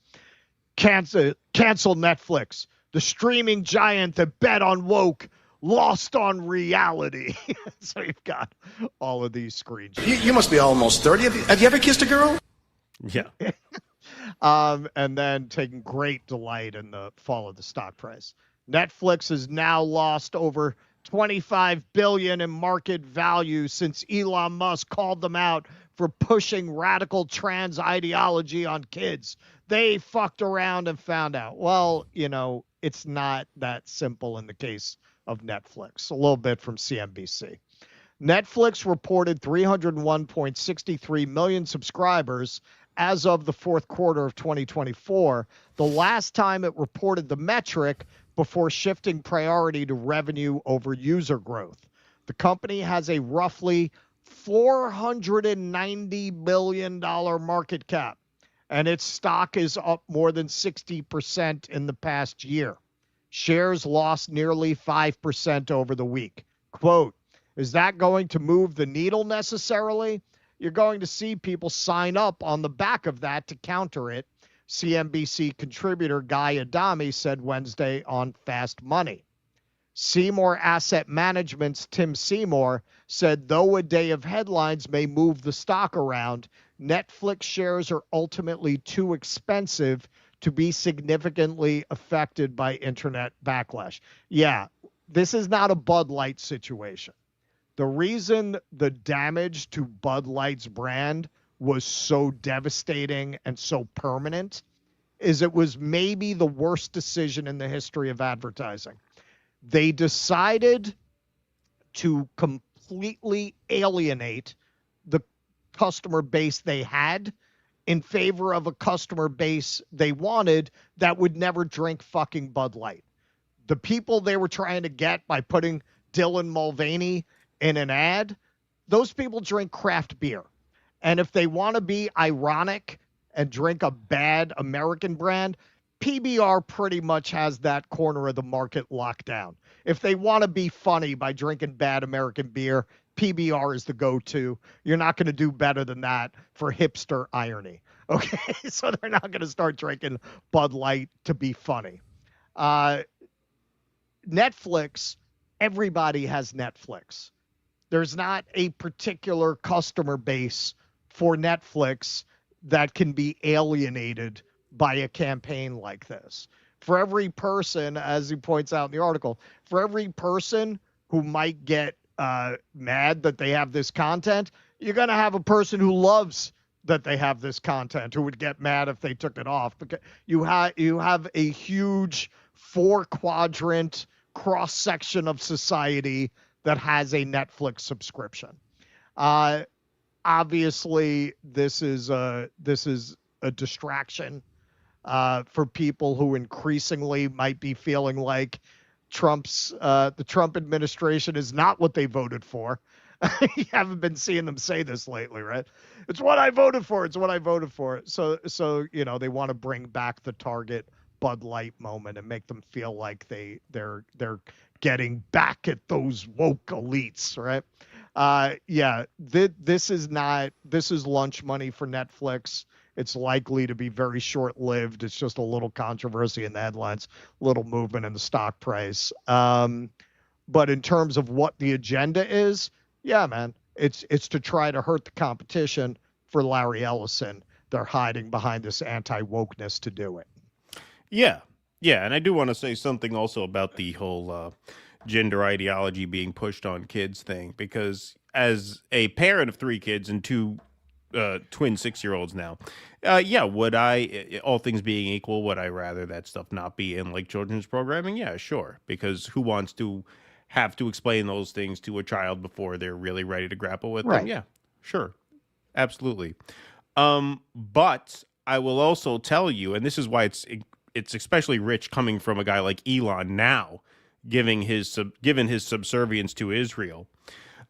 Cancel Netflix, the streaming giant that bet on woke, lost on reality. So you've got all of these screenshots. You must be almost 30. Have you ever kissed a girl? Yeah. And then taking great delight in the fall of the stock price. Netflix has now lost over $25 billion in market value since Elon Musk called them out for pushing radical trans ideology on kids. They fucked around and found out. Well, it's not that simple in the case of Netflix. A little bit from CNBC. Netflix reported 301.63 million subscribers as of the fourth quarter of 2024, the last time it reported the metric before shifting priority to revenue over user growth. The company has a roughly $490 billion market cap, and its stock is up more than 60% in the past year. Shares lost nearly 5% over the week. Quote, is that going to move the needle necessarily? You're going to see people sign up on the back of that to counter it, CNBC contributor Guy Adami said Wednesday on Fast Money. Seymour Asset Management's Tim Seymour said though a day of headlines may move the stock around, Netflix shares are ultimately too expensive to be significantly affected by internet backlash. Yeah, this is not a Bud Light situation. The reason the damage to Bud Light's brand was so devastating and so permanent is it was maybe the worst decision in the history of advertising. They decided to completely alienate the customer base they had in favor of a customer base they wanted that would never drink fucking Bud Light. The people they were trying to get by putting Dylan Mulvaney in an ad, those people drink craft beer. And if they want to be ironic and drink a bad American brand, PBR pretty much has that corner of the market locked down. If they want to be funny by drinking bad American beer, PBR is the go-to. You're not going to do better than that for hipster irony. Okay, so they're not going to start drinking Bud Light to be funny. Netflix, everybody has Netflix. There's not a particular customer base for Netflix that can be alienated by a campaign like this. For every person, as he points out in the article, for every person who might get mad that they have this content, you're going to have a person who loves that they have this content who would get mad if they took it off. Because you have a huge 4-quadrant cross-section of society that has a Netflix subscription. Obviously, this is a distraction for people who increasingly might be feeling like the Trump administration is not what they voted for. You haven't been seeing them say this lately, right? It's what I voted for. It's what I voted for. So they want to bring back the Target Bud Light moment and make them feel like they're getting back at those woke elites, right? This is lunch money for Netflix. It's likely to be very short-lived. It's just a little controversy in the headlines, little movement in the stock price. But in terms of what the agenda is, yeah, man, it's to try to hurt the competition for Larry Ellison. They're hiding behind this anti-wokeness to do it. Yeah, and I do want to say something also about the whole gender ideology being pushed on kids thing, because as a parent of 3 kids and 2 twin 6-year-olds now, would I, all things being equal, would I rather that stuff not be in like children's programming? Yeah, sure, because who wants to have to explain those things to a child before they're really ready to grapple with them? Yeah, sure, absolutely. But I will also tell you, and this is why it's especially rich coming from a guy like Elon now, given his subservience to Israel,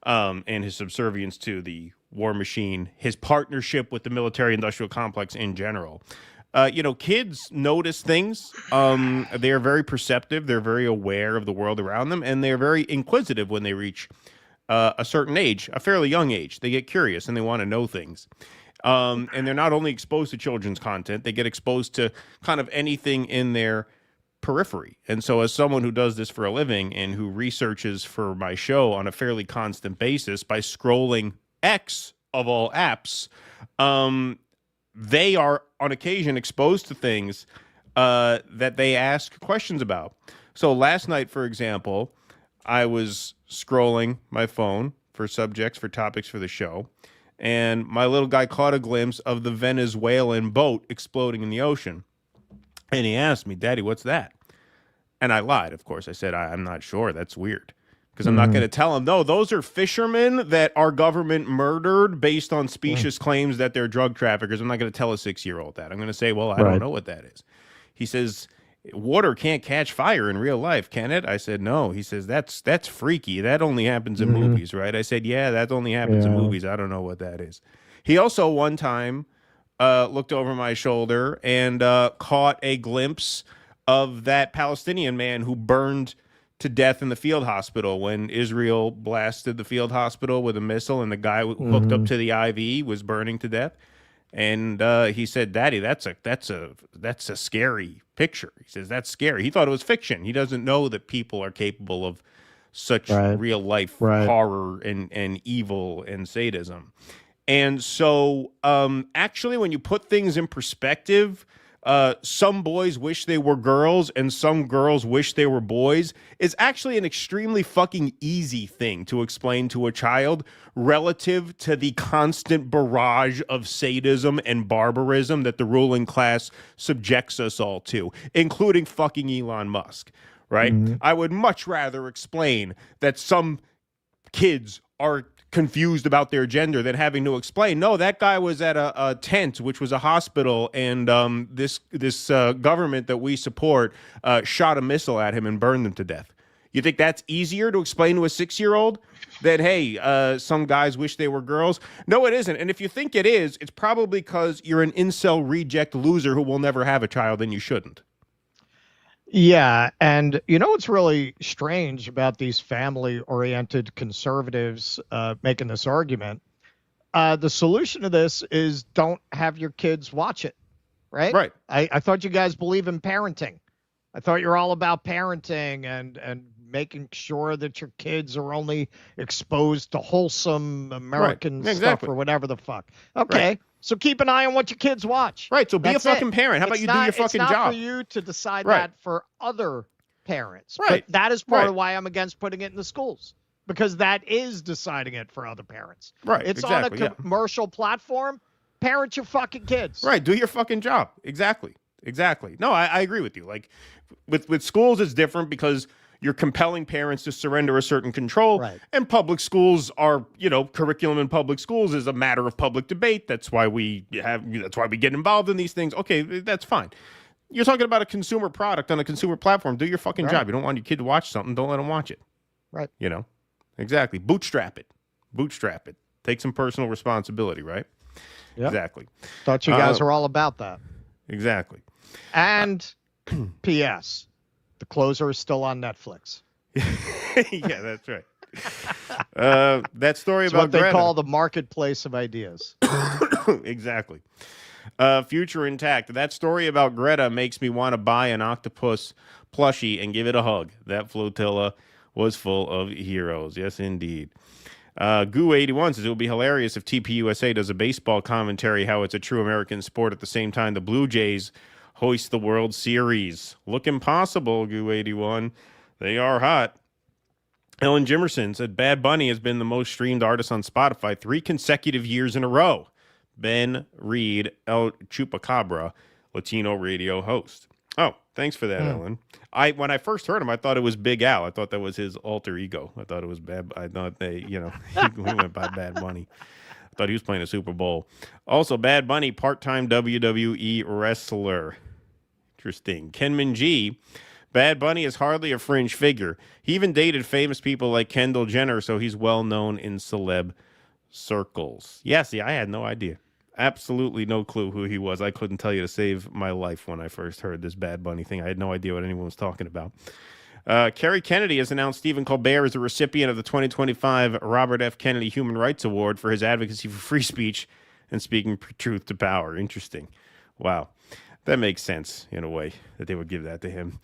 and his subservience to the war machine, his partnership with the military-industrial complex in general. Kids notice things. They are very perceptive. They're very aware of the world around them, and they're very inquisitive when they reach a certain age, a fairly young age. They get curious and they want to know things. And they're not only exposed to children's content, they get exposed to kind of anything in their periphery. And so as someone who does this for a living and who researches for my show on a fairly constant basis by scrolling X of all apps, they are on occasion exposed to things that they ask questions about. So last night, for example, I was scrolling my phone for subjects, for topics for the show, and my little guy caught a glimpse of the Venezuelan boat exploding in the ocean. And he asked me, Daddy, what's that? And I lied, of course. I said, I'm not sure. That's weird. Because I'm not going to tell him, no, those are fishermen that our government murdered based on specious claims that they're drug traffickers. I'm not going to tell a 6-year-old that. I'm going to say, well, I don't know what that is. He says, water can't catch fire in real life, can it? I said, no. He says, that's freaky. That only happens in movies, right? I said, yeah, that only happens in movies. I don't know what that is. He also one time looked over my shoulder and caught a glimpse of that Palestinian man who burned to death in the field hospital when Israel blasted the field hospital with a missile, and the guy hooked up to the IV was burning to death. And he said, Daddy, that's a scary picture. He says, that's scary. He thought it was fiction. He doesn't know that people are capable of such real life horror and evil and sadism. And so actually, when you put things in perspective, some boys wish they were girls and some girls wish they were boys is actually an extremely fucking easy thing to explain to a child relative to the constant barrage of sadism and barbarism that the ruling class subjects us all to, including fucking Elon Musk, right? I would much rather explain that some kids are confused about their gender than having to explain, no, that guy was at a tent, which was a hospital, and this government that we support shot a missile at him and burned him to death. You think that's easier to explain to a 6-year-old than, hey, some guys wish they were girls? No, it isn't. And if you think it is, it's probably because you're an incel reject loser who will never have a child and you shouldn't. Yeah, and you know what's really strange about these family-oriented conservatives making this argument? The solution to this is don't have your kids watch it, right? Right. I thought you guys believe in parenting. I thought you're all about parenting and making sure that your kids are only exposed to wholesome American stuff or whatever the fuck. Okay. Right. So keep an eye on what your kids watch. Right. So be a fucking parent. How about you do your fucking job? It's not for you to decide that for other parents. Right. But that is part of why I'm against putting it in the schools, because that is deciding it for other parents. Right. It's on a commercial platform. Parent your fucking kids. Right. Do your fucking job. Exactly. No, I agree with you. Like with schools, it's different because you're compelling parents to surrender a certain control. Right. And public schools are, curriculum in public schools is a matter of public debate. That's why we get involved in these things. Okay, that's fine. You're talking about a consumer product on a consumer platform. Do your fucking job. You don't want your kid to watch something, don't let them watch it. Right. Exactly. Bootstrap it. Take some personal responsibility, right? Yep. Exactly. Thought you guys were all about that. Exactly. And P.S. The Closer is still on Netflix. Yeah, that's right. That story it's about what they Greta. call the marketplace of ideas. Exactly. Future intact. That story about Greta makes me want to buy an octopus plushie and give it a hug. That flotilla was full of heroes. Yes, indeed. Goo81 says it would be hilarious if TPUSA does a baseball commentary how it's a true American sport at the same time the Blue Jays hoist the World Series. Looking possible, Goo81. They are hot. Ellen Jimerson said Bad Bunny has been the most streamed artist on Spotify 3 consecutive years in a row. Ben Reed, El Chupacabra, Latino radio host. Oh, thanks for that, Ellen. When I first heard him, I thought it was Big Al. I thought that was his alter ego. I thought it was Bad. I thought he went by Bad Bunny. I thought he was playing a Super Bowl. Also, Bad Bunny, part-time WWE wrestler. Interesting. Kenman G. Bad Bunny is hardly a fringe figure. He even dated famous people like Kendall Jenner, so he's well known in celeb circles. Yeah, see, I had no idea. Absolutely no clue who he was. I couldn't tell you to save my life when I first heard this Bad Bunny thing. I had no idea what anyone was talking about. Kerry Kennedy has announced Stephen Colbert is a recipient of the 2025 Robert F. Kennedy Human Rights Award for his advocacy for free speech and speaking truth to power. Interesting. Wow. That makes sense in a way that they would give that to him.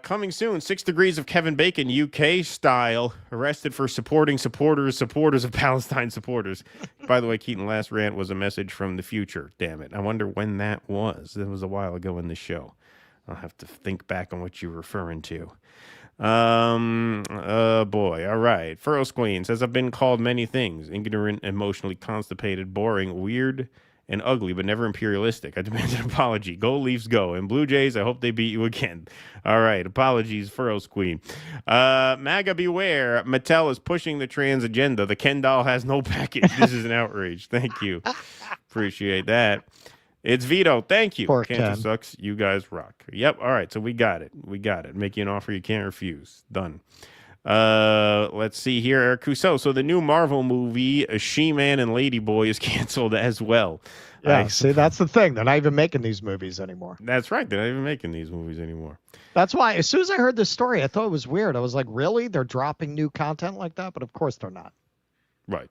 Coming soon, 6 Degrees of Kevin Bacon, UK style, arrested for supporting supporters of Palestine supporters. By the way, Keaton's last rant was a message from the future. Damn it. I wonder when that was. It was a while ago in the show. I'll have to think back on what you're referring to. Boy. All right. Furrows Queen says, I've been called many things: ignorant, emotionally constipated, boring, weird, and ugly, but never imperialistic. I demand an apology. Go Leafs, go. And Blue Jays, I hope they beat you again. All right. Apologies, Furrows Queen. MAGA beware. Mattel is pushing the trans agenda. The Ken doll has no package. This is an outrage. Thank you. Appreciate that. It's Vito. Thank you. Poor Cancer Ken. sucks. You guys rock. Yep. All right. So we got it. Make you an offer you can't refuse. Done. Let's see here. Eric Cousseau. So the new Marvel movie, She-Man and Lady Boy, is canceled as well. Yeah, see, that's the thing. They're not even making these movies anymore. That's right. They're not even making these movies anymore. That's why, as soon as I heard this story, I thought it was weird. I was like, really? They're dropping new content like that? But of course they're not. Right.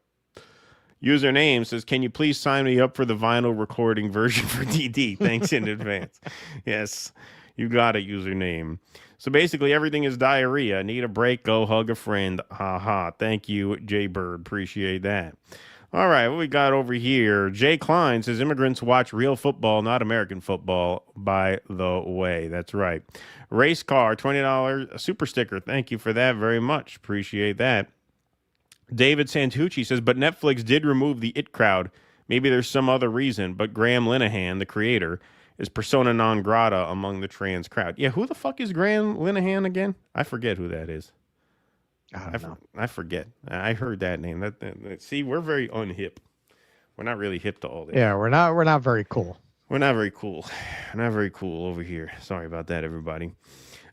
Username says, can you please sign me up for the vinyl recording version for DD? Thanks in advance. Yes, you got it, username. So basically everything is diarrhea. Need a break, go hug a friend. Ha ha. Thank you, Jay Bird. Appreciate that. All right, what we got over here? Jay Klein says, immigrants watch real football, not American football, by the way. That's right. Race car, $20 super sticker. Thank you for that very much. Appreciate that. David Santucci says, but Netflix did remove the It crowd. Maybe there's some other reason, but Graham Linehan, the creator, is persona non grata among the trans crowd. Yeah, who the fuck is Graham Linehan again? I forget who that is. I forget. I heard that name. See, we're very unhip. We're not really hip to all this. Yeah, we're not very cool. We're not very cool. Not very cool over here. Sorry about that, everybody.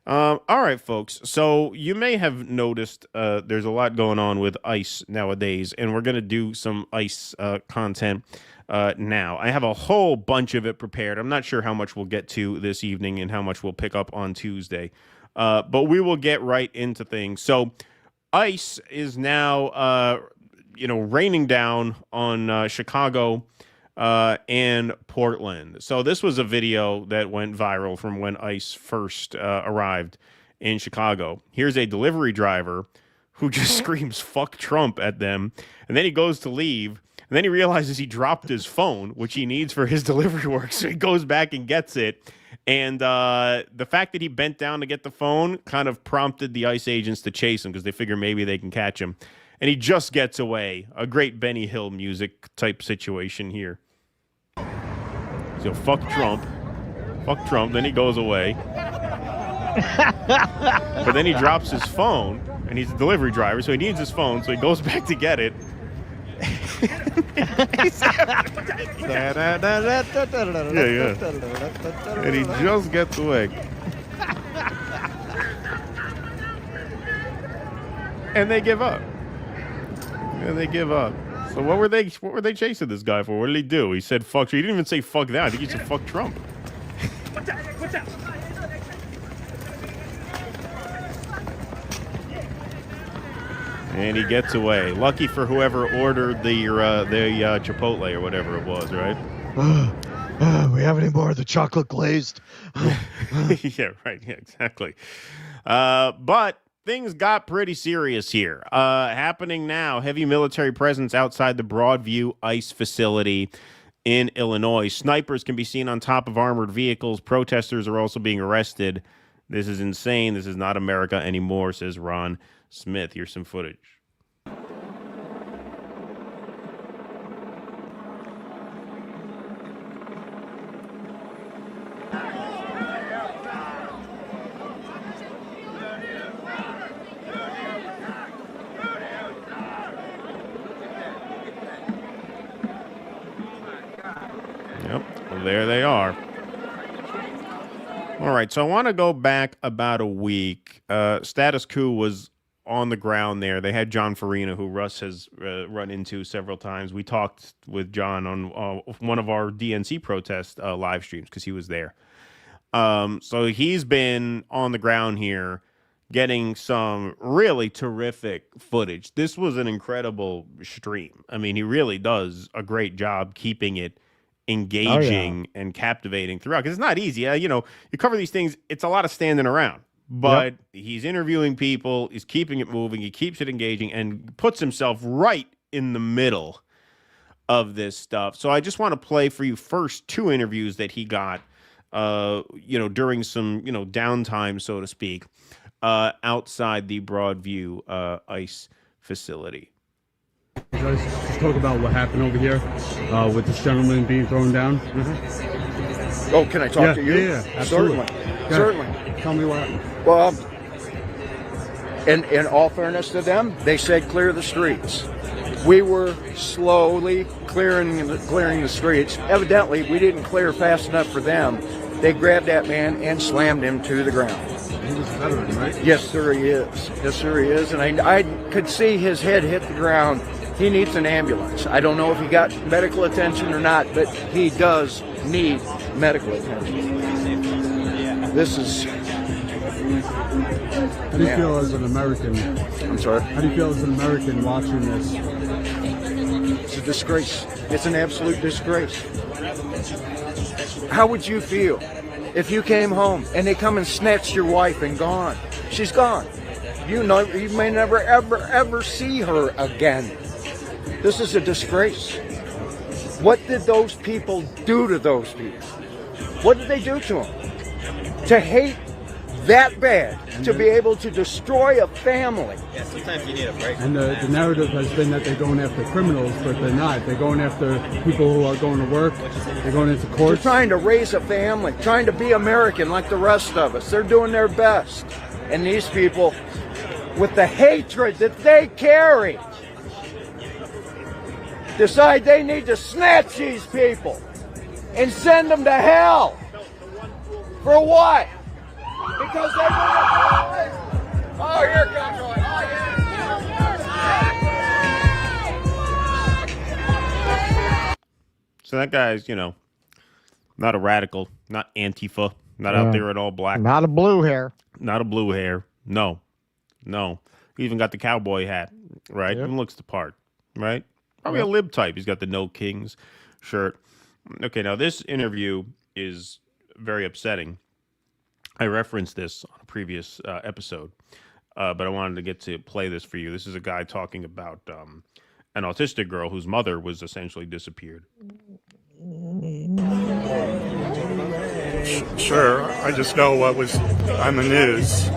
All right, folks. So you may have noticed there's a lot going on with ICE nowadays, and we're going to do some ICE content now. I have a whole bunch of it prepared. I'm not sure how much we'll get to this evening and how much we'll pick up on Tuesday, but we will get right into things. So ICE is now, raining down on Chicago and Portland. So this was a video that went viral from when ICE first arrived in Chicago. Here's a delivery driver who just screams "fuck Trump" at them, and then he goes to leave, and then he realizes he dropped his phone, which he needs for his delivery work, so he goes back and gets it. And the fact that he bent down to get the phone kind of prompted the ICE agents to chase him because they figure maybe they can catch him. And he just gets away. A great Benny Hill music type situation here. So fuck Trump. Fuck Trump. Then he goes away. But then he drops his phone, and he's a delivery driver, so he needs his phone, so he goes back to get it. And he just gets away. And they give up. So what were they chasing this guy for? What did he do? He said fuck. He didn't even say fuck that. I think he said fuck Trump. And he gets away. Lucky for whoever ordered the Chipotle or whatever it was, right? We have any more of the chocolate glazed? Yeah, right. Yeah, exactly. But things got pretty serious here. Happening now, heavy military presence outside the Broadview ICE facility in Illinois. Snipers can be seen on top of armored vehicles. Protesters are also being arrested. This is insane. This is not America anymore, says Ron Smith. Here's some footage. Yep, there they are. All right, so I want to go back about a week. Status Quo was on the ground there. They had John Farina, who Russ has run into several times. We talked with John on one of our DNC protest live streams because he was there. So he's been on the ground here getting some really terrific footage. This was an incredible stream. I mean, he really does a great job keeping it engaging and captivating throughout, because it's not easy. You cover these things, it's a lot of standing around, but he's interviewing people, he's keeping it moving, he keeps it engaging, and puts himself right in the middle of this stuff. So I just want to play for you first two interviews that he got, during some, downtime, so to speak. outside the Broadview ICE facility. Just talk about what happened over here with this gentleman being thrown down. Oh, can I talk to you? Yeah, absolutely. Certainly. Tell me what happened. Well, in all fairness to them, they said clear the streets. We were slowly clearing the streets. Evidently, we didn't clear fast enough for them. They grabbed that man and slammed him to the ground. He was a veteran, right? Yes, sir, he is. Yes, sir, he is. And I could see his head hit the ground. He needs an ambulance. I don't know if he got medical attention or not, but he does need medical attention. This is... How do you feel as an American? I'm sorry? How do you feel as an American watching this? It's a disgrace. It's an absolute disgrace. How would you feel if you came home and they come and snatched your wife and gone? She's gone. You know, you may never, ever see her again. This is a disgrace. What did those people do to those people? What did they do to them? To hate that bad, to be able to destroy a family. Yeah, sometimes you need a break. And the narrative has been that they're going after criminals, but they're not. They're going after people who are going to work. They're going into court. They're trying to raise a family, trying to be American like the rest of us. They're doing their best. And these people, with the hatred that they carry, decide they need to snatch these people and send them to hell. For what? Because they want to... Oh, here comes one. Oh, yeah. So that guy's, not a radical, not Antifa, not out there at all black. Not a blue hair. Not a blue hair. No. He even got the cowboy hat, right? Yep. Even looks the part, right? Probably a lib type. He's got the No Kings shirt. Okay, now this interview is very upsetting. I referenced this on a previous episode, but I wanted to get to play this for you. This is a guy talking about an autistic girl whose mother was essentially disappeared. Sure, I just know what was on the news.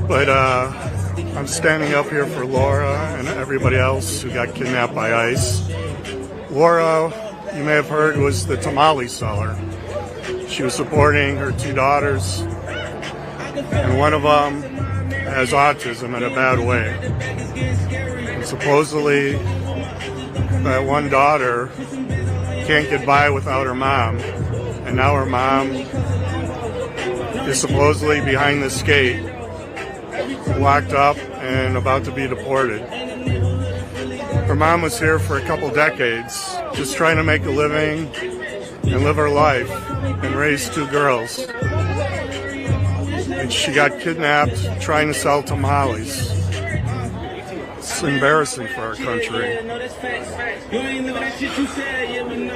But I'm standing up here for Laura and everybody else who got kidnapped by ICE. Laura, you may have heard, was the tamale seller. She was supporting her two daughters, and one of them has autism in a bad way. And supposedly, that one daughter can't get by without her mom, and now her mom is supposedly behind this gate, locked up and about to be deported. Her mom was here for a couple decades, just trying to make a living and live her life and raise two girls. And she got kidnapped trying to sell tamales. It's embarrassing for our country.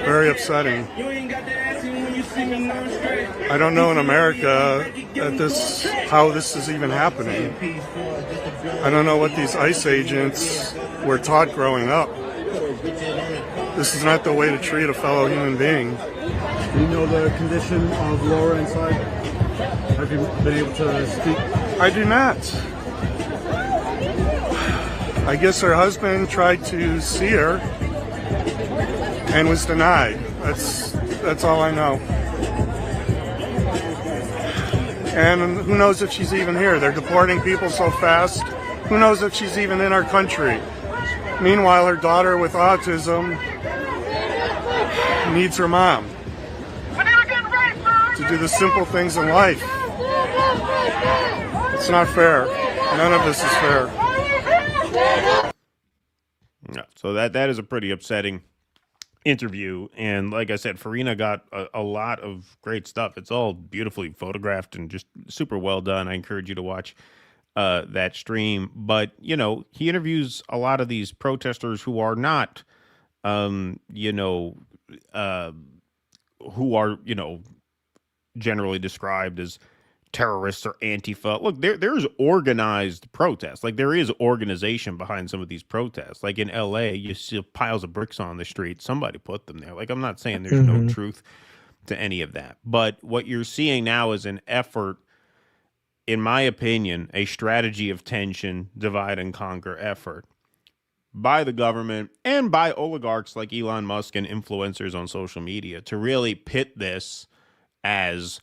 Very upsetting. I don't know in America how this is even happening. I don't know what these ICE agents were taught growing up. This is not the way to treat a fellow human being. Do you know the condition of Laura inside? Have you been able to speak? I do not. I guess her husband tried to see her and was denied. That's all I know. And who knows if she's even here? They're deporting people so fast. Who knows if she's even in our country? Meanwhile, her daughter with autism needs her mom to do the simple things in life. It's not fair. None of this is fair. Yeah, so that is a pretty upsetting interview. And like I said, Farina got a lot of great stuff. It's all beautifully photographed and just super well done. I encourage you to watch that stream. But, he interviews a lot of these protesters who are not, who are, generally described as terrorists or Antifa. Look, there's organized protests. Like, there is organization behind some of these protests. Like in LA, you see piles of bricks on the street. Somebody put them there. Like, I'm not saying there's no truth to any of that. But what you're seeing now is an effort in my opinion, a strategy of tension, divide and conquer effort by the government and by oligarchs like Elon Musk and influencers on social media to really pit this as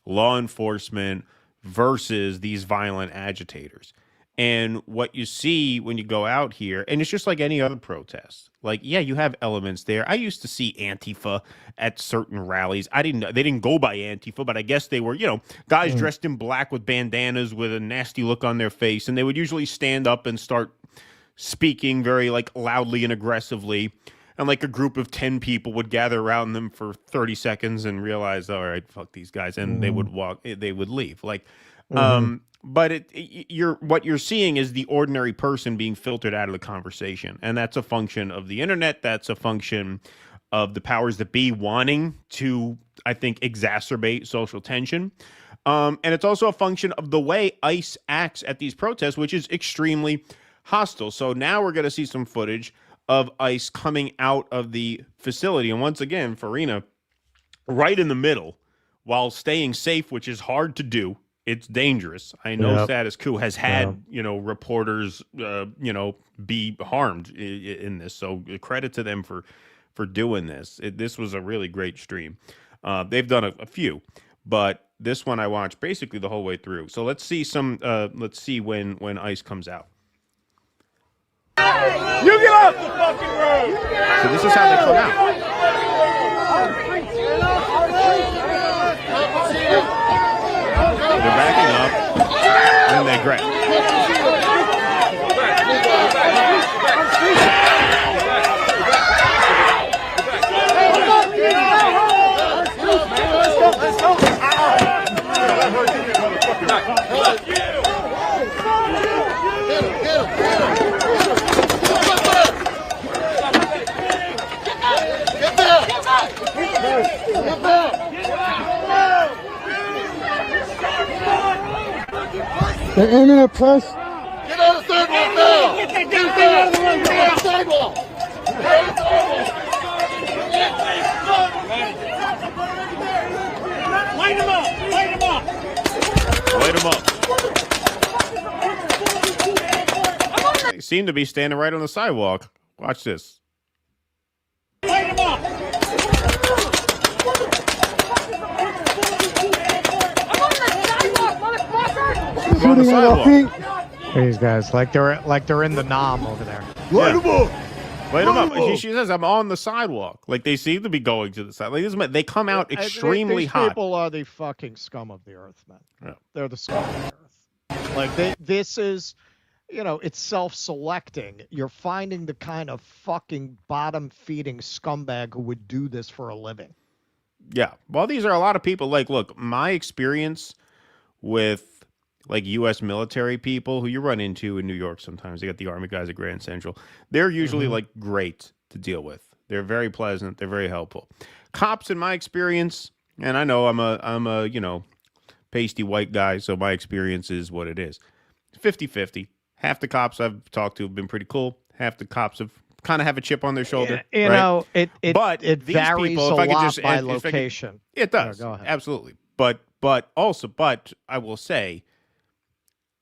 law enforcement versus these violent agitators. And what you see when you go out here, and it's just like any other protest. Like, yeah, you have elements there. I used to see Antifa at certain rallies. They didn't go by Antifa, but I guess they were, guys dressed in black with bandanas with a nasty look on their face. And they would usually stand up and start speaking very loudly and aggressively. And a group of 10 people would gather around them for 30 seconds and realize, all right, fuck these guys. And they would leave. But what you're seeing is the ordinary person being filtered out of the conversation. And that's a function of the internet. That's a function of the powers that be wanting to, I think, exacerbate social tension. And it's also a function of the way ICE acts at these protests, which is extremely hostile. So now we're going to see some footage of ICE coming out of the facility. And once again, Farina, right in the middle, while staying safe, which is hard to do. It's dangerous. I know Status Quo has had, reporters, be harmed in this. So credit to them for doing this. This was a really great stream. They've done a few, but this one I watched basically the whole way through. So let's see when ICE comes out. You get off the fucking road! So this is how they come out. They're backing up, and they grab. The internet press. Get on the sidewalk now! Get that damn thing out of the way! Get on the sidewalk! Light him up! Light him up! Light him up. They seem to be standing right on the sidewalk. Watch this. Light him up! On the sidewalk. These guys, like they're in the Nam over there. Light him up. Light him up. She says, "I'm on the sidewalk." Like they seem to be going to the side. They come out extremely hot. These people are the fucking scum of the earth, man. Yeah. They're the scum of the earth. Like this is, it's self-selecting. You're finding the kind of fucking bottom-feeding scumbag who would do this for a living. Yeah. Well, these are a lot of people. Look, my experience with U.S. military people who you run into in New York sometimes. They got the Army guys at Grand Central. They're usually great to deal with. They're very pleasant. They're very helpful. Cops, in my experience, and I know I'm a pasty white guy, so my experience is what it is. 50-50. Half the cops I've talked to have been pretty cool. Half the cops have kind of a chip on their shoulder. Yeah, right? It varies people, a lot by location. It does. Go ahead. Absolutely. But I will say,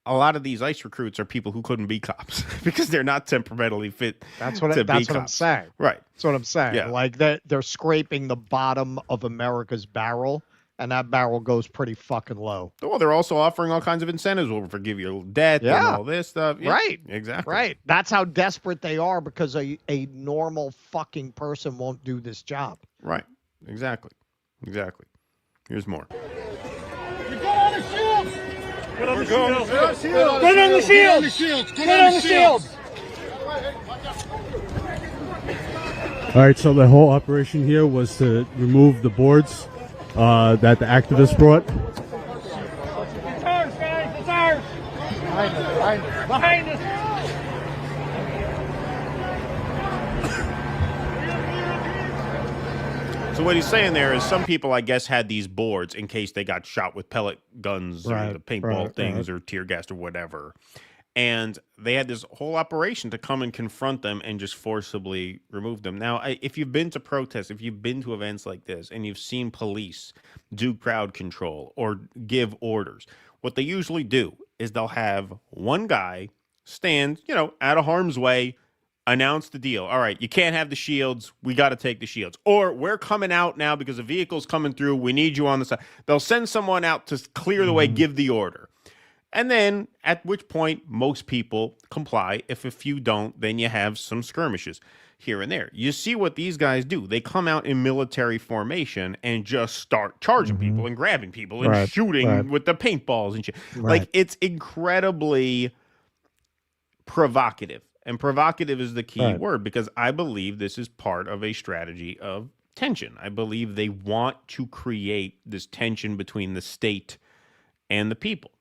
a lot of these ICE recruits are people who couldn't be cops because they're not temperamentally fit. That's what I'm saying. Right. That's what I'm saying. Yeah. They're scraping the bottom of America's barrel, and that barrel goes pretty fucking low. Well, they're also offering all kinds of incentives. We'll forgive your debt and all this stuff. Yeah, right. Exactly. Right. That's how desperate they are because a normal fucking person won't do this job. Right. Exactly. Here's more. Get on the shields! Get on the shields! Get on the shields! Get on the shields! All right, so the whole operation here was to remove the boards that the activists brought. It's ours, guys! It's ours! Behind us! So what he's saying there is some people, I guess, had these boards in case they got shot with pellet guns or the paintball things or tear gas or whatever. And they had this whole operation to come and confront them and just forcibly remove them. Now, if you've been to protests, if you've been to events like this, and you've seen police do crowd control or give orders, what they usually do is they'll have one guy stand, out of harm's way, announce the deal. All right, you can't have the shields. We got to take the shields. Or we're coming out now because a vehicle's coming through. We need you on the side. They'll send someone out to clear the way, give the order. And then at which point most people comply. If a few don't, then you have some skirmishes here and there. You see what these guys do. They come out in military formation and just start charging people and grabbing people and shooting with the paintballs and shit. Like, it's incredibly provocative. And provocative is the key word, because I believe this is part of a strategy of tension. I believe they want to create this tension between the state and the people.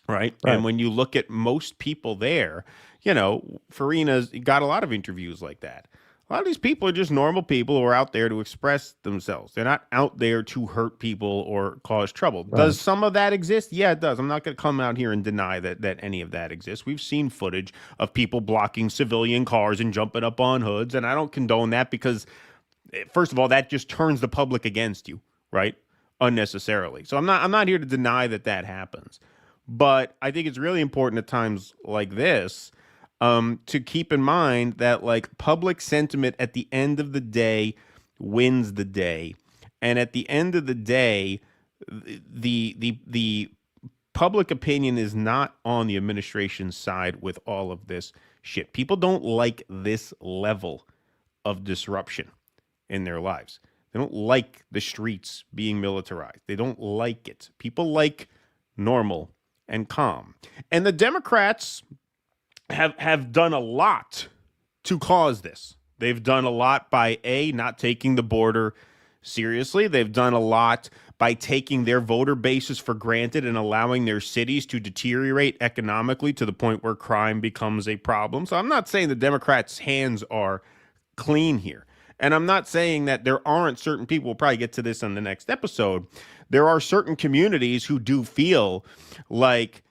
Right. And when you look at most people there, Farina's got a lot of interviews like that. A lot of these people are just normal people who are out there to express themselves. They're not out there to hurt people or cause trouble. Does some of that exist? Yeah, it does. I'm not going to come out here and deny that any of that exists. We've seen footage of people blocking civilian cars and jumping up on hoods. And I don't condone that because, first of all, that just turns the public against you, right? Unnecessarily. So I'm not here to deny that happens. But I think it's really important at times like this to keep in mind that, like, public sentiment at the end of the day wins the day. And at the end of the day, the public opinion is not on the administration's side with all of this shit. People don't like this level of disruption in their lives. They don't like the streets being militarized. They don't like it. People like normal and calm. And the Democrats have done a lot to cause this. They've done a lot by not taking the border seriously. They've done a lot by taking their voter bases for granted and allowing their cities to deteriorate economically to the point where crime becomes a problem. So I'm not saying the Democrats' hands are clean here. And I'm not saying that there aren't certain people, we'll probably get to this on the next episode. There are certain communities who do feel like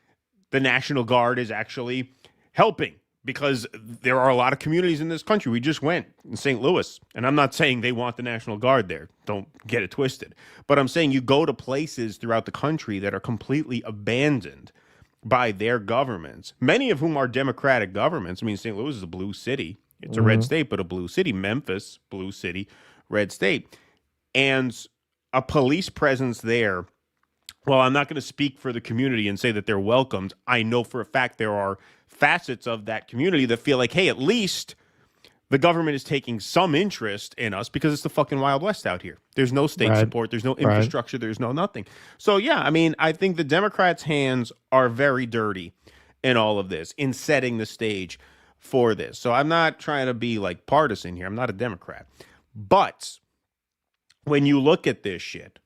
the National Guard is actually helping, because there are a lot of communities in this country. We just went in St. Louis, and I'm not saying they want the National Guard there. Don't get it twisted. But I'm saying you go to places throughout the country that are completely abandoned by their governments, many of whom are Democratic governments. I mean, St. Louis is a blue city. It's a red state, but a blue city. Memphis, blue city, red state. And a police presence there, well, I'm not going to speak for the community and say that they're welcomed. I know for a fact there are facets of that community that feel like, hey, at least the government is taking some interest in us, because it's the fucking Wild West out here. There's no state support. There's no infrastructure. There's no nothing. So, yeah, I mean, I think the Democrats' hands are very dirty in all of this, in setting the stage for this. So I'm not trying to be like partisan here. I'm not a Democrat. But when you look at this shit,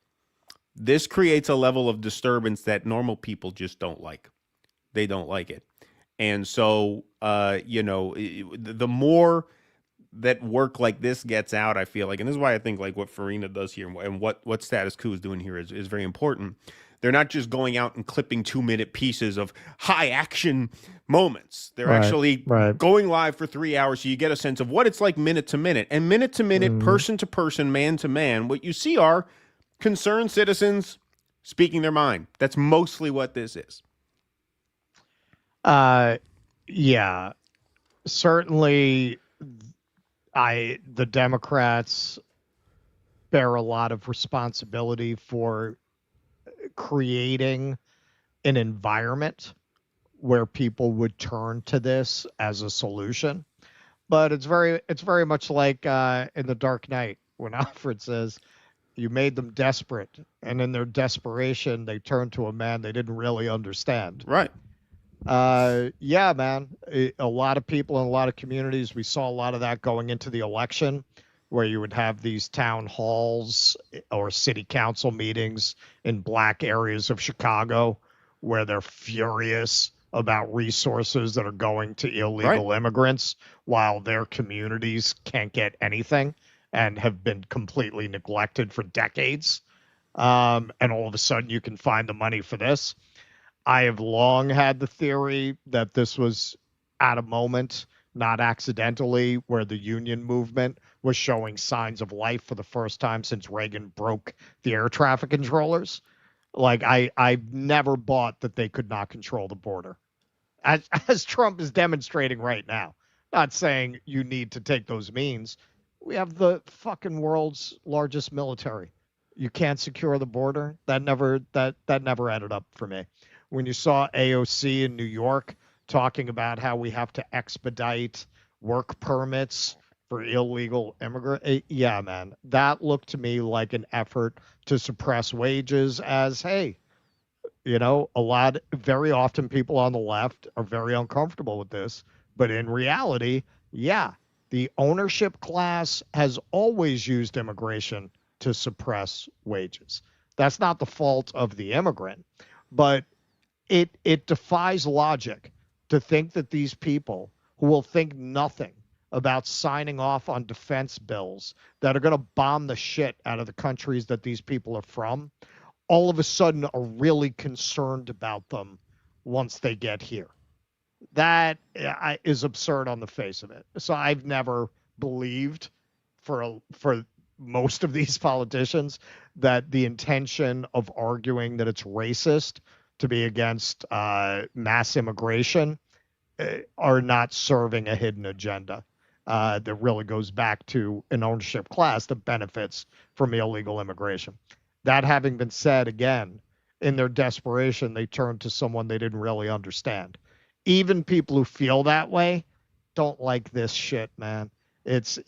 this creates a level of disturbance that normal people just don't like. They don't like it. And so, the more that work like this gets out, I feel like, and this is why I think like what Farina does here and what Status Quo is doing here is very important. They're not just going out and clipping 2-minute pieces of high action moments. They're actually going live for 3 hours, so you get a sense of what it's like minute to minute. And minute to minute, person to person, man to man, what you see are concerned citizens speaking their mind. That's mostly what this is. Yeah, certainly the Democrats bear a lot of responsibility for creating an environment where people would turn to this as a solution. But it's very much like in The Dark Knight, when Alfred says, you made them desperate, and in their desperation, they turned to a man they didn't really understand. Right. Yeah, man. A lot of people in a lot of communities, we saw a lot of that going into the election, where you would have these town halls or city council meetings in black areas of Chicago where they're furious about resources that are going to illegal immigrants while their communities can't get anything and have been completely neglected for decades. And all of a sudden you can find the money for this. I have long had the theory that this was at a moment, not accidentally, where the union movement was showing signs of life for the first time since Reagan broke the air traffic controllers. Like I've never bought that they could not control the border, as Trump is demonstrating right now. Not saying you need to take those means. We have the fucking world's largest military. You can't secure the border. That never added up for me. When you saw AOC in New York talking about how we have to expedite work permits for illegal immigrant, yeah, man, that looked to me like an effort to suppress wages. As, hey, very often people on the left are very uncomfortable with this, but in reality, yeah, the ownership class has always used immigration to suppress wages. That's not the fault of the immigrant, but it defies logic to think that these people who will think nothing about signing off on defense bills that are going to bomb the shit out of the countries that these people are from, all of a sudden are really concerned about them once they get here. That is absurd on the face of it. So I've never believed for most of these politicians that the intention of arguing that it's racist to be against mass immigration are not serving a hidden agenda that really goes back to an ownership class that benefits from illegal immigration. That having been said, again, in their desperation, they turned to someone they didn't really understand. Even people who feel that way don't like this shit, man. It's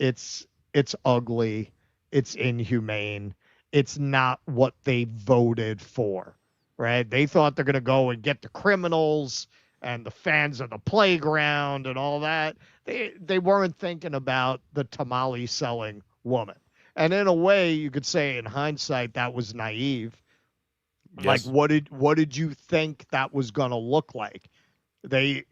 ugly. It's inhumane. It's not what they voted for, right? They thought they're going to go and get the criminals and the fans of the playground and all that. They weren't thinking about the tamale selling woman. And in a way, you could say in hindsight, that was naive. Yes. Like, what did you think that was going to look like? They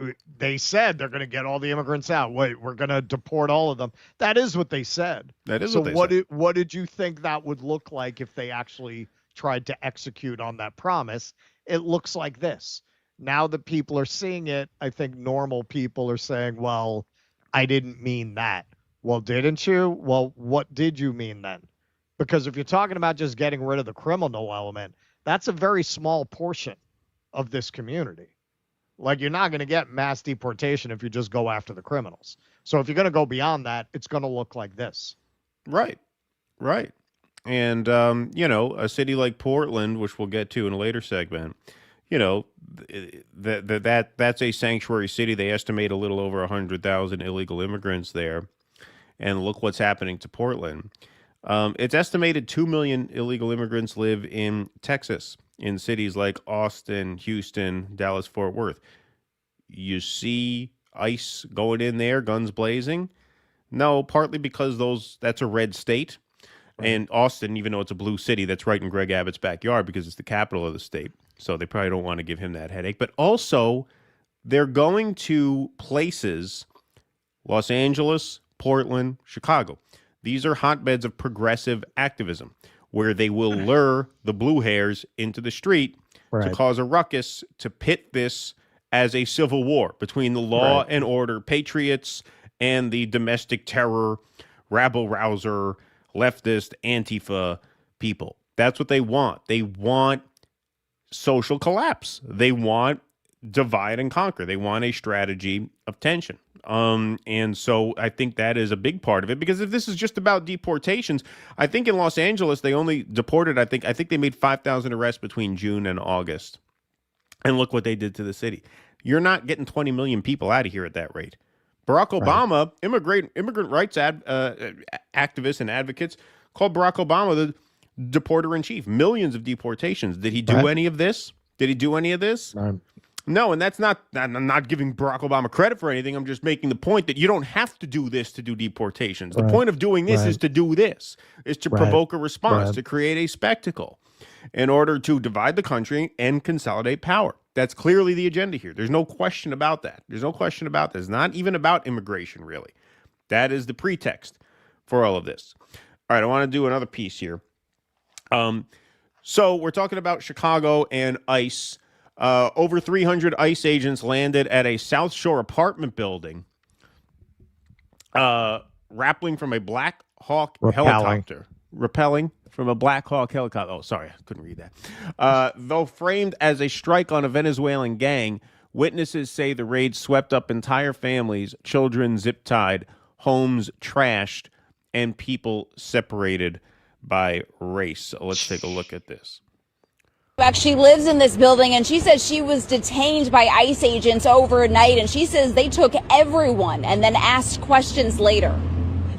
said they're going to get all the immigrants out. Wait, we're going to deport all of them. That is what they said. That is so what they said. What did you think that would look like if they actually tried to execute on that promise? It looks like this. Now that people are seeing it, I think normal people are saying, well, I didn't mean that. Well, didn't you? Well, what did you mean then? Because if you're talking about just getting rid of the criminal element, that's a very small portion of this community. Like, you're not going to get mass deportation if you just go after the criminals. So if you're going to go beyond that, it's going to look like this. Right. And, a city like Portland, which we'll get to in a later segment, that's a sanctuary city. They estimate a little over 100,000 illegal immigrants there. And look what's happening to Portland. It's estimated 2 million illegal immigrants live in Texas, in cities like Austin, Houston, Dallas, Fort Worth. You see ICE going in there, guns blazing? No, partly because that's a red state. Right. And Austin, even though it's a blue city, that's right in Greg Abbott's backyard because it's the capital of the state. So they probably don't want to give him that headache. But also, they're going to places, Los Angeles, Portland, Chicago. These are hotbeds of progressive activism where they will lure the blue hairs into the street to cause a ruckus, to pit this as a civil war between the law and order patriots and the domestic terror, rabble-rouser, leftist, Antifa people. That's what they want. They want social collapse. They want divide and conquer. They want a strategy of tension. And so I think that is a big part of it, because if this is just about deportations, I think in Los Angeles, they only deported, I think they made 5,000 arrests between June and August. And look what they did to the city. You're not getting 20 million people out of here at that rate. Barack Obama, immigrant rights activists and advocates called Barack Obama the deporter-in-chief. Millions of deportations. Did he do any of this? No, and that's not, I'm not giving Barack Obama credit for anything. I'm just making the point that you don't have to do this to do deportations. The point of doing this is to do this, is to provoke a response, to create a spectacle in order to divide the country and consolidate power. That's clearly the agenda here. There's no question about that. It's not even about immigration, really. That is the pretext for all of this. All right, I want to do another piece here. So we're talking about Chicago and ICE. Over 300 ICE agents landed at a South Shore apartment building, rappelling from a Black Hawk helicopter. Repelling from a Black Hawk helicopter. Oh, sorry, I couldn't read that. Though framed as a strike on a Venezuelan gang, witnesses say the raid swept up entire families, children zip-tied, homes trashed, and people separated by race. So let's take a look at this. She lives in this building, and she says she was detained by ICE agents overnight, and she says they took everyone and then asked questions later.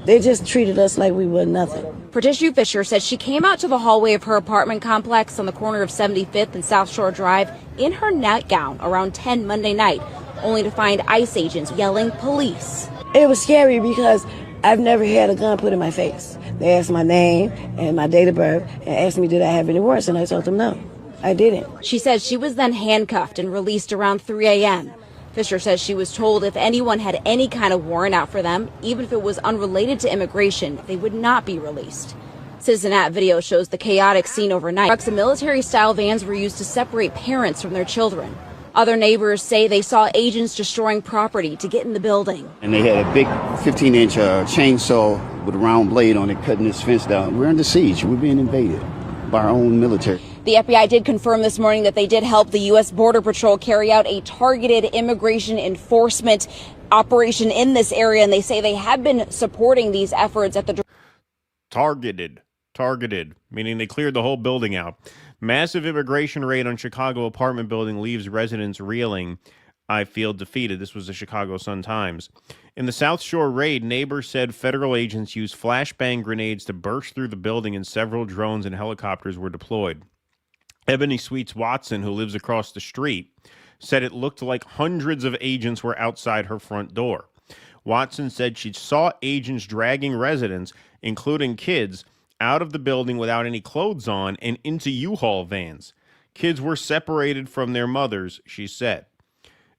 They just treated us like we were nothing. Patricia Fisher says she came out to the hallway of her apartment complex on the corner of 75th and South Shore Drive in her nightgown around 10 Monday night, only to find ICE agents yelling police. It was scary because I've never had a gun put in my face. They asked my name and my date of birth and asked me did I have any warrants, and I told them no, I didn't. She says she was then handcuffed and released around 3 a.m. Fisher says she was told if anyone had any kind of warrant out for them, even if it was unrelated to immigration, they would not be released. Citizen-at video shows the chaotic scene overnight. Trucks and military-style vans were used to separate parents from their children. Other neighbors say they saw agents destroying property to get in the building. And they had a big 15-inch chainsaw with a round blade on it, cutting this fence down. We're under siege. We're being invaded by our own military. The FBI did confirm this morning that they did help the U.S. Border Patrol carry out a targeted immigration enforcement operation in this area, and they say they have been supporting these efforts at the... Targeted, meaning they cleared the whole building out. Massive immigration raid on Chicago apartment building leaves residents reeling. I feel defeated. This was the Chicago Sun-Times. In the South Shore raid, neighbors said federal agents used flashbang grenades to burst through the building, and several drones and helicopters were deployed. Ebony Sweets Watson, who lives across the street, said it looked like hundreds of agents were outside her front door. Watson said she saw agents dragging residents, including kids, out of the building without any clothes on and into U-Haul vans. Kids were separated from their mothers, she said.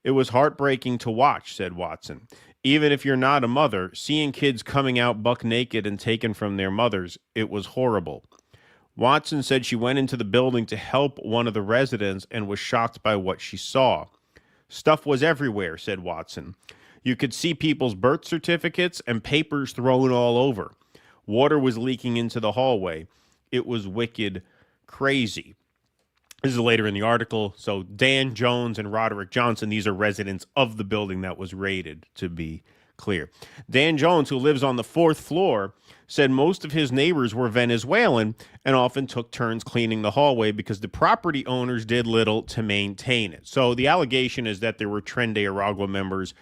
It was heartbreaking to watch, said Watson. Even if you're not a mother, seeing kids coming out buck naked and taken from their mothers, it was horrible. Watson said she went into the building to help one of the residents and was shocked by what she saw. Stuff was everywhere, said Watson. You could see people's birth certificates and papers thrown all over. Water was leaking into the hallway. It was wicked crazy. This is later in the article. So Dan Jones and Roderick Johnson, these are residents of the building that was raided, to be clear. Dan Jones, who lives on the 4th floor, said most of his neighbors were Venezuelan and often took turns cleaning the hallway because the property owners did little to maintain it. So the allegation is that there were Tren de Aragua members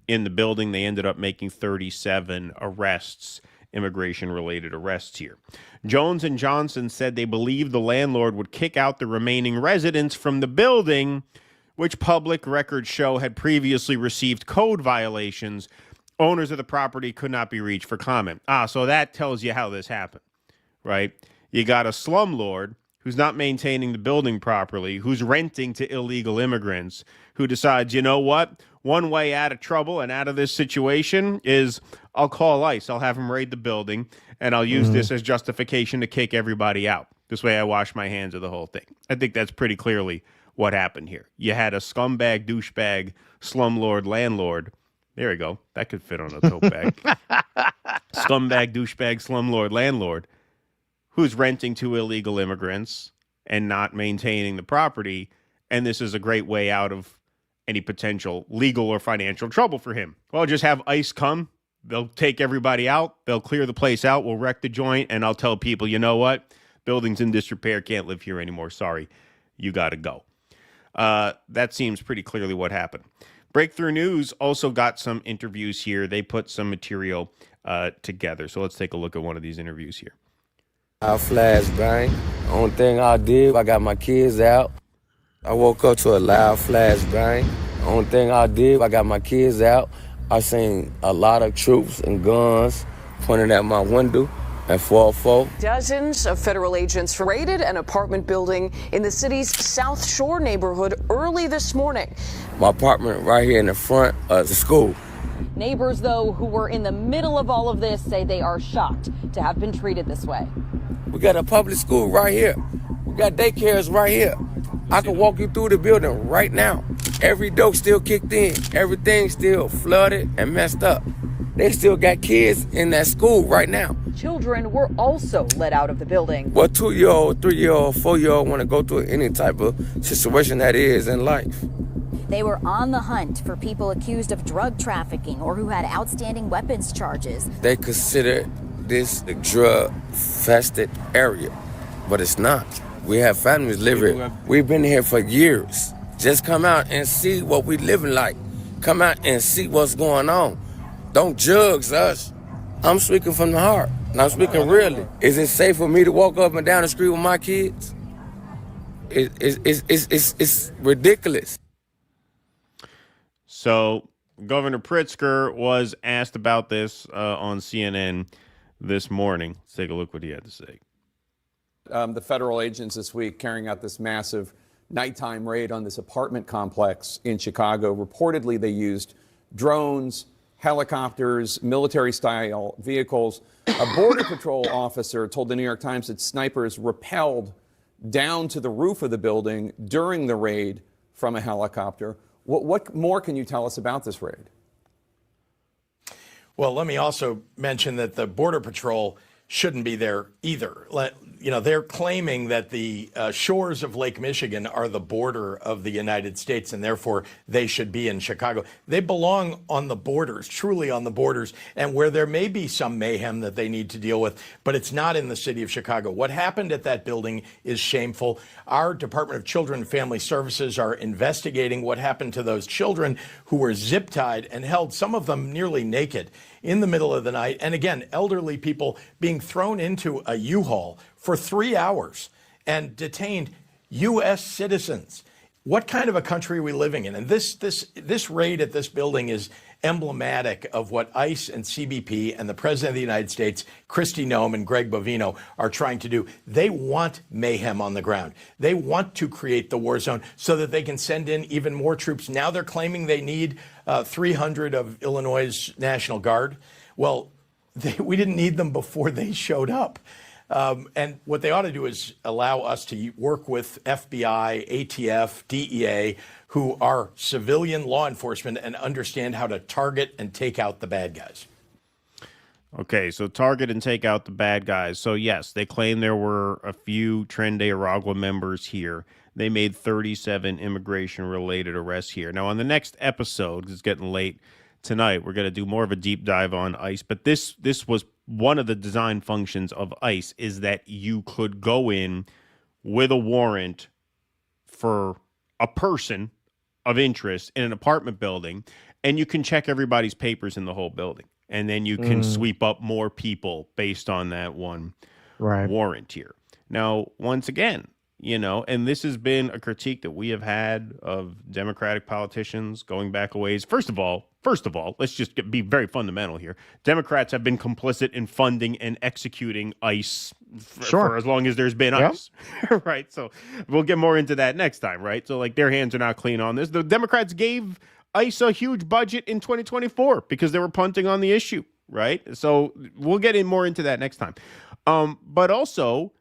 in the building. They ended up making 37 arrests, immigration-related arrests here. Jones and Johnson said they believed the landlord would kick out the remaining residents from the building, which public records show had previously received code violations. Owners of the property could not be reached for comment. So that tells you how this happened, right? You got a slumlord who's not maintaining the building properly, who's renting to illegal immigrants, who decides, you know what? One way out of trouble and out of this situation is I'll call ICE. I'll have them raid the building, and I'll use this as justification to kick everybody out. This way I wash my hands of the whole thing. I think that's pretty clearly what happened here. You had a scumbag, douchebag, slumlord, landlord. There we go. That could fit on a tote bag. Scumbag, douchebag, slumlord, landlord, who's renting to illegal immigrants and not maintaining the property. And this is a great way out of any potential legal or financial trouble for him. Well, just have ICE come. They'll take everybody out. They'll clear the place out. We'll wreck the joint. And I'll tell people, you know what? Building's in disrepair. Can't live here anymore. Sorry. You got to go. That seems pretty clearly what happened. Breakthrough News also got some interviews here. They put some material together. So let's take a look at one of these interviews here. I flashbang. Only thing I did, I got my kids out. I woke up to a loud flashbang. Only thing I did, I got my kids out. I seen a lot of troops and guns pointing at my window at 404. Dozens of federal agents raided an apartment building in the city's South Shore neighborhood early this morning. My apartment right here in the front of the school. Neighbors, though, who were in the middle of all of this say they are shocked to have been treated this way. We got a public school right here. We got daycares right here. I could walk you through the building right now. Every door still kicked in. Everything still flooded and messed up. They still got kids in that school right now. Children were also let out of the building. What 2-year-old, 3-year-old, 4-year-old want to go through any type of situation that is in life? They were on the hunt for people accused of drug trafficking or who had outstanding weapons charges. They consider this a drug-infested area, but it's not. We have families live here. We've been here for years. Just come out and see what we living like. Come out and see what's going on. Don't judge us. I'm speaking from the heart, and I'm speaking really. Is it safe for me to walk up and down the street with my kids? It's ridiculous. So Governor Pritzker was asked about this on CNN this morning. Let's take a look what he had to say. The federal agents this week carrying out this massive nighttime raid on this apartment complex in Chicago. Reportedly, they used drones, helicopters, military-style vehicles. A Border Patrol officer told the New York Times that snipers rappelled down to the roof of the building during the raid from a helicopter. What more can you tell us about this raid? Well, let me also mention that the Border Patrol shouldn't be there either. They're claiming that the shores of Lake Michigan are the border of the United States, and therefore they should be in Chicago. They belong on the borders, truly on the borders, and where there may be some mayhem that they need to deal with, but it's not in the city of Chicago. What happened at that building is shameful. Our Department of Children and Family Services are investigating what happened to those children who were zip-tied and held, some of them nearly naked, in the middle of the night. And again, elderly people being thrown into a U-Haul for 3 hours and detained U.S. citizens. What kind of a country are we living in? And this raid at this building is emblematic of what ICE and CBP and the President of the United States, Kristi Noem and Greg Bovino, are trying to do. They want mayhem on the ground. They want to create the war zone so that they can send in even more troops. Now they're claiming they need 300 of Illinois' National Guard. Well, we didn't need them before they showed up. And what they ought to do is allow us to work with FBI, ATF, DEA, who are civilian law enforcement and understand how to target and take out the bad guys. Okay, so target and take out the bad guys. So yes, they claim there were a few Tren de Aragua members here. They made 37 immigration-related arrests here. Now, on the next episode, 'cause it's getting late tonight, we're going to do more of a deep dive on ICE. But this was one of the design functions of ICE, is that you could go in with a warrant for a person of interest in an apartment building, and you can check everybody's papers in the whole building. And then you can sweep up more people based on that one warrant here. Now, once again, and this has been a critique that we have had of Democratic politicians going back a ways. First of all, let's just be very fundamental here. Democrats have been complicit in funding and executing ICE for as long as there's been ICE, right? So we'll get more into that next time, right? So their hands are not clean on this. The Democrats gave ICE a huge budget in 2024 because they were punting on the issue, right? So we'll get more into that next time. But also,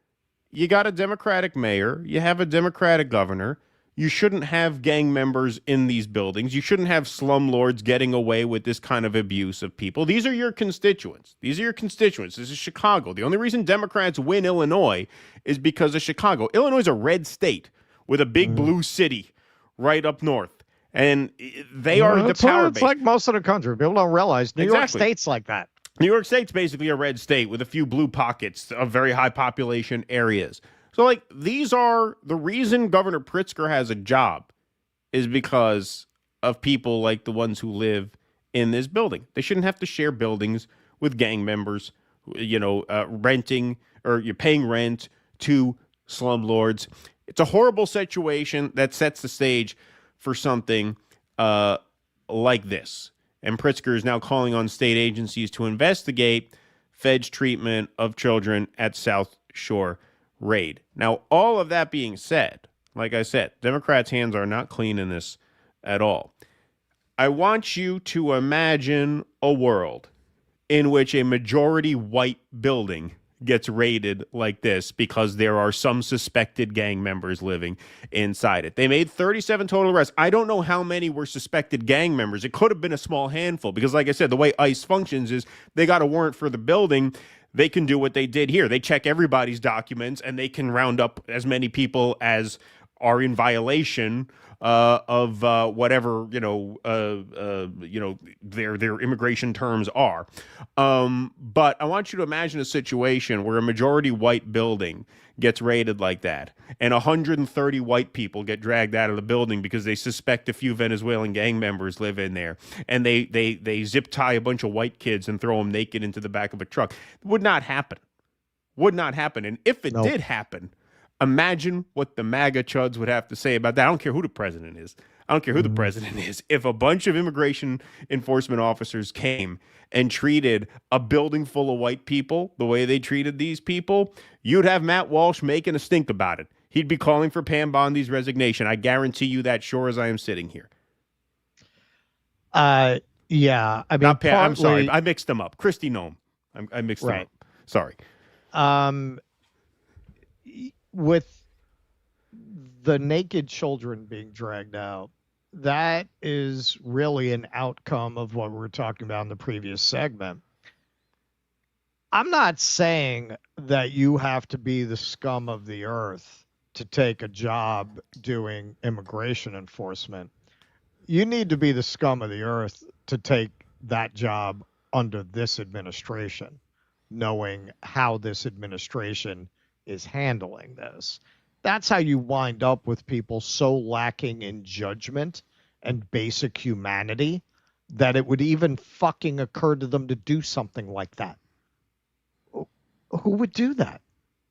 you got a Democratic mayor, you have a Democratic governor. You shouldn't have gang members in these buildings. You shouldn't have slumlords getting away with this kind of abuse of people. These are your constituents. This is Chicago. The only reason Democrats win Illinois is because of Chicago. Illinois is a red state with a big blue city right up north. And they are the power base. It's like most of the country. People don't realize New York State's like that. New York State's basically a red state with a few blue pockets of very high population areas. So, these are the reason Governor Pritzker has a job is because of people like the ones who live in this building. They shouldn't have to share buildings with gang members, renting or you're paying rent to slumlords. It's a horrible situation that sets the stage for something like this. And Pritzker is now calling on state agencies to investigate Fed's treatment of children at South Shore raid. Now, all of that being said, like I said, Democrats' hands are not clean in this at all. I want you to imagine a world in which a majority white building gets raided like this because there are some suspected gang members living inside it. They made 37 total arrests. I don't know how many were suspected gang members. It could have been a small handful because, like I said, the way ICE functions is they got a warrant for the building. They can do what they did here. They check everybody's documents and they can round up as many people as are in violation of whatever their immigration terms are. But I want you to imagine a situation where a majority white building gets raided like that, and 130 white people get dragged out of the building because they suspect a few Venezuelan gang members live in there, and they zip tie a bunch of white kids and throw them naked into the back of a truck. It would not happen. Would not happen. And if it did happen, imagine what the MAGA chuds would have to say about that. I don't care who the president is. I don't care who the president is. If a bunch of immigration enforcement officers came and treated a building full of white people the way they treated these people, you'd have Matt Walsh making a stink about it. He'd be calling for Pam Bondi's resignation. I guarantee you that, sure as I am sitting here. Yeah. I mean, not Pam. I'm sorry. I mixed them up. Kristi Noem. I mixed them up. Sorry. With the naked children being dragged out, that is really an outcome of what we were talking about in the previous segment. I'm not saying that you have to be the scum of the earth to take a job doing immigration enforcement. You need to be the scum of the earth to take that job under this administration, knowing how this administration is handling this. That's how you wind up with people so lacking in judgment and basic humanity that it would even fucking occur to them to do something like that. Who would do that?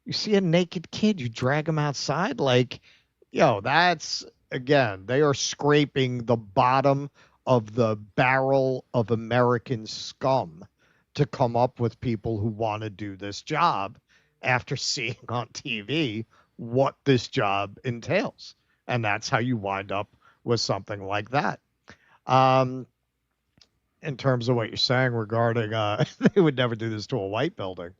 You see a naked kid, you drag him outside? Like, that's, again, they are scraping the bottom of the barrel of American scum to come up with people who want to do this job after seeing on TV what this job entails. And that's how you wind up with something like that. In terms of what you're saying regarding they would never do this to a white building.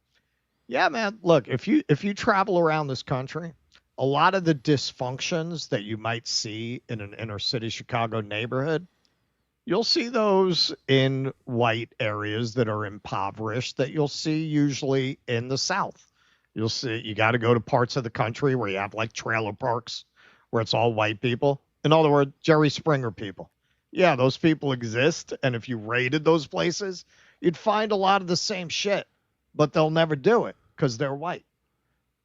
Yeah, man, look, if you travel around this country, a lot of the dysfunctions that you might see in an inner city Chicago neighborhood, you'll see those in white areas that are impoverished that you'll see usually in the South. You'll see, you got to go to parts of the country where you have like trailer parks where it's all white people. In other words, Jerry Springer people. Yeah, those people exist. And if you raided those places, you'd find a lot of the same shit, but they'll never do it because they're white.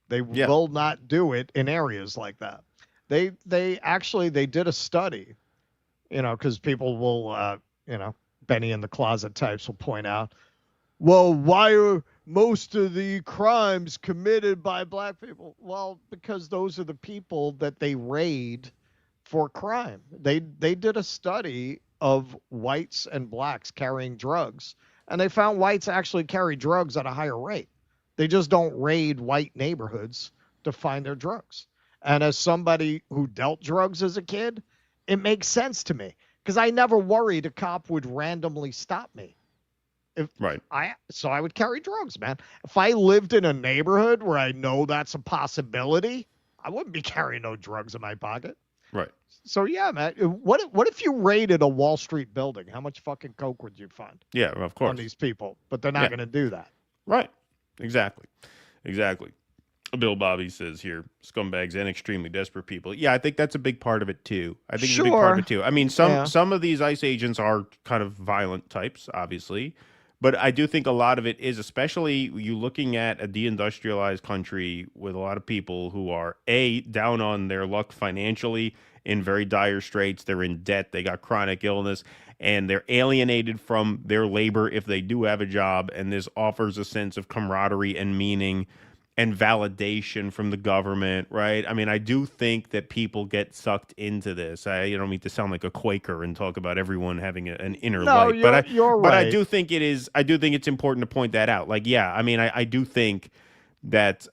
They will not do it in areas like that. They did a study, because people will, Benny in the closet types will point out, well, why are most of the crimes committed by black people? Well, because those are the people that they raid for crime. They did a study of whites and blacks carrying drugs, and they found whites actually carry drugs at a higher rate. They just don't raid white neighborhoods to find their drugs. And as somebody who dealt drugs as a kid, it makes sense to me because I never worried a cop would randomly stop me. So I would carry drugs, man. If I lived in a neighborhood where I know that's a possibility, I wouldn't be carrying no drugs in my pocket. Right. So yeah, man. What if you raided a Wall Street building? How much fucking coke would you find? Yeah, of course. On these people, but they're not going to do that. Right. Exactly. Bill Bobby says here, scumbags and extremely desperate people. Yeah, I think that's a big part of it too. I think it's a big part of it too. I mean, some of these ICE agents are kind of violent types, obviously. But I do think a lot of it is, especially you looking at a deindustrialized country with a lot of people who are, down on their luck financially, in very dire straits. They're in debt. They got chronic illness, and they're alienated from their labor if they do have a job. And this offers a sense of camaraderie and meaning and validation from the government, right? I mean, I do think that people get sucked into this. I don't mean to sound like a Quaker and talk about everyone having an inner light, but I do think it is. I do think it's important to point that out. Like, yeah, I mean, I do think that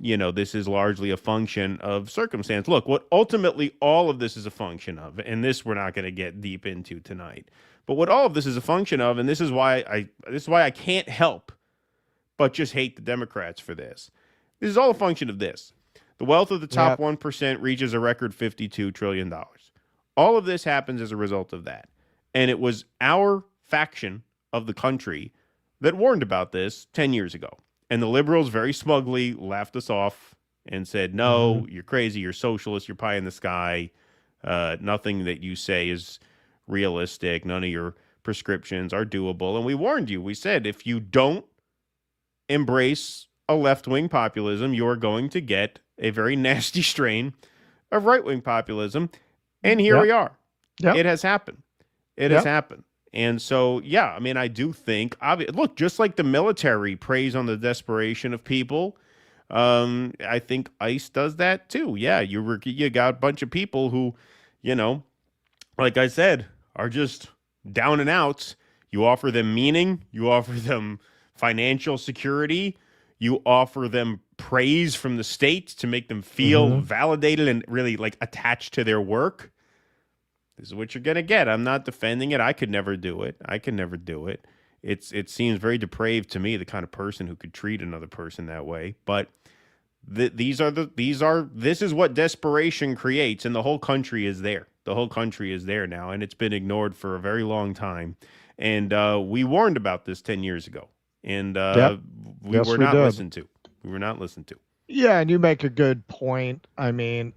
this is largely a function of circumstance. Look, what ultimately all of this is a function of, and this we're not going to get deep into tonight, but what all of this is a function of, and this is why I can't help but just hate the Democrats for this. This is all a function of this. The wealth of the top 1% reaches a record $52 trillion. All of this happens as a result of that. And it was our faction of the country that warned about this 10 years ago. And the liberals very smugly laughed us off and said, no, you're crazy, you're socialist, you're pie in the sky. Nothing that you say is realistic. None of your prescriptions are doable. And we warned you. We said, if you don't embrace a left-wing populism, you're going to get a very nasty strain of right-wing populism. And here we are. It has happened. It has happened. And so, yeah, I mean, I do think, look, just like the military preys on the desperation of people, I think ICE does that too. Yeah, you got a bunch of people who, you know, like I said, are just down and out. You offer them meaning, you offer them financial security, you offer them praise from the state to make them feel validated and really like attached to their work. This is what you're going to get. I'm not defending it. I could never do it. It seems very depraved to me, the kind of person who could treat another person that way. But this is what desperation creates, and the whole country is there. The whole country is there now, and it's been ignored for a very long time. And we warned about this 10 years ago, and we were not listened to. We were not listened to. Yeah, and you make a good point. I mean,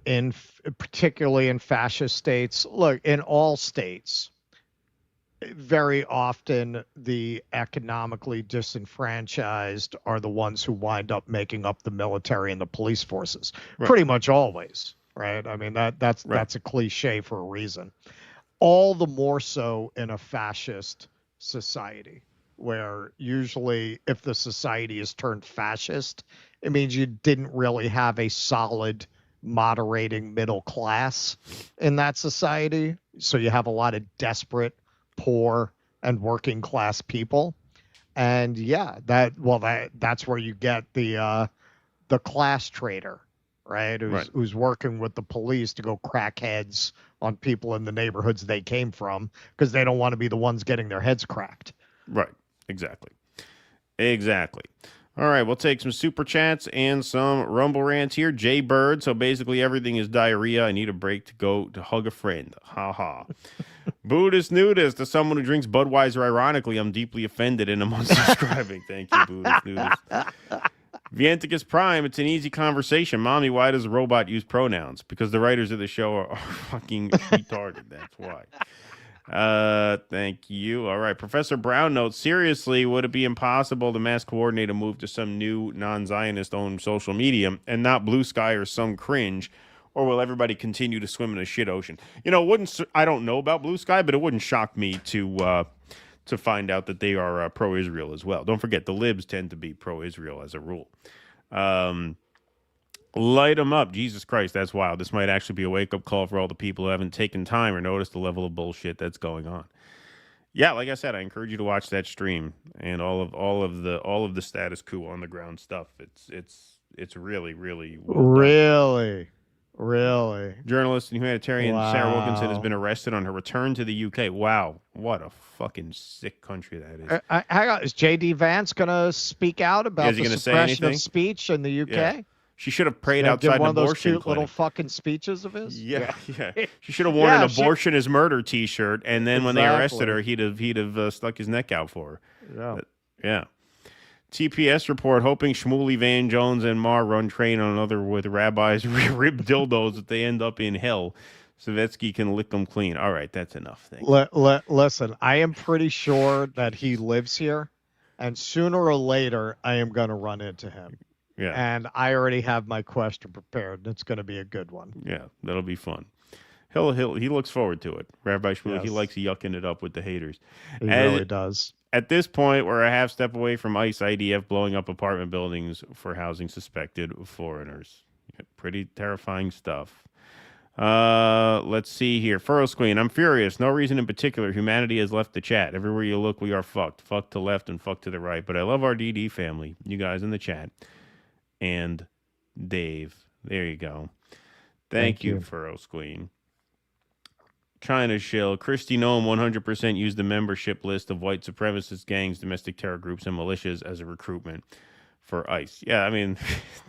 particularly in fascist states, look, in all states, very often the economically disenfranchised are the ones who wind up making up the military and the police forces. Right. Pretty much always, right? I mean, that's a cliche for a reason. All the more so in a fascist society, where usually if the society is turned fascist, it means you didn't really have a solid moderating middle class in that society. So you have a lot of desperate, poor, and working class people. And yeah, that's where you get the class trader, right? Who's working with the police to go crack heads on people in the neighborhoods they came from because they don't want to be the ones getting their heads cracked. Right. Exactly. All right, we'll take some super chats and some Rumble rants here. Jay Bird, so basically everything is diarrhea. I need a break to go to hug a friend. Ha ha. Buddhist nudist, as someone who drinks Budweiser, ironically, I'm deeply offended and I'm unsubscribing. Thank you, Buddhist nudist. Vienticus Prime, it's an easy conversation. Mommy, why does a robot use pronouns? Because the writers of the show are fucking retarded. That's why. Thank you. All right. Professor Brown notes, seriously, would it be impossible to mass coordinate a move to some new non-Zionist owned social media and not Blue Sky or some cringe, or will everybody continue to swim in a shit ocean? You know, I don't know about Blue Sky, but it wouldn't shock me to find out that they are pro-Israel as well. Don't forget, the libs tend to be pro-Israel as a rule. Light them up. Jesus Christ, that's wild. This might actually be a wake-up call for all the people who haven't taken time or noticed the level of bullshit that's going on. Yeah, like I said, I encourage you to watch that stream and all of the status quo on the ground stuff. It's really, really well Really? Journalist and humanitarian Sarah Wilkinson has been arrested on her return to the UK. Wow, what a fucking sick country that is. Hang on, is J.D. Vance going to speak out about the suppression of speech in the UK? Yeah. She should have prayed outside an abortion clinic. One of those cute little fucking speaches of his. Yeah. She should have worn an abortion is murder T-shirt, and then when they arrested her, he'd have stuck his neck out for her. Yeah. TPS report hoping Shmuley, Van Jones, and Maher run train on another with rabbis rib dildos if they end up in hell. Savetsky can lick them clean. All right, that's enough. Thank you. Listen, I am pretty sure that he lives here, and sooner or later, I am going to run into him. Yeah. And I already have my question prepared. It's going to be a good one. Yeah, that'll be fun. He looks forward to it. Rabbi Shmuel, He likes yucking it up with the haters. He really does. At this point, we're a half step away from ICE IDF blowing up apartment buildings for housing suspected foreigners. Pretty terrifying stuff. Let's see here. Furrow Queen, I'm furious. No reason in particular. Humanity has left the chat. Everywhere you look, we are fucked. Fuck to left and fuck to the right. But I love our DD family. You guys in the chat. And Dave. There you go. Thank you, Furrow Queen. China Shill. Kristi Noem 100% used the membership list of white supremacist gangs, domestic terror groups, and militias as a recruitment. for ICE. Yeah, I mean,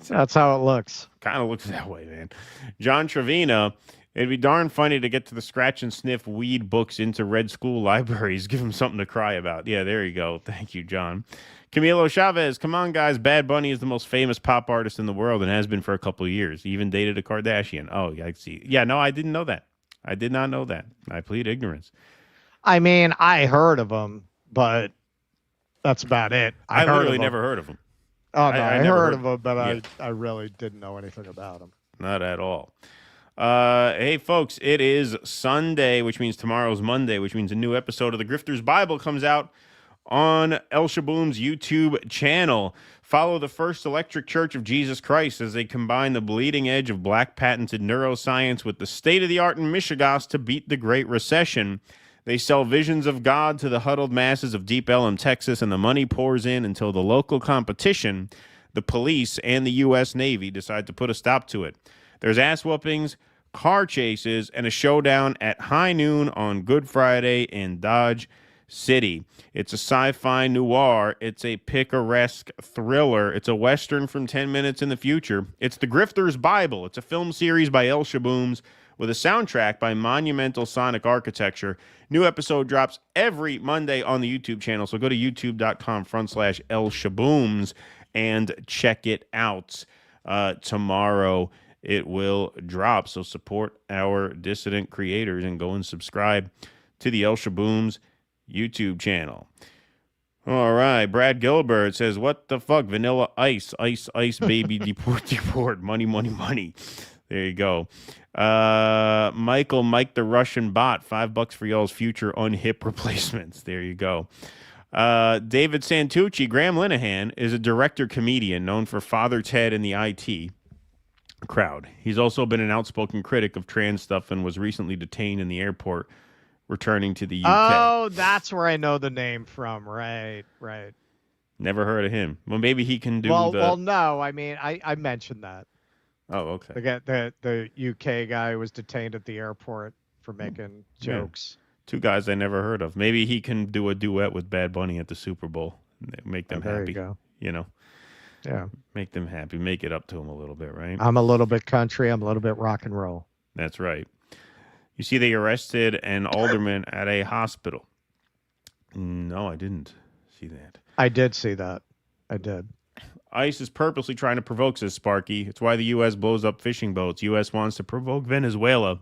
that's how it looks. Kind of looks that way, man. John Trevina, it'd be darn funny to get to the scratch and sniff weed books into red school libraries. Give them something to cry about. Yeah, there you go. Thank you, John. Camilo Chavez, come on, guys. Bad Bunny is the most famous pop artist in the world and has been for a couple of years. He even dated a Kardashian. Oh, yeah, I see. Yeah, no, I didn't know that. I did not know that. I plead ignorance. I mean, I heard of him, but that's about it. I literally never heard of him. Oh, no, I never heard of him, but yeah. I really didn't know anything about him. Not at all. Hey, folks, it is Sunday, which means tomorrow's Monday, which means a new episode of the Grifter's Bible comes out on El Shaboom's YouTube channel. Follow the First Electric Church of Jesus Christ as they combine the bleeding edge of black patented neuroscience with the state-of-the-art in Michigas to beat the Great Recession. They sell visions of God to the huddled masses of Deep Ellum, Texas, and the money pours in until the local competition, the police, and the U.S. Navy decide to put a stop to it. There's ass whoopings, car chases, and a showdown at high noon on Good Friday in Dodge City. It's a sci-fi noir. It's a picaresque thriller. It's a Western from 10 minutes in the future. It's The Grifter's Bible. It's a film series by El Shabooms with a soundtrack by Monumental Sonic Architecture. New episode drops every Monday on the YouTube channel, so go to youtube.com/El Shabooms and check it out. Tomorrow it will drop, so support our dissident creators and go and subscribe to the El Shabooms YouTube channel. All right, Brad Gilbert says, what the fuck, Vanilla Ice, ice, ice, baby, deport, deport, money, money, money. There you go. Michael, Mike the Russian bot, $5 for y'all's future unhip replacements. There you go. David Santucci, Graham Linehan is a director comedian known for Father Ted and the IT Crowd. He's also been an outspoken critic of trans stuff and was recently detained in the airport returning to the UK. Oh, that's where I know the name from. Right. Never heard of him. Well, maybe he can do Well, no, I mean, I mentioned that. Oh, okay. The UK guy was detained at the airport for making jokes. Yeah. Two guys I never heard of. Maybe he can do a duet with Bad Bunny at the Super Bowl. Make them happy. There you go. You know? Yeah. Make them happy. Make it up to them a little bit, right? I'm a little bit country. I'm a little bit rock and roll. That's right. You see, they arrested an alderman at a hospital. No, I didn't see that. I did see that. I did. ICE is purposely trying to provoke, says Sparky. It's why the U.S. blows up fishing boats. U.S. wants to provoke Venezuela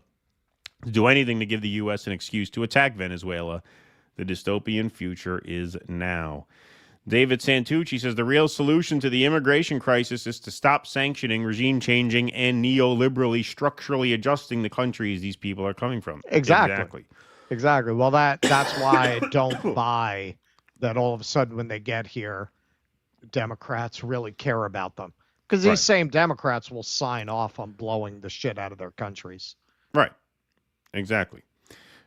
to do anything to give the U.S. an excuse to attack Venezuela. The dystopian future is now. David Santucci says the real solution to the immigration crisis is to stop sanctioning, regime changing, and neoliberally structurally adjusting the countries these people are coming from. Exactly. Well, that's why I don't buy that all of a sudden when they get here, Democrats really care about them. Because these same Democrats will sign off on blowing the shit out of their countries. Right. Exactly.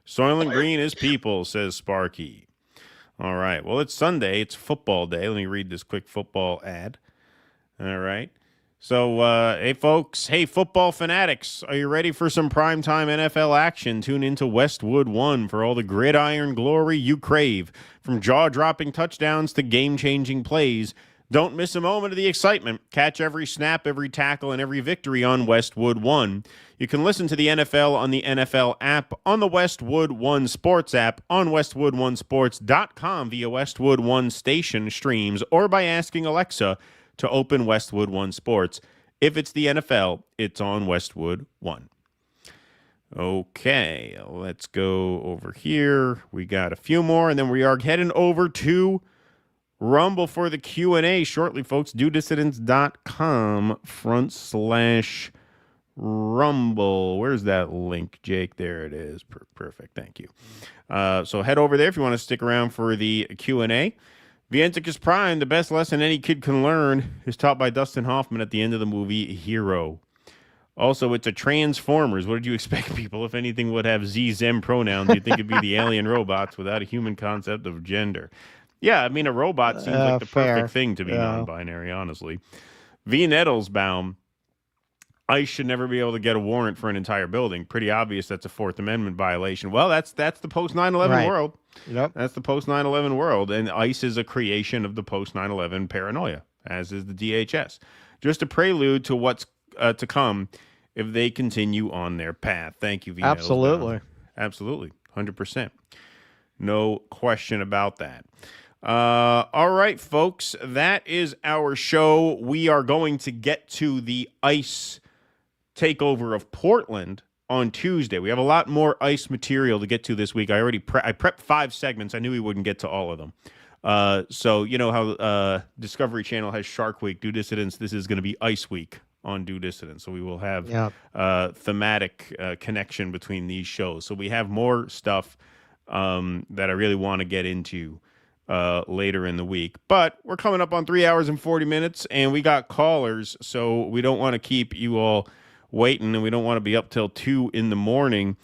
Soylent Green is people, says Sparky. All right. Well, it's Sunday. It's football day. Let me read this quick football ad. All right. So, hey, folks. Hey, football fanatics. Are you ready for some primetime NFL action? Tune into Westwood One for all the gridiron glory you crave. From jaw-dropping touchdowns to game-changing plays. Don't miss a moment of the excitement. Catch every snap, every tackle, and every victory on Westwood One. You can listen to the NFL on the NFL app, on the Westwood One Sports app, on WestwoodOneSports.com via Westwood One station streams, or by asking Alexa to open Westwood One Sports. If it's the NFL, it's on Westwood One. Okay, let's go over here. We got a few more, and then we are heading over to Rumble for the Q&A shortly, folks. DoDissidents.com/Rumble. Where's that link, Jake? There it is. Perfect. Thank you. So head over there if you want to stick around for the Q&A. Vienticus Prime, the best lesson any kid can learn, is taught by Dustin Hoffman at the end of the movie Hero. Also, it's a Transformers. What did you expect, people? If anything would have Z-Zem pronouns, you'd think it'd be the alien robots without a human concept of gender. Yeah, I mean, a robot seems like the perfect thing to be non-binary, honestly. V. Nettlesbaum, ICE should never be able to get a warrant for an entire building. Pretty obvious that's a Fourth Amendment violation. Well, that's the post-9/11 world. Yep. That's the post-9/11 world, and ICE is a creation of the post-9/11 paranoia. as is the DHS. Just a prelude to what's to come if they continue on their path. Thank you, Vino. Absolutely. Absolutely. 100%. No question about that. All right, folks, that is our show. We are going to get to the ICE takeover of Portland on Tuesday. We have a lot more ICE material to get to this week. I already I prepped 5 segments. I knew we wouldn't get to all of them. So you know how Discovery Channel has Shark Week, Due Dissidence. This is going to be ICE Week on Due Dissidence. So we will have thematic connection between these shows. So we have more stuff that I really want to get into later in the week. But we're coming up on 3 hours and 40 minutes, and we got callers, so we don't want to keep you all waiting, and we don't want to be up till 2 in the morning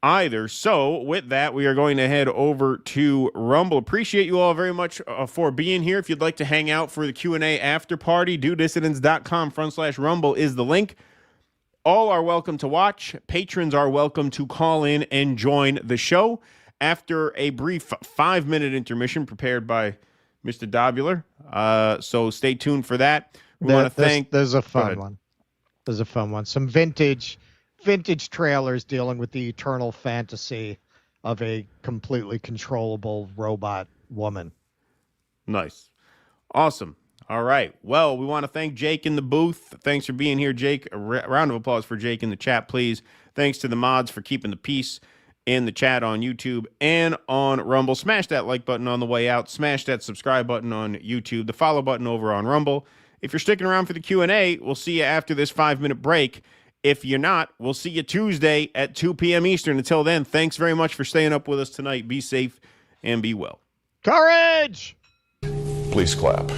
either. So with that, we are going to head over to Rumble. Appreciate you all very much for being here. If you'd like to hang out for the Q&A after party, duedissidents.com/Rumble is the link. All are welcome to watch. Patrons are welcome to call in and join the show after a brief 5-minute intermission prepared by Mr. Dobular. So stay tuned for that. We want to thank... There's a fun one. There's a fun one. Some vintage trailers dealing with the eternal fantasy of a completely controllable robot woman. Nice. Awesome. All right. Well, we want to thank Jake in the booth. Thanks for being here, Jake. A round of applause for Jake in the chat, please. Thanks to the mods for keeping the peace in the chat on YouTube and on Rumble. Smash that like button on the way out. Smash that subscribe button on YouTube. The follow button over on Rumble. If you're sticking around for the Q&A, we'll see you after this 5-minute break. If you're not, we'll see you Tuesday at 2 p.m. Eastern. Until then, thanks very much for staying up with us tonight. Be safe and be well. Courage! Please clap.